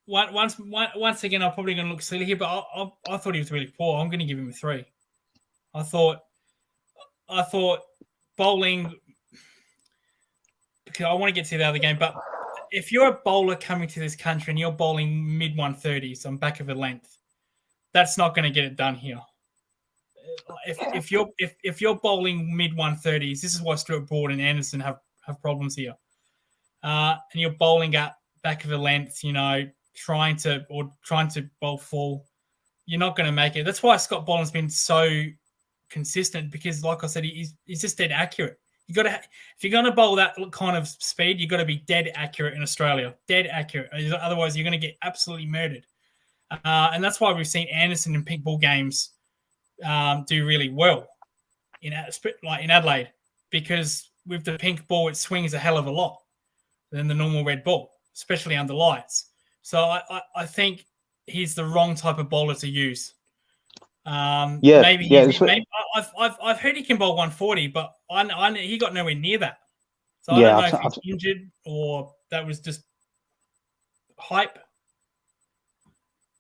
Once again, I'm probably going to look silly here, but I thought he was really poor. I'm going to give him a 3. I thought bowling, because I want to get to the other game, but if you're a bowler coming to this country and you're bowling mid 130s on back of a length, that's not going to get it done here. if you're bowling mid 130s, this is why Stuart Broad and Anderson have problems here. And you're bowling at back of the length, trying to bowl full, you're not going to make it. That's why Scott Boland's been so consistent, because, like I said, he's just dead accurate. If you're going to bowl that kind of speed, you've got to be dead accurate in Australia. Dead accurate. Otherwise, you're going to get absolutely murdered. And that's why we've seen Anderson in pink ball games do really well in Adelaide, because with the pink ball, it swings a hell of a lot than the normal red ball, especially under lights. So I think he's the wrong type of bowler to use. Maybe I've heard he can bowl 140, but he got nowhere near that. So I don't know if he's injured or that was just hype.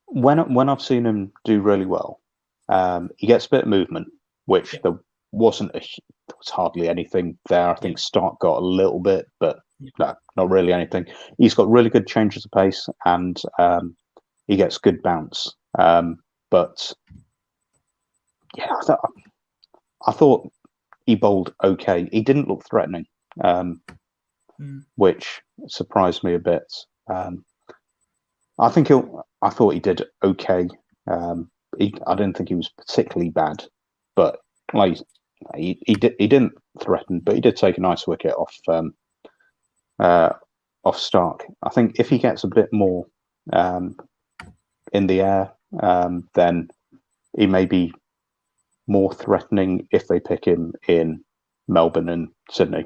When I've seen him do really well, he gets a bit of movement, which there wasn't. There was hardly anything there. I think Stark got a little bit, but no, not really anything. He's got really good changes of pace, and he gets good bounce. But yeah, I thought he bowled okay. He didn't look threatening, which surprised me a bit. I thought he did okay. I didn't think he was particularly bad, but he didn't threaten, but he did take a nice wicket off Stark. I think if he gets a bit more in the air, then he may be more threatening if they pick him in Melbourne and Sydney.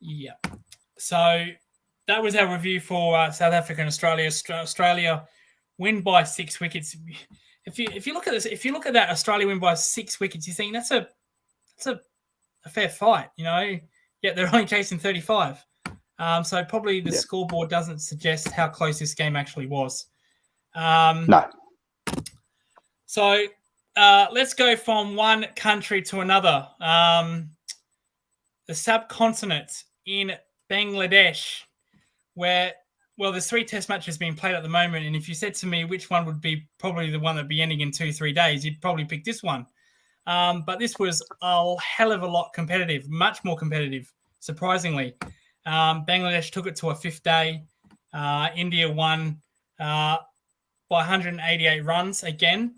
Yeah. So that was our review for South Africa and Australia. Australia win by 6 wickets. If you look at this, if you look at that Australia win by 6 wickets, you think that's a fair fight, Yet they're only chasing 35. So probably the scoreboard doesn't suggest how close this game actually was. No. So let's go from one country to another. The subcontinent in Bangladesh, where, there's 3 test matches being played at the moment. And if you said to me which one would be probably the one that would be ending in 2-3 days, you'd probably pick this one. But this was a hell of a lot competitive, much more competitive, surprisingly. Bangladesh took it to a 5th day. India won by 188 runs again.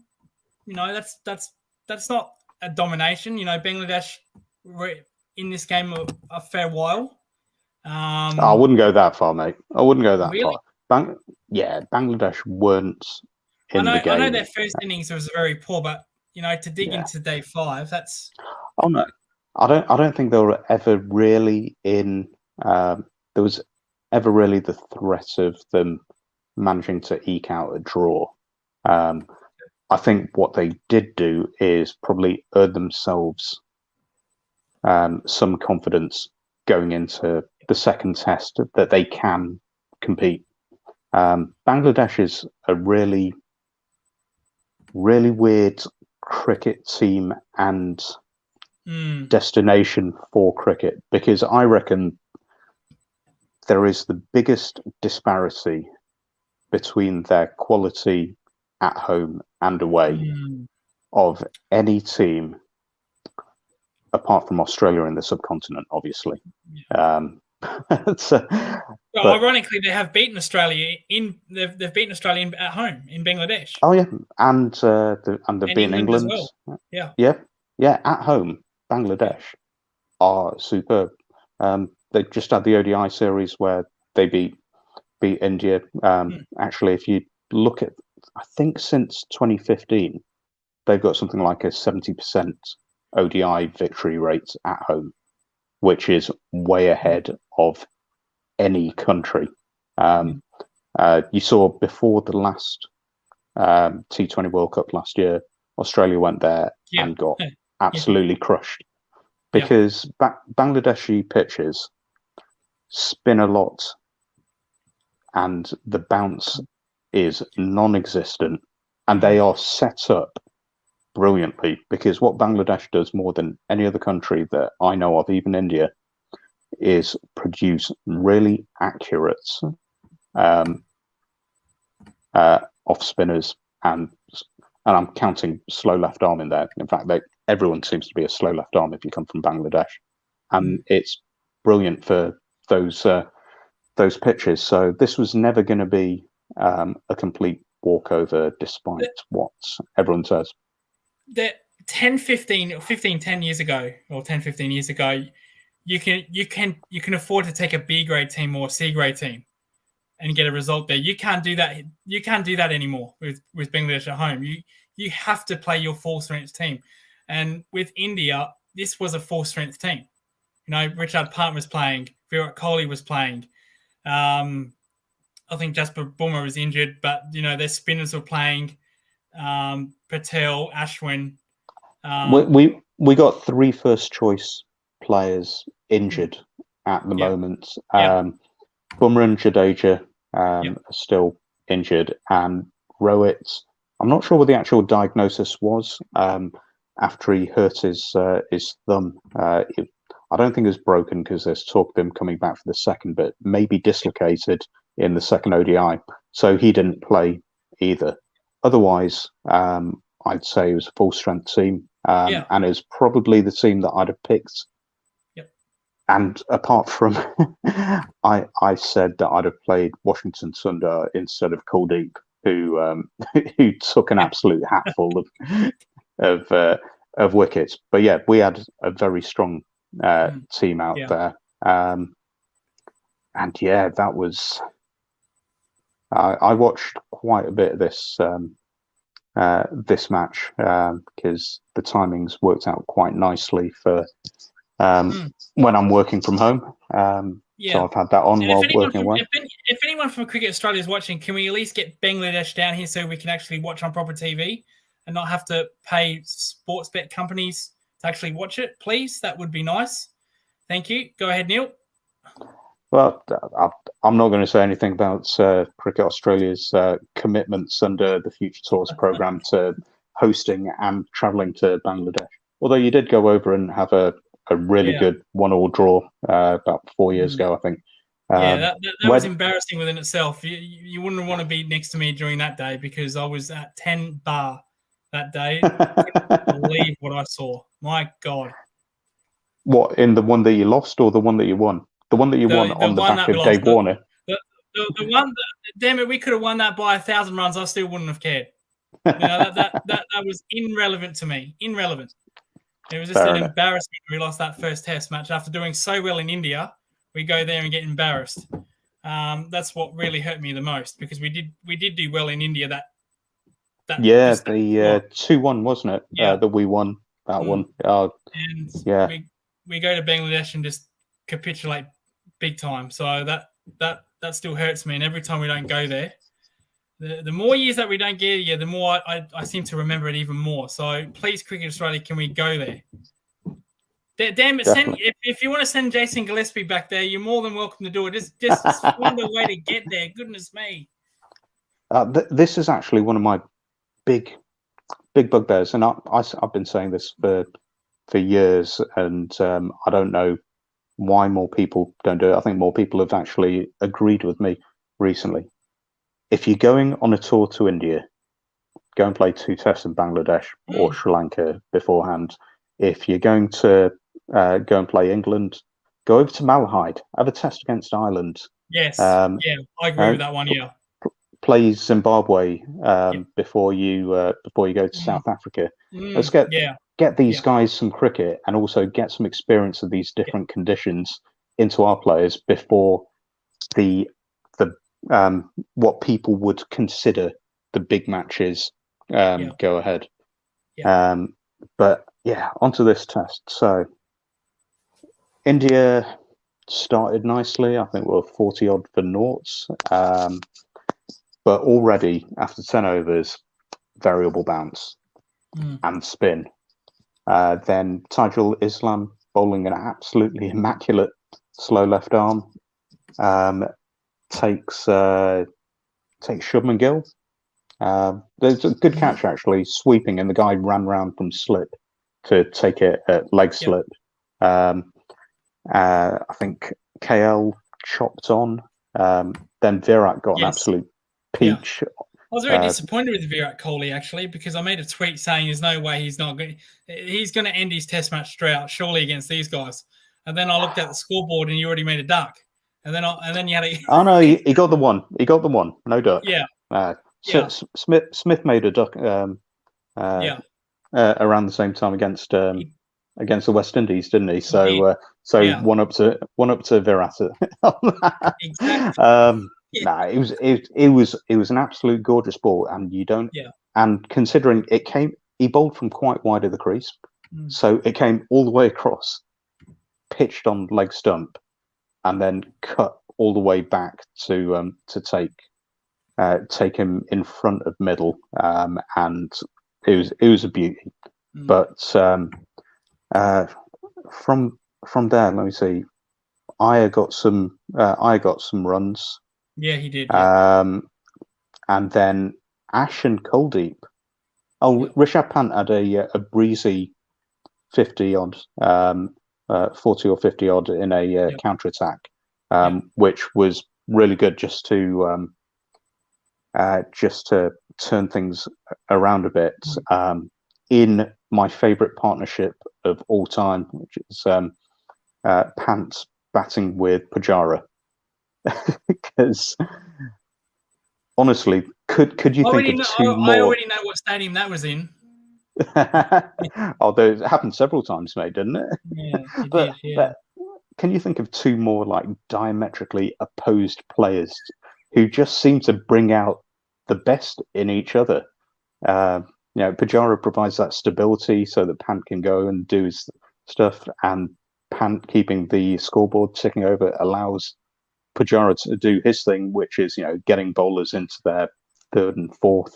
That's not a domination. Bangladesh were in this game a fair while. I wouldn't go that far, mate. I wouldn't go that really? far. Bangladesh weren't in the game. I know their first innings was very poor, but to dig into day 5, that's. Oh no, I don't think they were ever really in. There was ever really the threat of them managing to eke out a draw. I think what they did do is probably earn themselves some confidence going into the second test that they can compete. Bangladesh is a really, really weird cricket team and destination for cricket, because I reckon there is the biggest disparity between their quality at home and away of any team, apart from Australia in the subcontinent, obviously. Ironically, they have beaten Australia they've beaten Australia at home in Bangladesh. Oh yeah, and they've beaten England as well. Yeah. At home, Bangladesh are superb. They just had the ODI series where they beat India. Actually, if you look at, I think since 2015, they've got something like a 70% ODI victory rate at home, which is way ahead of any country. You saw before the last T20 World Cup last year, Australia went there and got absolutely crushed, because Bangladeshi pitches spin a lot and the bounce is non-existent, and they are set up brilliantly, because what Bangladesh does more than any other country that I know of, even India, is produce really accurate off spinners and and I'm counting slow left arm in there. In fact, everyone seems to be a slow left arm if you come from Bangladesh, and it's brilliant for those pitches. So this was never going to be a complete walkover, despite what everyone says. That 10 years ago, or 10, 15 years ago, you can afford to take a B grade team or a C grade team and get a result there. You can't do that. You can't do that anymore with Bangladesh at home. You have to play your full strength team. And with India, this was a full strength team. You know, Richard Pant was playing, Virat Kohli was playing. I think Jasper Bumrah was injured, but you know their spinners were playing. Patel, Ashwin. We got 3 first choice players injured at the moment. Bumrah and Jadeja are still injured, and Rohit, I'm not sure what the actual diagnosis was after he hurt his thumb. I don't think it was broken because there's talk of him coming back for the second, but maybe dislocated in the second ODI. So he didn't play either. Otherwise, I'd say it was a full strength team, and it was probably the team that I'd have picked. And apart from, I said that I'd have played Washington Sundar instead of Kuldeep, who took an absolute hatful of wickets. But yeah, we had a very strong team out there, and yeah, that was. I watched quite a bit of this match because the timings worked out quite nicely for when I'm working from home. So I've had that on while working away. If anyone from Cricket Australia is watching, can we at least get Bangladesh down here so we can actually watch on proper TV and not have to pay sports bet companies to actually watch it, please? That would be nice. Thank you. Go ahead, Neil. Well, I'm not going to say anything about Cricket Australia's commitments under the Future Tours program to hosting and travelling to Bangladesh. Although you did go over and have a really good 1-1 draw about 4 years ago, I think. That was embarrassing within itself. You wouldn't want to be next to me during that day because I was at 10 bar that day. I couldn't believe what I saw. My God. What, in the one that you lost or the one that you won? The one that you won on the back of Dave Warner. The one that, damn it, we could have won that by 1,000 runs. I still wouldn't have cared. You know, that was irrelevant to me. Irrelevant. It was just an embarrassment. We lost that first Test match after doing so well in India. We go there and get embarrassed. That's what really hurt me the most because we did do well in India. The 2-1 wasn't it? That we won that one. We go to Bangladesh and just capitulate big time. So that still hurts me. And every time we don't go there, the more years that we don't get here, the more I seem to remember it even more. So please, Cricket Australia, can we go there? Damn it! If you want to send Jason Gillespie back there, you're more than welcome to do it. Just find a way to get there. Goodness me. This is actually one of my big bugbears, and I've been saying this for years, and I don't know why more people don't do it. I think more people have actually agreed with me recently. If you're going on a tour to India, go and play 2 tests in Bangladesh or Sri Lanka beforehand. If you're going to go and play England, go over to Malahide, have a test against Ireland. Yes, I agree with that one. Play Zimbabwe before you go to South Africa. Let's get these guys some cricket and also get some experience of these different conditions into our players before the what people would consider the big matches go ahead. But yeah, onto this test. So India started nicely. I think we're 40 odd for noughts. But already after 10 overs, variable bounce and spin. Then Tajul Islam bowling an absolutely immaculate slow left arm. Takes Shubman Gill. There's a good catch actually, sweeping, and the guy ran round from slip to take it at leg slip. I think KL chopped on. Then Virat got an absolute peach was very disappointed with Virat Kohli, actually, because I made a tweet saying there's no way he's going to end his test match drought, surely, against these guys. And then I looked at the scoreboard and you already made a duck. And then you had a... Oh, no, he got the one. He got the one. No duck. Yeah. Yeah. Smith made a duck around the same time against the West Indies, didn't he? So one up to Virat. Exactly. Nah, it was an absolute gorgeous ball, and you don't. Yeah. And considering he bowled from quite wide of the crease, so it came all the way across, pitched on leg stump, and then cut all the way back to take him in front of middle, and it was a beauty. But from there, let me see. Iyer got some runs. Yeah, he did. And then Ash and Kuldeep. Oh, Rishabh Pant had a breezy 40 or 50 odd in a counter attack, which was really good just to turn things around a bit. In my favourite partnership of all time, which is Pant batting with Pujara. Because honestly, could you think of two more? I already know what stadium that was in. Although it happened several times, mate, didn't it? Yeah, but can you think of two more like diametrically opposed players who just seem to bring out the best in each other? Pujara provides that stability so that Pant can go and do his stuff, and Pant keeping the scoreboard ticking over allows Pujara to do his thing, which is getting bowlers into their third and fourth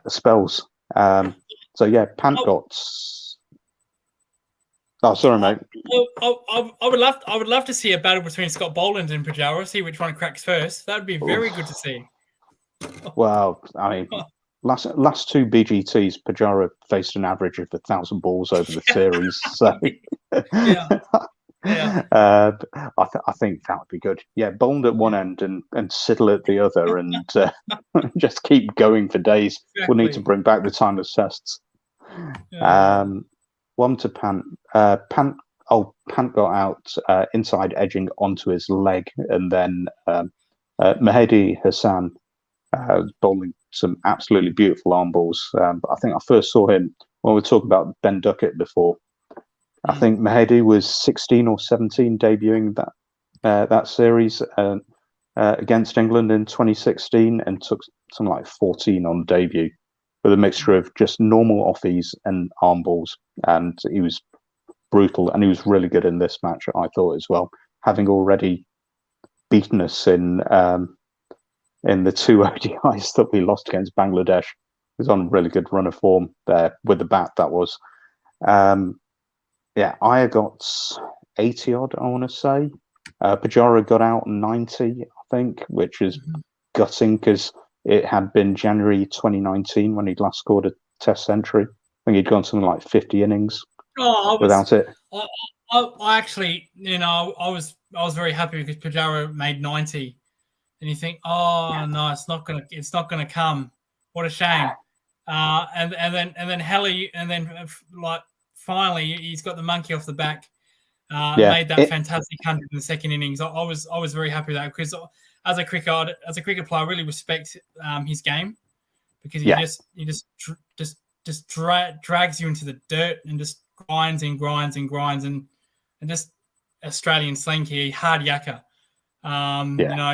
spells. Pant got. Oh, sorry, mate. I would love to see a battle between Scott Boland and Pujara. See which one cracks first. That would be very good to see. Well, I mean, last two BGTs, Pujara faced an average of 1,000 balls over the series. So. Yeah. I think that would be good. Yeah, Boland at one end and Siddle at the other, and just keep going for days. Exactly. We'll need to bring back the timeless tests. One to Pant. Pant got out inside, edging onto his leg, and then Mahedi Hassan bowling some absolutely beautiful arm balls. I think I first saw him when we were talking about Ben Duckett before. I think Mahedi was 16 or 17 debuting that series against England in 2016, and took something like 14 on debut with a mixture of just normal offies and arm balls. And he was brutal, and he was really good in this match, I thought, as well, having already beaten us in the two ODIs that we lost against Bangladesh. He was on a really good run of form there with the bat, that was. Iyer got 80 odd, I want to say. Pujara got out 90, I think, which is gutting because it had been January 2019 when he'd last scored a Test century. I think he'd gone something like 50 innings without it. I actually, I was very happy because Pujara made 90, and you think, no, it's not gonna come. What a shame. And then Helly, and then finally, he's got the monkey off the back. Made that fantastic 100 in the second innings. I was very happy with that, because as a cricket player, I really respect his game, because he just drags you into the dirt and just grinds and just Australian slang here, hard yakka.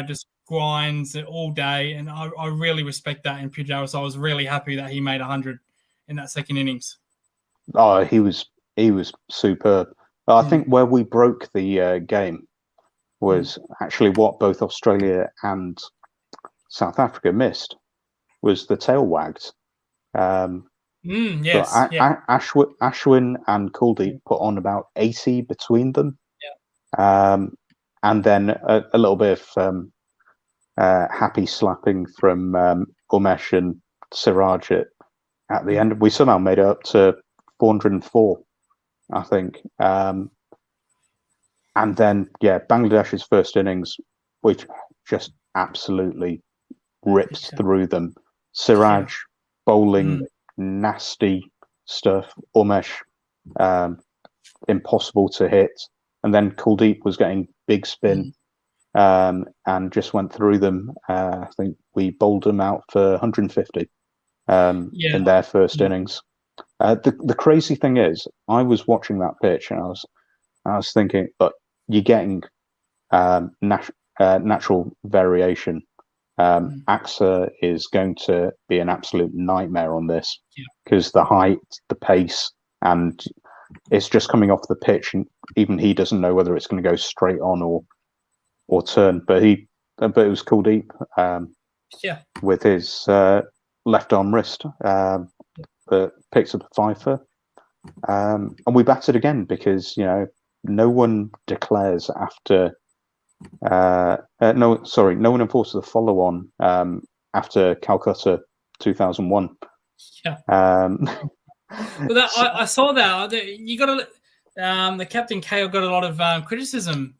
Just grinds it all day, and I really respect that in Pujara. So I was really happy that he made 100 in that second innings. Oh, he was superb. I think where we broke the game was actually what both Australia and South Africa missed, was the tail wagged. Yes. So Ashwin and Kuldeep put on about 80 between them. Yeah. And then a little bit of happy slapping from Umesh and Siraj at the end. We somehow made it up to 404, I think. And then, Bangladesh's first innings, which just absolutely ripped through them. Siraj bowling nasty stuff, Umesh impossible to hit, and then Kuldeep was getting big spin and just went through them. I think we bowled them out for 150 in their first innings. The crazy thing is, I was watching that pitch and I was thinking, but you're getting natural variation. AXA is going to be an absolute nightmare on this because the height, the pace, and it's just coming off the pitch, and even he doesn't know whether it's going to go straight on or turn. But it was Kuldeep with his left arm wrist that picks up a fifer, and we batted again because no one declares after. No one enforces the follow-on after Calcutta 2001. But I saw that you got the captain Kale got a lot of criticism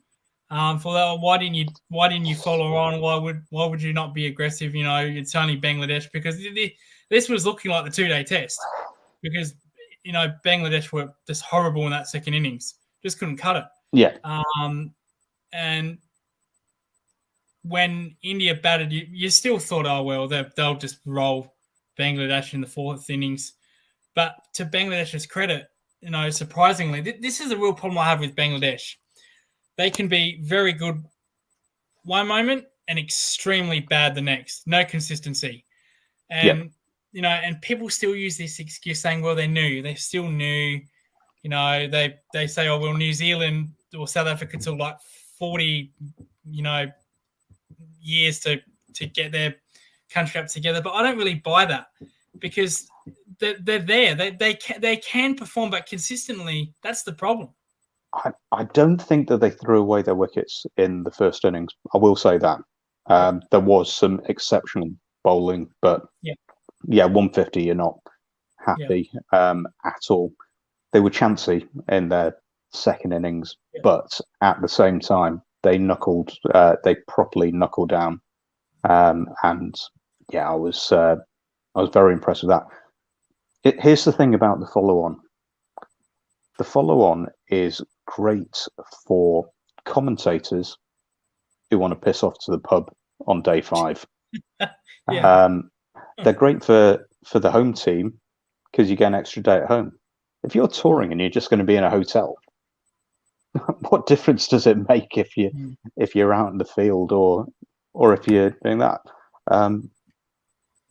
for that. Why didn't you follow on? Why would you not be aggressive? It's only Bangladesh, because this was looking like the 2-day test, because Bangladesh were just horrible in that second innings, just couldn't cut it. Yeah. And when India batted, you still thought, oh well, they'll just roll Bangladesh in the fourth innings. But to Bangladesh's credit, surprisingly, this is a real problem I have with Bangladesh. They can be very good one moment and extremely bad the next. No consistency. And, and people still use this excuse saying, well, they're new. They're still new. They say, oh, well, New Zealand or South Africa took like 40, years to get their country up together. But I don't really buy that, because they're there. They can perform, but consistently, that's the problem. I don't think that they threw away their wickets in the first innings. I will say that. There was some exceptional bowling, but 150, you're not happy at all. They were chancy in their second innings, but at the same time, they properly knuckled down. And I was very impressed with that. Here's the thing about the follow-on. The follow-on is great for commentators who want to piss off to the pub on day 5. They're great for the home team because you get an extra day at home. If you're touring and you're just going to be in a hotel, what difference does it make if you're out in the field or if you're doing that?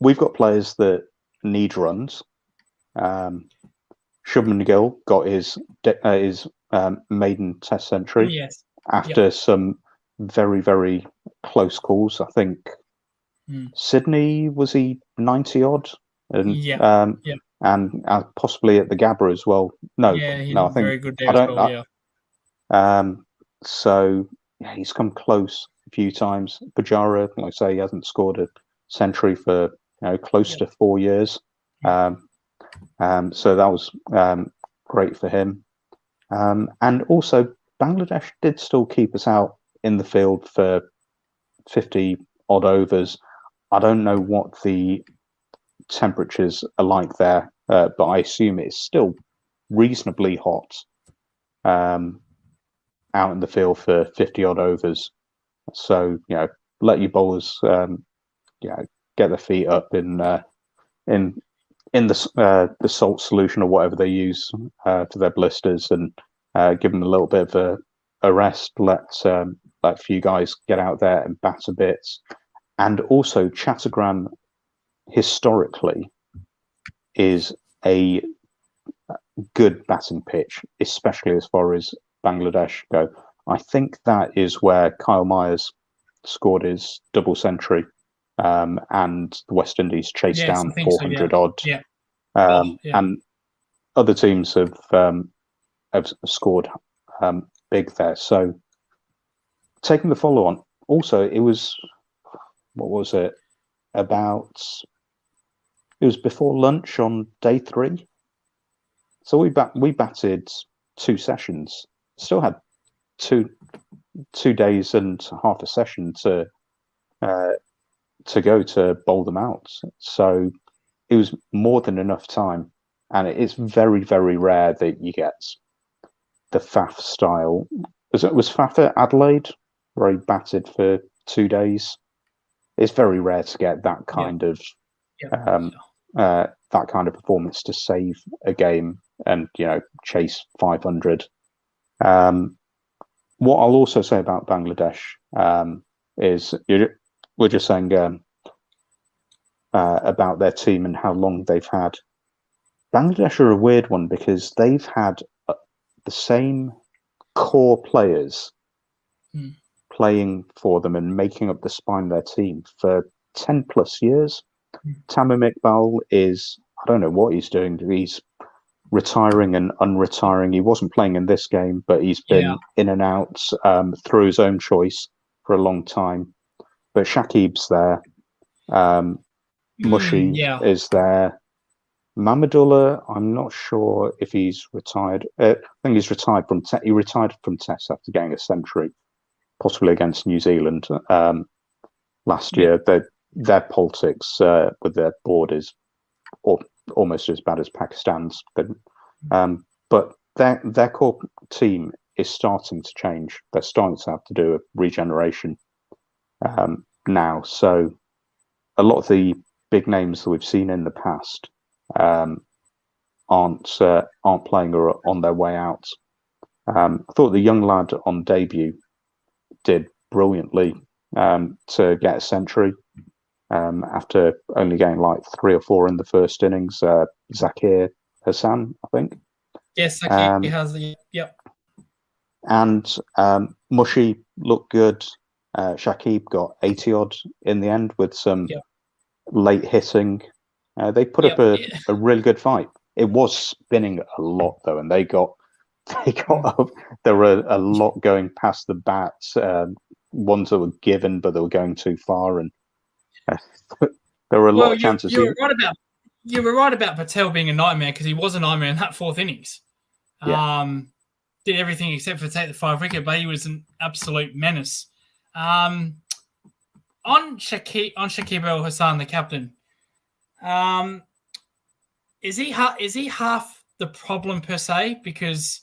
We've got players that need runs. Shubman Gill got his maiden Test century after some very, very close calls. I think Sydney, was he 90 odd, and possibly at the Gabba as well. No, I think very good day so he's come close a few times. Pujara, like I say, he hasn't scored a century for close to 4 years. So that was great for him. And also, Bangladesh did still keep us out in the field for 50 odd overs. I don't know what the temperatures are like there, but I assume it's still reasonably hot out in the field for 50 odd overs. So let your bowlers get their feet up in the salt solution or whatever they use for their blisters, and give them a little bit of a rest. Let a few guys get out there and bat a bit. And also, Chattogram historically is a good batting pitch, especially as far as Bangladesh go. I think that is where Kyle Myers scored his double century, and the West Indies chased down 400 odd. And other teams have scored big there. So taking the follow on, also it was, what was it? It was before lunch on day 3. So we batted 2 sessions. Still had two days and half a session to to go to bowl them out. So it was more than enough time. And it's very, very rare that you get the Faf style. Was Faf at Adelaide, where he batted for 2 days? It's very rare to get that kind of that kind of performance to save a game and chase 500. What I'll also say about Bangladesh is we're just saying about their team and how long they've had. Bangladesh are a weird one because they've had the same core players playing for them and making up the spine of their team for 10 plus years. Tamim Iqbal is, I don't know what he's doing. He's retiring and unretiring. He wasn't playing in this game, but he's been in and out through his own choice for a long time. But Shakib's there. Mushi is there. Mamadullah, I'm not sure if he's retired. I think he's retired from he retired from Test after getting a century, possibly against New Zealand last year. Their politics with their board is almost as bad as Pakistan's, but their core team is starting to change. They're starting to have to do a regeneration now. So a lot of the big names that we've seen in the past aren't playing or on their way out. I thought the young lad on debut did brilliantly to get a century after only getting like 3 or 4 in the first innings. Zakir Hassan, I think. Yes, Zakir has. Yep. And Mushi looked good. Shakib got 80 odd in the end with some late hitting. They put up a really good fight. It was spinning a lot though, and they got up. There were a lot going past the bats. Ones that were given, but they were going too far, and there were a lot of chances. You were right about Patel being a nightmare because he was a nightmare in that 4th innings. Did everything except for take the 5 wicket, but he was an absolute menace. On Shakib Al Hasan, the captain. Is he half the problem per se? Because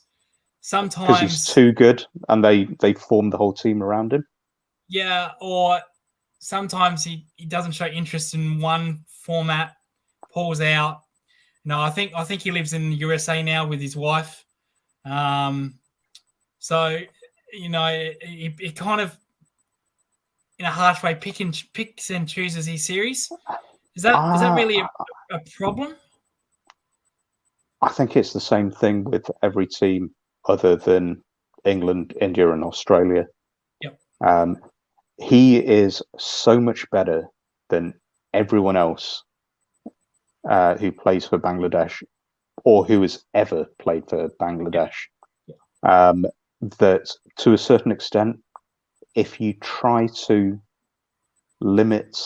sometimes he's too good, and they form the whole team around him. Yeah, or sometimes he doesn't show interest in one format, pulls out. No, I think he lives in the USA now with his wife. So he kind of, in a harsh way, picks and chooses his series. Is that really a problem? I think it's the same thing with every team other than England, India, and Australia. Yep. He is so much better than everyone else who plays for Bangladesh or who has ever played for Bangladesh. That to a certain extent, if you try to limit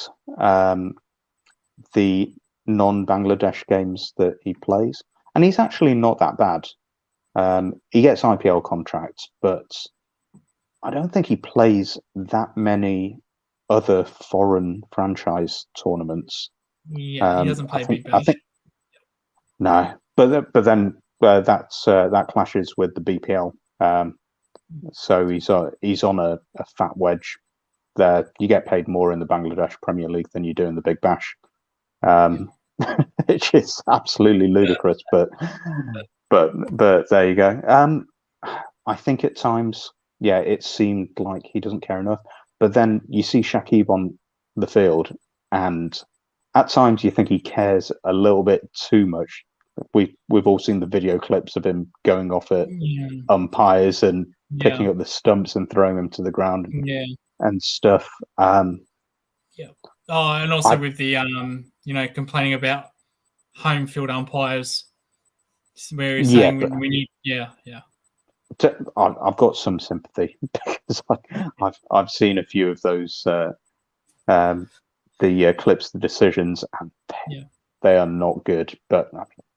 the non-Bangladesh games that he plays, and he's actually not that bad. He gets IPL contracts, but I don't think he plays that many other foreign franchise tournaments. Yeah, he doesn't play Big Bash. No, but then that clashes with the BPL. So he's on a fat wedge there. You get paid more in the Bangladesh Premier League than you do in the Big Bash, which is absolutely ludicrous. But there you go. I think at times, it seemed like he doesn't care enough. But then you see Shakib on the field, and at times you think he cares a little bit too much. We've all seen the video clips of him going off at umpires and picking up the stumps and throwing them to the ground and stuff. Oh, and also with the complaining about home field umpires, where he's saying we need I've got some sympathy because I've seen a few of those the clips, the decisions, and they are not good. But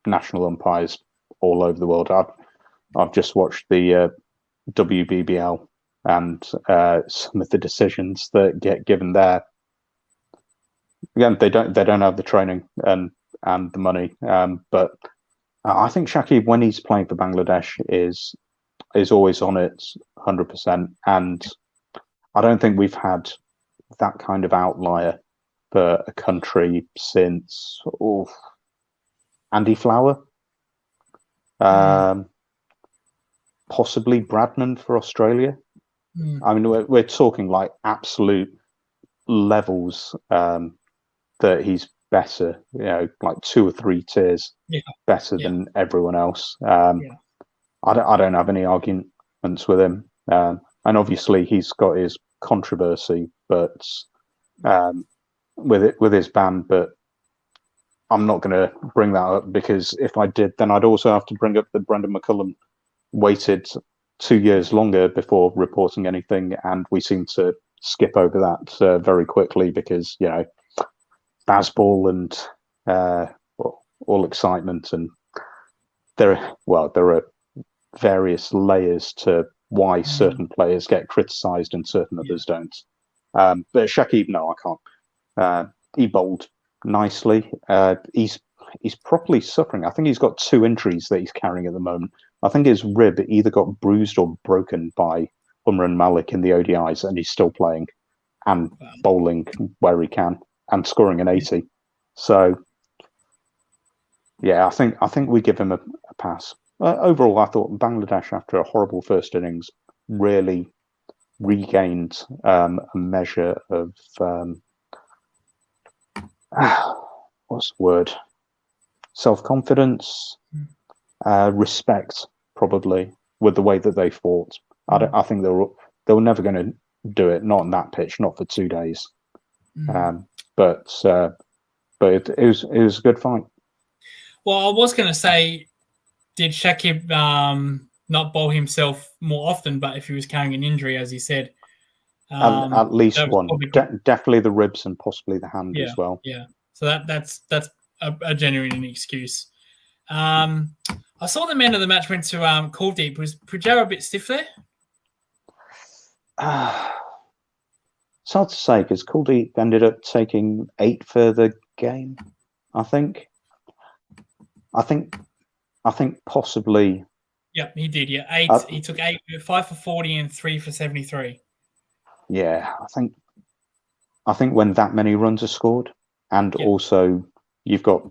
national umpires all over the world. I've just watched the WBBL and some of the decisions that get given there. again, they don't have the training and the money. But I think Shakib, when he's playing for Bangladesh, is always on it 100%. And I don't think we've had that kind of outlier for a country since Andy Flower, possibly Bradman for Australia. I mean, we're talking like absolute levels that he's better, like 2 or 3 tiers better than everyone else. I don't have any arguments with him, and obviously he's got his controversy, but with his ban. But I'm not going to bring that up, because if I did, then I'd also have to bring up that Brendan McCullum waited 2 years longer before reporting anything, and we seem to skip over that very quickly because Bazball and all excitement, and there are various layers to why certain players get criticised and certain others don't. But Shakib, no, I can't. He bowled nicely. He's properly suffering. I think he's got 2 injuries that he's carrying at the moment. I think his rib either got bruised or broken by Umran Malik in the ODIs, and he's still playing and bowling where he can and scoring an 80. So, yeah, I think we give him a pass. Overall, I thought Bangladesh, after a horrible first innings, really regained a measure of what's the word? Self-confidence, respect, probably, with the way that they fought. I think they were never going to do it, not on that pitch, not for 2 days. But it was a good fight. Well, I was going to say, did Shakib not bowl himself more often? But if he was carrying an injury, as he said, at least one, definitely the ribs and possibly the hand as well. Yeah, so that's a genuine excuse. I saw the man of the match went to Kuldeep. Was Pujara a bit stiff there? It's hard to say, because Kuldeep ended up taking 8 for the game. I think possibly. Yeah, he did. Yeah, 8. He took 8, 5 for 40 and 3 for 73. Yeah, I think when that many runs are scored, and also you've got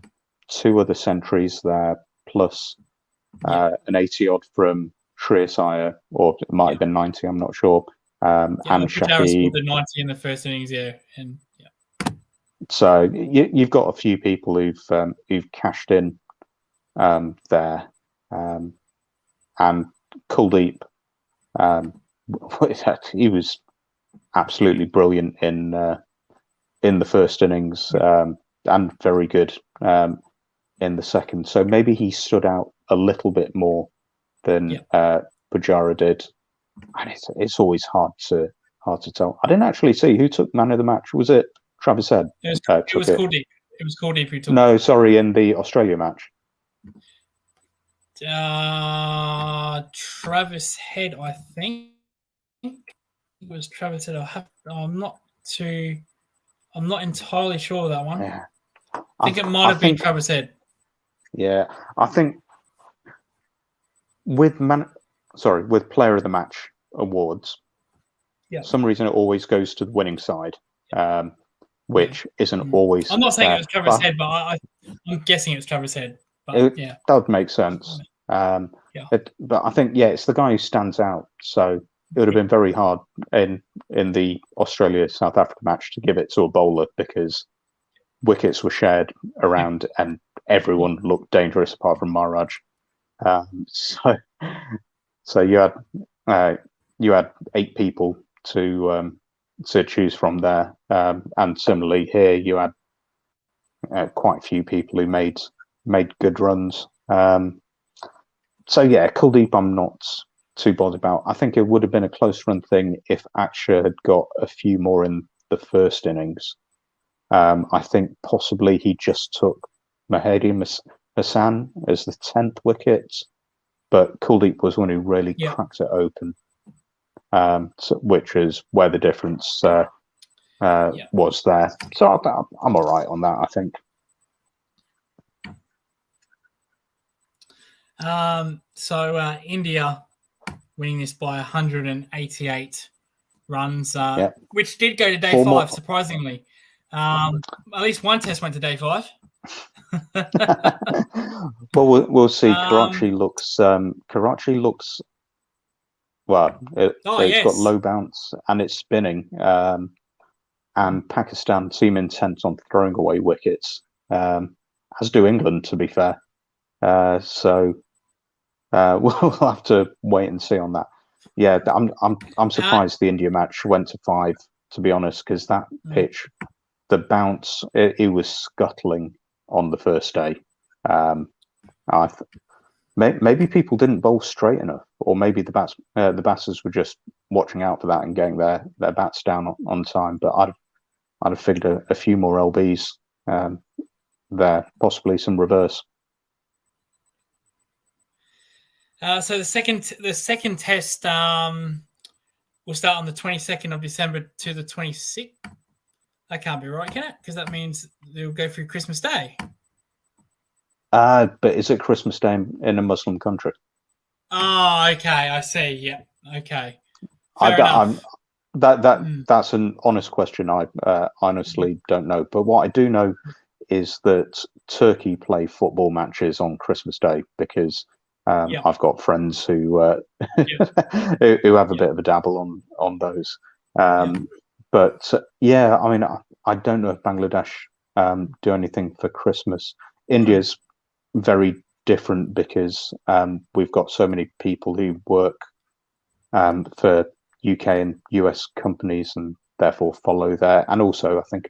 2 other centuries there, plus an 80 odd from Shreyas Iyer, or it might have been 90. I'm not sure. And Shakib scored the 90 in the first innings, and so you've got a few people who've cashed in there, and Kuldeep, he was absolutely brilliant in the first innings, and very good in the second. So maybe he stood out a little bit more than Pujara did. And it's always hard to tell. I didn't actually see who took man of the match. Was it Travis Head? It was Kuldeep. It was Kuldeep who took. No, sorry, in the Australia match. Travis Head, I think. It was Travis Head. I'm not entirely sure of that one. Yeah. I think it might have been Travis Head. Yeah, I think with Player of the Match awards, some reason it always goes to the winning side, which isn't always. I'm not saying it was Travis Head, but I'm guessing it was Travis Head. But that would make sense. But I think it's the guy who stands out. So it would have been very hard in the Australia-South Africa match to give it to a bowler, because wickets were shared around and everyone looked dangerous apart from Maharaj. So you had 8 people to choose from there, and similarly here you had quite a few people who made good runs. So yeah, Kuldeep, I'm not too bothered about. I think it would have been a close run thing if Akshar had got a few more in the first innings. I think possibly he just took Mahdi Hassan as the 10th wicket, but Kuldeep was one who really cracked it open, which is where the difference was there. So I'm all right on that, I think. So India winning this by 188 runs, which did go to day 5, surprisingly. At least one test went to day 5. Well, we'll see. Karachi looks well. It's got low bounce and it's spinning. And Pakistan seem intent on throwing away wickets, as do England, to be fair. So we'll have to wait and see on that. Yeah, I'm surprised the India match went to 5, to be honest, because that pitch, the bounce, it was scuttling on the first day. Maybe people didn't bowl straight enough, or maybe the batters were just watching out for that and getting their bats down on time. But I'd have figured a few more LBs there, possibly some reverse. So the second test will start on the 22nd of December to the 26th. That can't be right, can it? Because that means they'll go through Christmas Day. But is it Christmas Day in a Muslim country? Oh, okay. I see. Yeah. Okay. Fair enough. That's an honest question. I honestly don't know. But what I do know is that Turkey play football matches on Christmas Day because I've got friends who who have a bit of a dabble on those. But yeah, I mean, I don't know if Bangladesh do anything for Christmas. India's very different because we've got so many people who work for UK and US companies and therefore follow there. And also, I think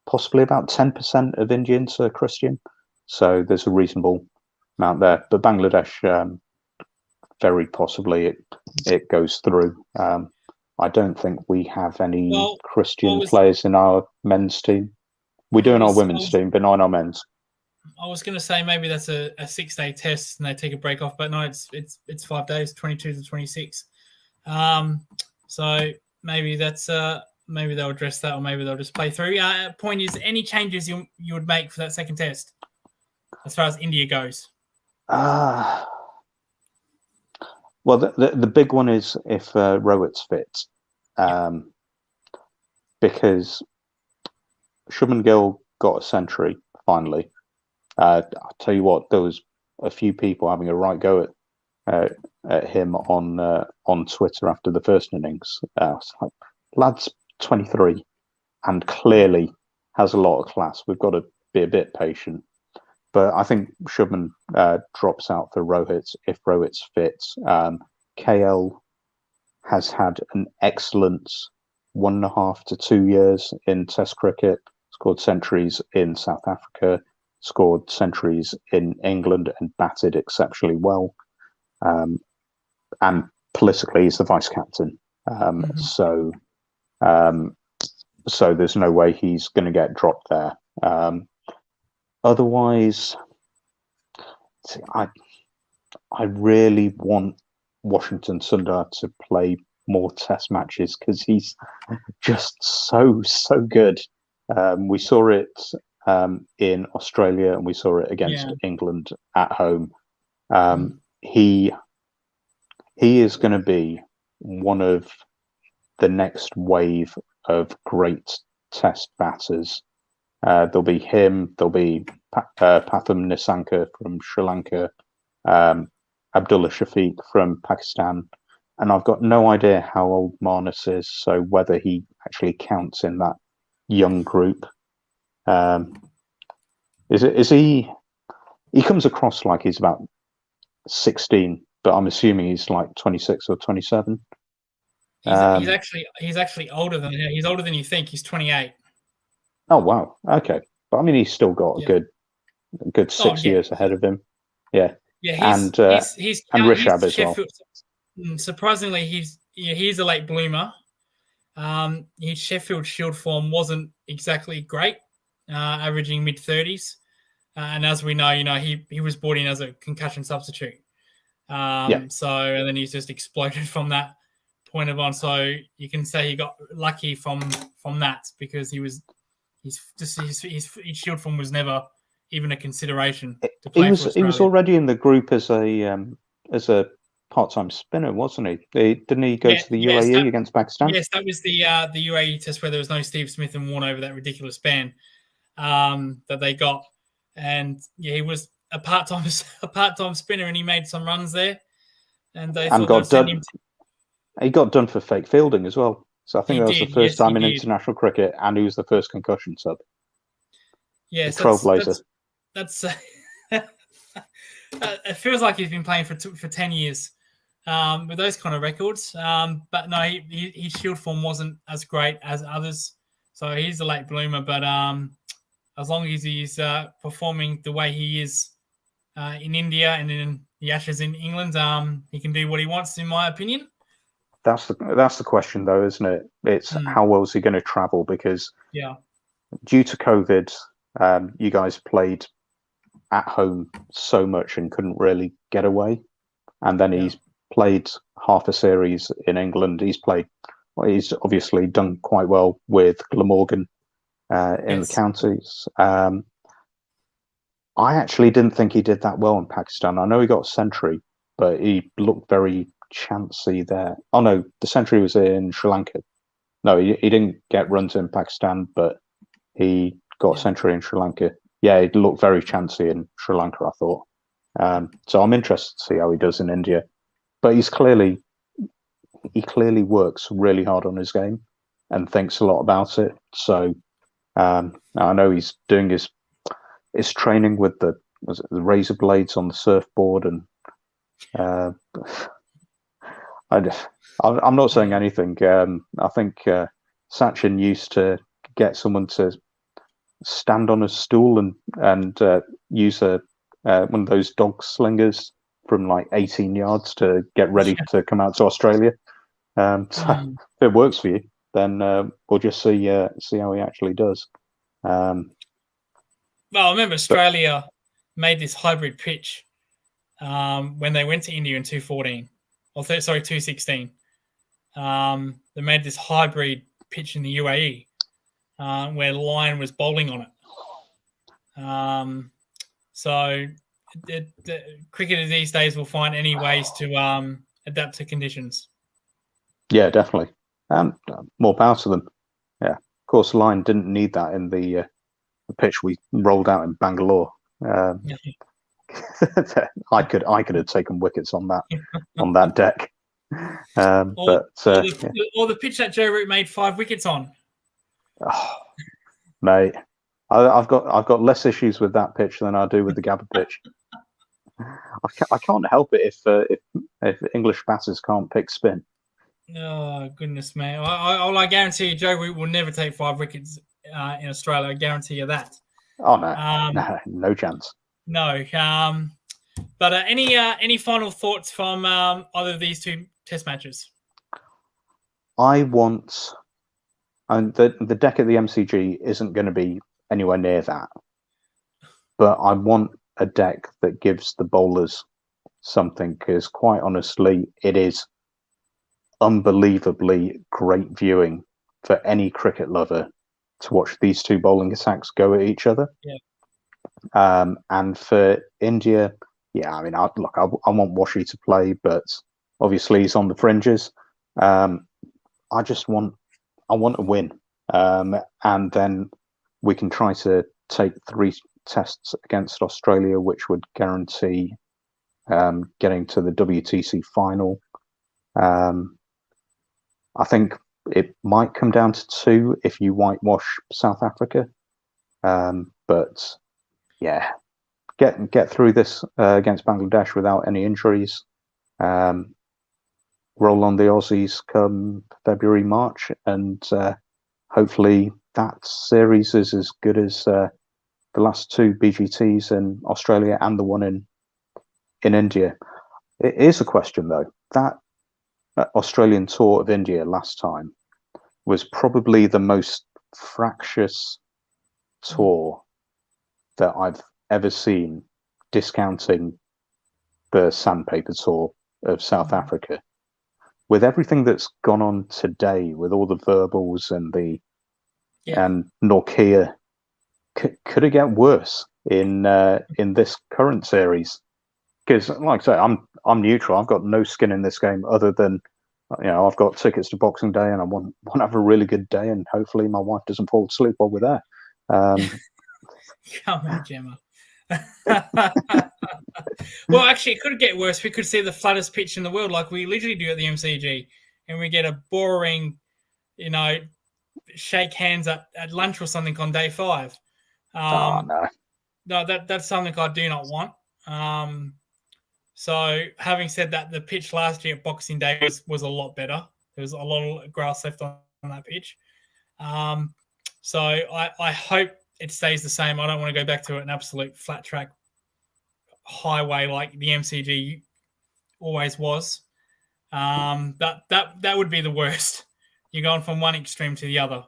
possibly about 10% of Indians are Christian. So there's a reasonable amount there. But Bangladesh, very possibly it goes through. I don't think we have any Christian players in our men's team. We do in our women's team, but not in our men's. I was going to say maybe that's a 6-day test and they take a break off, but no, it's 5 days, 22 to 26. So maybe that's maybe they'll address that, or maybe they'll just play through. Point is, any changes you would make for that second test as far as India goes? Well, the big one is if Rohit's fit, because Shubman Gill got a century finally. I'll tell you what, there was a few people having a right go at him on Twitter after the first innings. It's like, lad's 23 and clearly has a lot of class. We've got to be a bit patient. But I think Shubman drops out for Rohit if Rohit's fit. KL has had an excellent 1.5 to 2 years in Test cricket, scored centuries in South Africa, scored centuries in England and batted exceptionally well. And politically, he's the vice captain. So there's no way he's going to get dropped there. Otherwise, I really want Washington Sundar to play more Test matches because he's just so good. We saw it in Australia and we saw it against England at home. He is going to be one of the next wave of great Test batters. There'll be him. There'll be Pathum Nissanka from Sri Lanka, Abdullah Shafiq from Pakistan, and I've got no idea how old Marnus is. So whether he actually counts in that young group, is he? He comes across like he's about 16, but I'm assuming he's like 26 or 27. He's actually older than that. He's older than you think. He's 28. Oh wow, okay. But I mean, he's still got a good 6 years ahead of him. Yeah, and Rishabh as well. Surprisingly, he's a late bloomer. His Sheffield Shield form wasn't exactly great, averaging mid-30s, and as we know, he was brought in as a concussion substitute. So and then he's just exploded from that pointed on. So you can say he got lucky from that, because his shield form was never even a consideration to play for Australia. He was already in the group as a part-time spinner, wasn't he? Didn't he go to the UAE against Pakistan? Yes, that was the UAE test where there was no Steve Smith and Warne over that ridiculous ban that they got, and he was a part-time spinner, and he made some runs there, and they got done. He got done for fake fielding as well. So I think that was the first time in international cricket, and he was the first concussion sub. Yes, trailblazer. That's it feels like he's been playing for 10 years with those kind of records. But no, his shield form wasn't as great as others, so he's a late bloomer. But as long as he's performing the way he is in India and in the Ashes in England, he can do what he wants, in my opinion. That's the question, though, isn't it? It's how well is he going to travel? Because due to COVID, you guys played at home so much and couldn't really get away. And then he's played half a series in England. He's obviously done quite well with Glamorgan in the counties. I actually didn't think he did that well in Pakistan. I know he got a century, but he looked very chancy there. Oh no, the century was in Sri Lanka. No, he didn't get runs in Pakistan, but he got a century in Sri Lanka. Yeah, he looked very chancy in Sri Lanka, I thought. So I'm interested to see how he does in India. But he clearly works really hard on his game and thinks a lot about it. So I know he's doing his training with the razor blades on the surfboard, and I'm not saying anything. I think Sachin used to get someone to stand on a stool and use one of those dog slingers from like 18 yards to get ready to come out to Australia. So if it works for you, then we'll just see how he actually does. Well, I remember Australia made this hybrid pitch when they went to India in 2016. They made this hybrid pitch in the UAE where Lyon was bowling on it. So the cricketers these days will find any ways to adapt to conditions. Yeah, definitely. More power to them. Yeah, of course, Lyon didn't need that in the pitch we rolled out in Bangalore. I could have taken wickets on that deck. Or the pitch that Joe Root made 5 wickets on. Oh, mate, I've got less issues with that pitch than I do with the Gabba pitch. I can't help it if English batters can't pick spin. Oh goodness, man! I guarantee you, Joe Root will never take 5 wickets in Australia. I guarantee you that. Oh no, no chance. No. But any final thoughts from either of these 2 Test matches? I want, and the deck at the MCG isn't going to be anywhere near that, but I want a deck that gives the bowlers something, because quite honestly, it is unbelievably great viewing for any cricket lover to watch these 2 bowling attacks go at each other. Yeah. And for India, I mean, I want Washi to play, but obviously he's on the fringes. I want a win, and then we can try to take 3 tests against Australia, which would guarantee getting to the WTC final. I think it might come down to 2 if you whitewash South Africa, but yeah, get through this against Bangladesh without any injuries. Roll on the Aussies come February, March, and hopefully that series is as good as the last 2 BGTs in Australia and the one in India. It is a question, though. That Australian tour of India last time was probably the most fractious tour that I've ever seen, discounting the sandpaper tour of South Africa. with everything that's gone on today, with all the verbals and and Nokia, could it get worse in this current series? Because, like I say, I'm neutral. I've got no skin in this game other than, I've got tickets to Boxing Day, and I want to have a really good day, and hopefully my wife doesn't fall asleep while we're there. Come on, Gemma. Well, actually, it could get worse. We could see the flattest pitch in the world, like we literally do at the MCG, and we get a boring, shake hands at lunch or something on day 5. No, that's something I do not want. So, having said that, the pitch last year at Boxing Day was a lot better. There was a lot of grass left on that pitch. So, I hope it stays the same. I don't want to go back to an absolute flat track highway like the MCG always was. That would be the worst. You're going from one extreme to the other,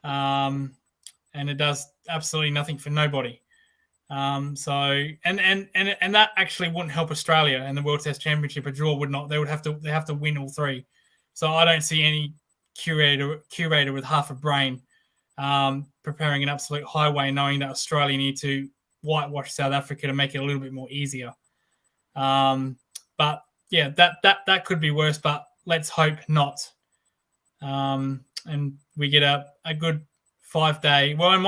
and it does absolutely nothing for nobody. So that actually wouldn't help Australia and the World Test Championship. A draw would not. They have to win all 3. So I don't see any curator with half a brain preparing an absolute highway, knowing that Australia need to whitewash South Africa to make it a little bit more easier. But yeah, that could be worse. But let's hope not. And we get a good 5-day. Well, in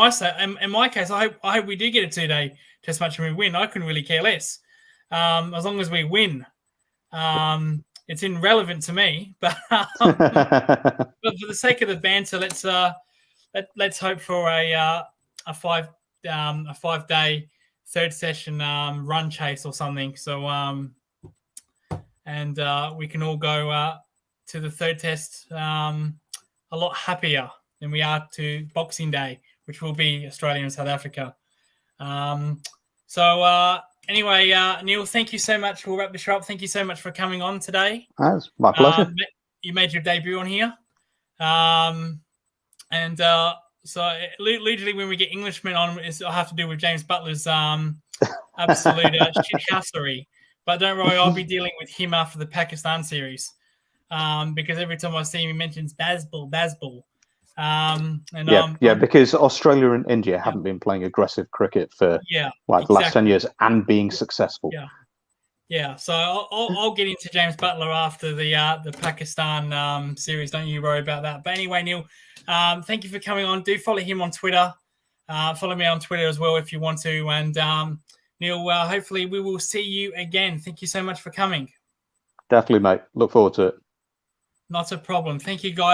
my case, I hope we do get a 2-day test match and we win. I couldn't really care less, as long as we win. It's irrelevant to me, but for the sake of the banter, let's hope for a 5-day third session run chase or something. So and we can all go to the third test a lot happier than we are to Boxing Day, which will be Australia and South Africa. Anyway, Neil, thank you so much. We'll wrap this up. Thank you so much for coming on today. That's my pleasure. You made your debut on here. So usually when we get Englishmen on, I'll have to do with James Butler's absolute shithousery. But don't worry, I'll be dealing with him after the Pakistan series, because every time I see him, he mentions Bazball. Because Australia and India haven't been playing aggressive cricket for the last 10 years and being successful. Yeah. So I'll get into James Butler after the Pakistan series. Don't you worry about that. But anyway, Neil, thank you for coming on. Do follow him on Twitter. Follow me on Twitter as well if you want to. And Neil, hopefully we will see you again. Thank you so much for coming. Definitely, mate. Look forward to it. Not a problem. Thank you, guys.